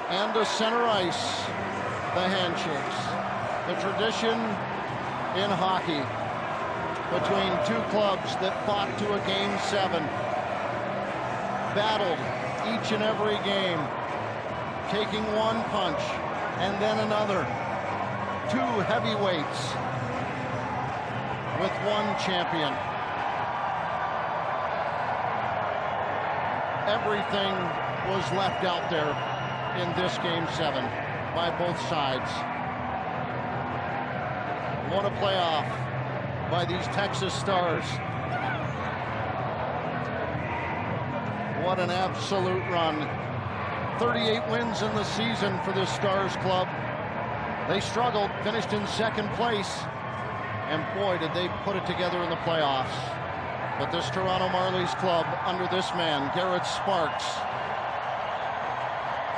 And to center ice, the handshakes. The tradition in hockey between 2 clubs that fought to a Game 7. Battled each and every game, taking one punch and then another. 2 heavyweights with 1 champion. Everything was left out there in this Game 7 by both sides. What a playoff by these Texas Stars. What an absolute run. 38 wins in the season for this Stars club. They struggled, finished in 2nd place, and boy, did they put it together in the playoffs. But this Toronto Marlies club, under this man, Garrett Sparks,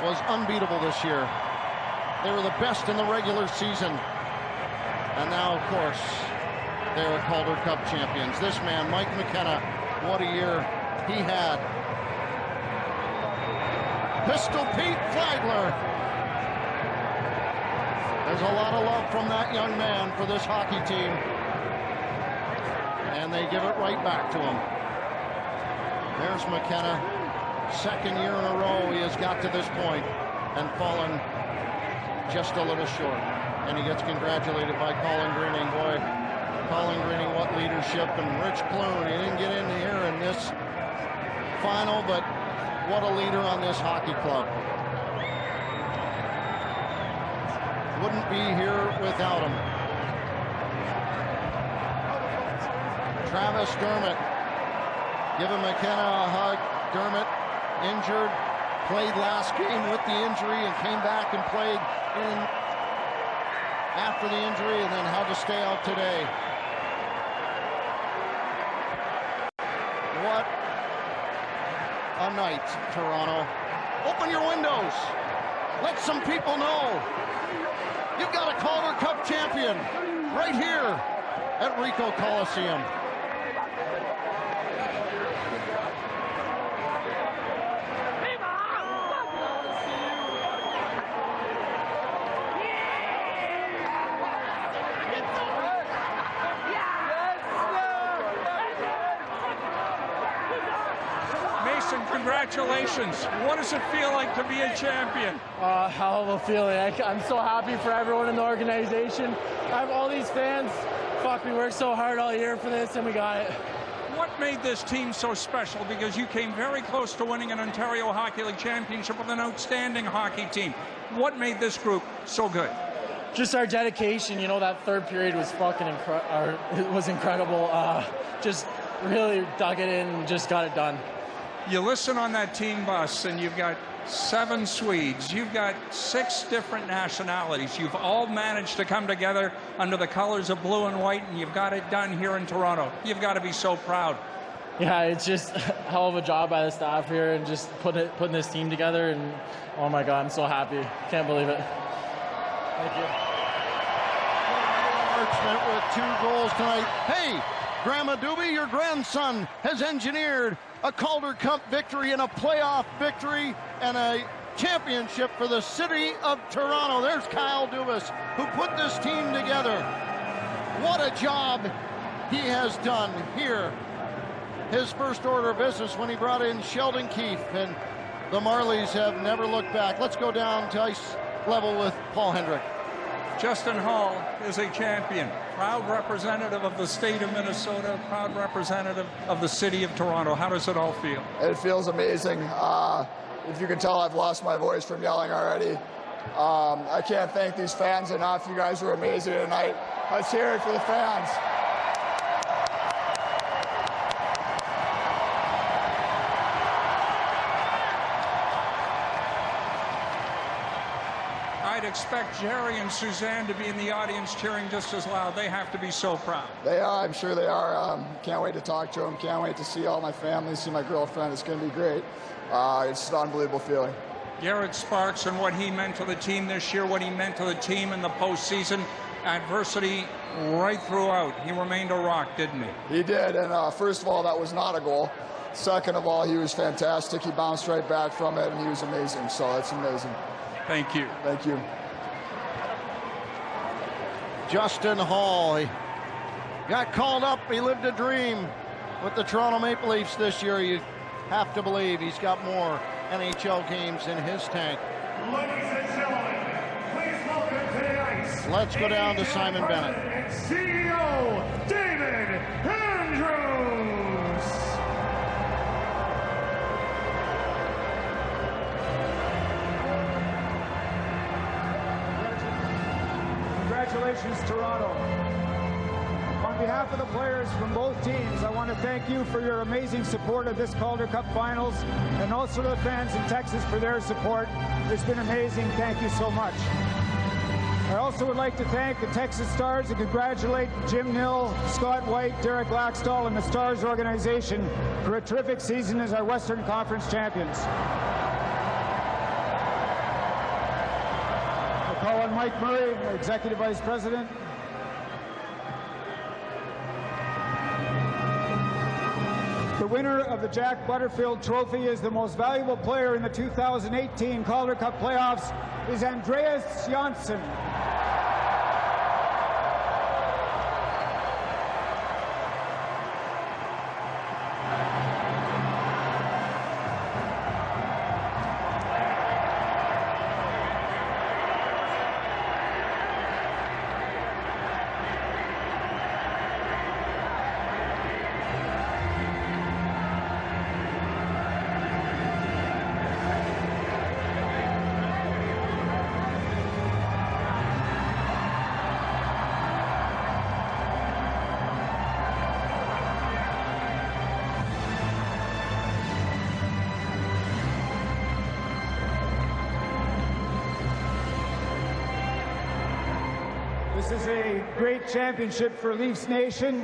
was unbeatable this year. They were the best in the regular season. And now, of course, they are Calder Cup champions. This man, Mike McKenna, what a year he had. Pistol Pete Flagler. There's a lot of love from that young man for this hockey team. And they give it right back to him. There's McKenna. Second year in a row he has got to this point and fallen just a little short. And he gets congratulated by Colin Greening. Boy, Colin Greening, what leadership. And Rich Clune, he didn't get in here in this final, but what a leader on this hockey club. Wouldn't be here without him. Travis Dermott giving McKenna a hug. Dermott injured, played last game with the injury and came back and played in after the injury and then had to stay out today. What a night, Toronto. Open your windows. Let some people know you've got a Calder Cup champion right here at Ricoh Coliseum. Congratulations. What does it feel like to be a champion? Hell of a feeling. I'm so happy for everyone in the organization. I have all these fans. Fuck, we worked so hard all year for this and we got it. What made this team so special? Because you came very close to winning an Ontario Hockey League championship with an outstanding hockey team. What made this group so good? Just our dedication. You know, that third period was fucking incredible. Just really dug it in and just got it done. You listen on that team bus and you've got 7 Swedes. You've got 6 different nationalities. You've all managed to come together under the colors of blue and white, and you've got it done here in Toronto. You've got to be so proud. Yeah, it's just a hell of a job by the staff here and just putting this team together. And oh my God, I'm so happy. Can't believe it. Thank you. Marchment with 2 goals tonight. Hey, Grandma Doobie, your grandson has engineered a Calder Cup victory and a playoff victory and a championship for the city of Toronto. There's Kyle Dubas, who put this team together. What a job he has done here. His first order of business when he brought in Sheldon Keefe, and the Marlies have never looked back. Let's go down to ice level with Paul Hendrick. Justin Hall is a champion, proud representative of the state of Minnesota, proud representative of the city of Toronto. How does it all feel? It feels amazing. If you can tell, I've lost my voice from yelling already. I can't thank these fans enough. You guys were amazing tonight. Let's hear it for the fans. I'd expect Jerry and Suzanne to be in the audience cheering just as loud. They have to be so proud. They are, I'm sure they are. Can't wait to talk to them. Can't wait to see all my family, see my girlfriend. It's going to be great. It's just an unbelievable feeling. Garrett Sparks and what he meant to the team this year, what he meant to the team in the postseason, adversity right throughout. He remained a rock, didn't he? He did, and first of all, that was not a goal. Second of all, he was fantastic. He bounced right back from it, and he was amazing, so that's amazing. Thank you. Thank you. Justin Hall, he got called up. He lived a dream with the Toronto Maple Leafs this year. You have to believe he's got more NHL games in his tank. Ladies and gentlemen, please welcome to the ice. Let's go down to Simon Bennett. And CEO David Andrews. Congratulations, Toronto. On behalf of the players from both teams, I want to thank you for your amazing support of this Calder Cup Finals, and also to the fans in Texas for their support. It's been amazing. Thank you so much. I also would like to thank the Texas Stars and congratulate Jim Nill, Scott White, Derek Laxdal, and the Stars organization for a terrific season as our Western Conference champions. I call on Mike Murray, our Executive Vice President. The winner of the Jack Butterfield Trophy is the most valuable player in the 2018 Calder Cup playoffs is Andreas Johnsson. This is a great championship for Leafs Nation.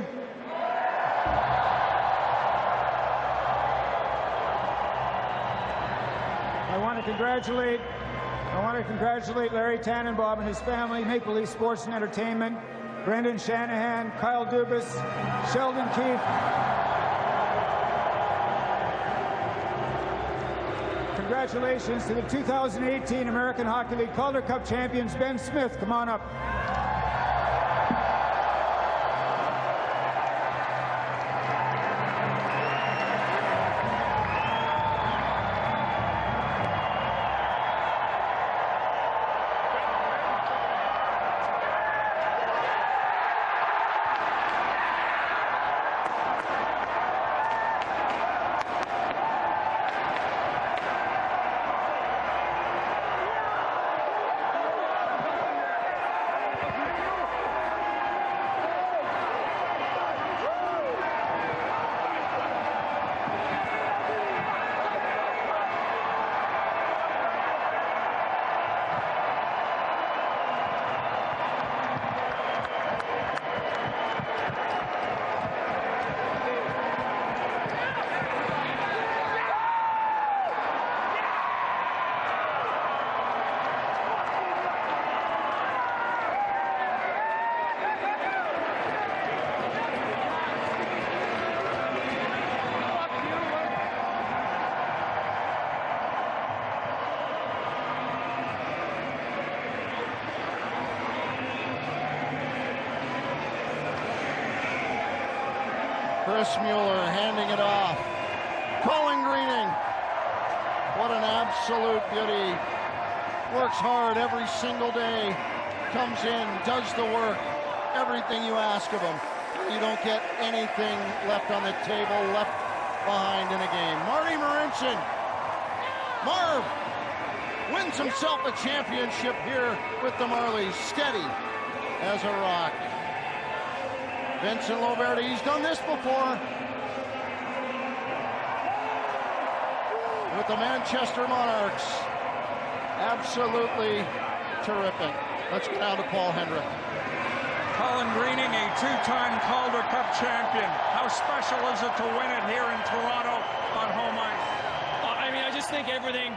I want to congratulate Larry Tannenbaum and his family, Maple Leaf Sports and Entertainment, Brendan Shanahan, Kyle Dubas, Sheldon Keefe. Congratulations to the 2018 American Hockey League Calder Cup champions, Ben Smith. Come on up. Chris Mueller handing it off. Colin Greening. What an absolute beauty. Works hard every single day. Comes in, does the work. Everything you ask of him. You don't get anything left on the table, left behind in a game. Marty Marincin. Marv wins himself a championship here with the Marlies. Steady as a rock. Vincent Loverty, he's done this before with the Manchester Monarchs. Absolutely terrific. Let's get down to Paul Hendrick. Colin Greening, a two-time Calder Cup champion. How special is it to win it here in Toronto on home ice? I mean, I just think everything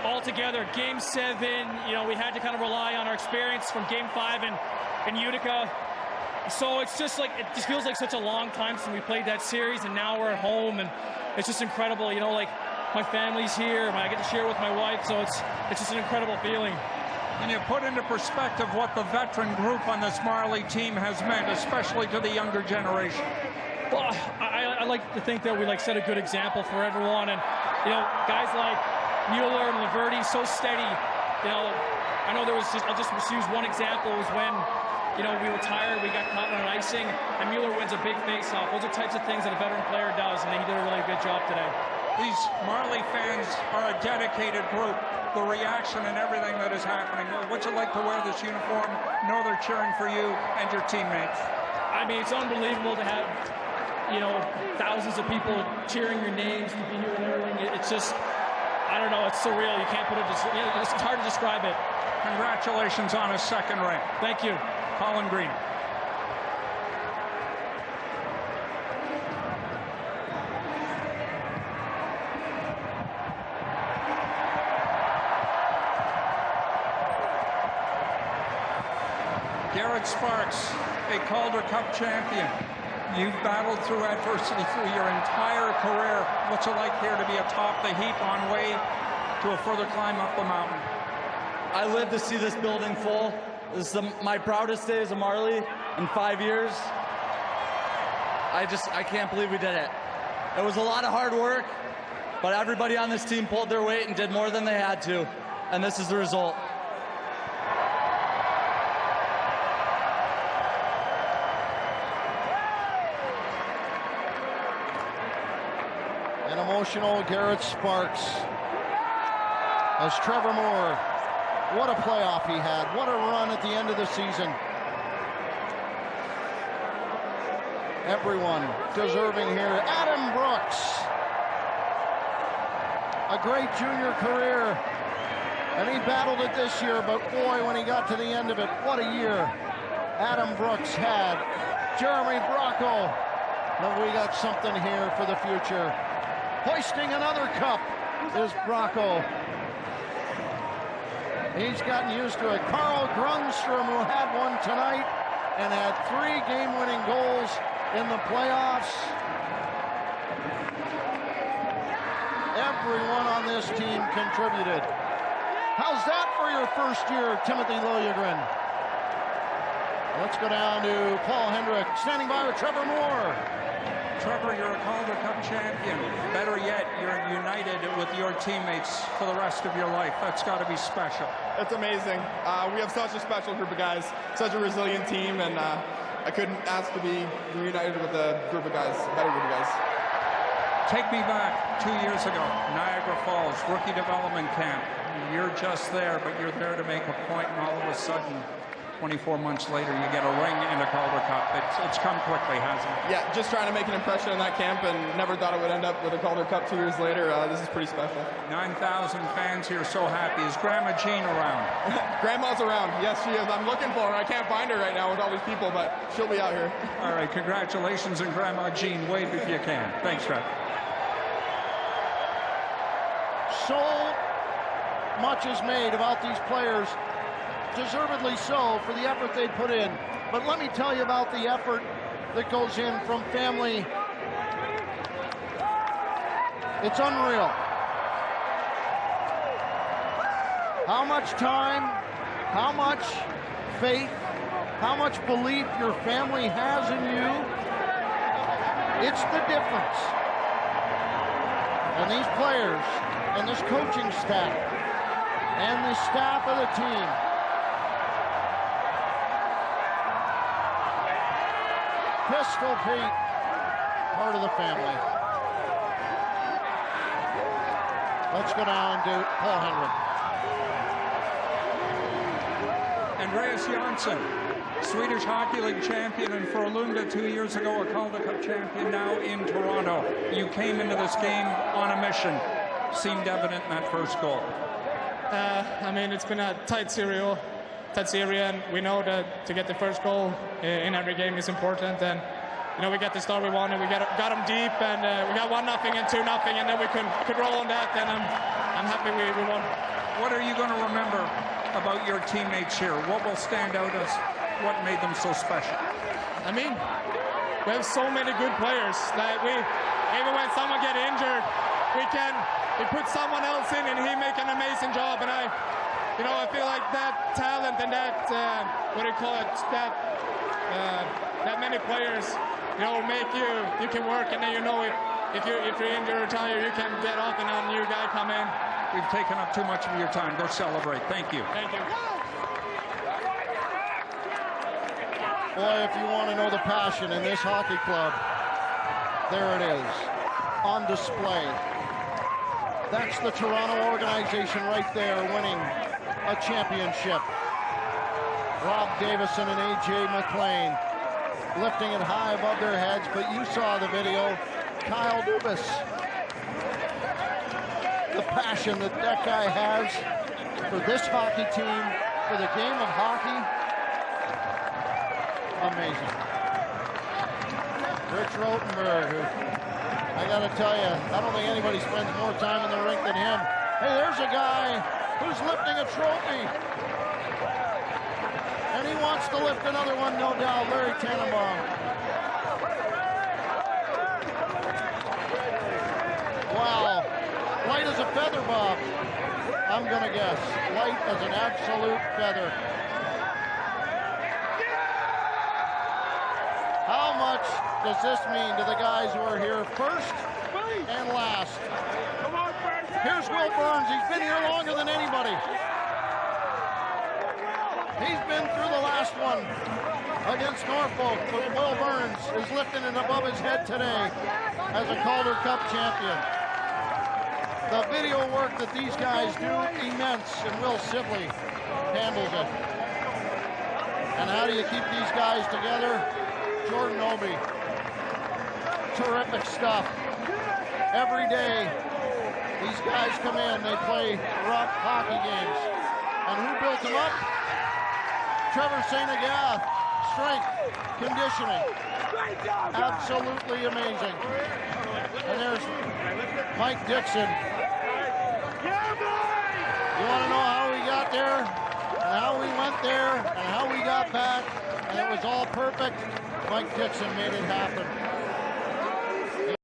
all together. Game 7, you know, we had to kind of rely on our experience from Game 5 in Utica. So it's just like, it just feels like such a long time since we played that series, and now we're at home, and it's just incredible. You know, like, my family's here, I get to share with my wife, so it's just an incredible feeling. And you put into perspective what the veteran group on this Marley team has meant, especially to the younger generation. Well, I like to think that we set a good example for everyone, and you know, guys like Mueller and Laverty, so steady. You know, I know I'll just use one example. It was when, you know, we were tired, we got caught on an icing, and Mueller wins a big face-off. Those are types of things that a veteran player does, and he did a really good job today. These Marley fans are a dedicated group. The reaction and everything that is happening. What's it like to wear this uniform, know they're cheering for you and your teammates? I mean, it's unbelievable to have, you know, thousands of people cheering your names, to be here and everything. It's just, I don't know, it's surreal. You can't put it, it's hard to describe it. Congratulations on a second ring. Thank you. Colin Green. Garrett Sparks, a Calder Cup champion. You've battled through adversity through your entire career. What's it like here to be atop the heap on way to a further climb up the mountain? I live to see this building full. This is my proudest day as a Marley in 5 years. I can't believe we did it. It was a lot of hard work, but everybody on this team pulled their weight and did more than they had to, and this is the result. An emotional Garrett Sparks as Trevor Moore. What a playoff he had. What a run at the end of the season. Everyone deserving here. Adam Brooks. A great junior career. And he battled it this year, but boy, when he got to the end of it, what a year. Adam Brooks had. Jeremy Bracco. But we got something here for the future. Hoisting another cup is Bracco. He's gotten used to it. Carl Grundstrom, who had one tonight and had 3 game-winning goals in the playoffs. Everyone on this team contributed. How's that for your first year, Timothy Liljegren? Let's go down to Paul Hendrick, standing by with Trevor Moore. Trevor, you're a Calder Cup champion. Better yet, you're united with your teammates for the rest of your life. That's got to be special. It's amazing. We have such a special group of guys, such a resilient team, and I couldn't ask to be reunited with a group of guys, a better group of guys. Take me back 2 years ago, Niagara Falls, rookie development camp. You're just there, but you're there to make a point, and all of a sudden, 24 months later, you get a ring in the Calder Cup. It's come quickly, hasn't it? Yeah, just trying to make an impression in that camp, and never thought it would end up with a Calder Cup 2 years later. This is pretty special. 9,000 fans here, so happy. Is Grandma Jean around? Grandma's around. Yes, she is. I'm looking for her. I can't find her right now with all these people, but she'll be out here. All right, congratulations, and Grandma Jean, wave if you can. Thanks, Fred. So much is made about these players, deservedly so, for the effort they put in. But let me tell you about the effort that goes in from family. It's unreal. How much time, how much faith, how much belief your family has in you. It's the difference. And these players and this coaching staff and the staff of the team, Pistol Pete, part of the family. Let's go down to Paul Hendrick. Andreas Janssen, Swedish Hockey League champion, and for Frölunda 2 years ago, a Calder Cup champion, now in Toronto. You came into this game on a mission. Seemed evident in that first goal. I mean, it's been a tight series, and we know that to get the first goal in every game is important. And you know, we got the start we wanted. We got them deep, and we got 1-0 and 2-0, and then we could roll on that. And I'm happy we won. What are you going to remember about your teammates here? What will stand out as what made them so special? I mean, we have so many good players that even when someone get injured, we put someone else in and he make an amazing job. And I feel like that talent and that that many players, make you can work, and then if you're injured or tired, you can get off and a new guy come in. We've taken up too much of your time. Go celebrate. Thank you. Thank you. Boy, if you want to know the passion in this hockey club, there it is, on display. That's the Toronto organization right there, winning a championship. Rob Davison and A.J. McLean lifting it high above their heads, but you saw the video. Kyle Dubas, the passion that guy has for this hockey team, for the game of hockey, amazing. Rich Rotenberg, who, I gotta tell you, I don't think anybody spends more time in the rink than him. Hey, there's a guy who's lifting a trophy. And he wants to lift another one, no doubt, Larry Tannenbaum. Wow, light as a feather, Bob. I'm gonna guess, light as an absolute feather. How much does this mean to the guys who are here first and last? Here's Will Burns. He's been here longer than anybody. He's been through the last one against Norfolk, but Will Burns is lifting it above his head today as a Calder Cup champion. The video work that these guys do, immense, and Will Sibley handles it. And how do you keep these guys together? Jordan Obi. Terrific stuff. Every day, these guys come in, they play rough hockey games. And who built them up? Trevor St. Agath, strength, conditioning. Absolutely amazing. And there's Mike Dixon. You want to know how we got there, and how we went there, and how we got back, and it was all perfect. Mike Dixon made it happen.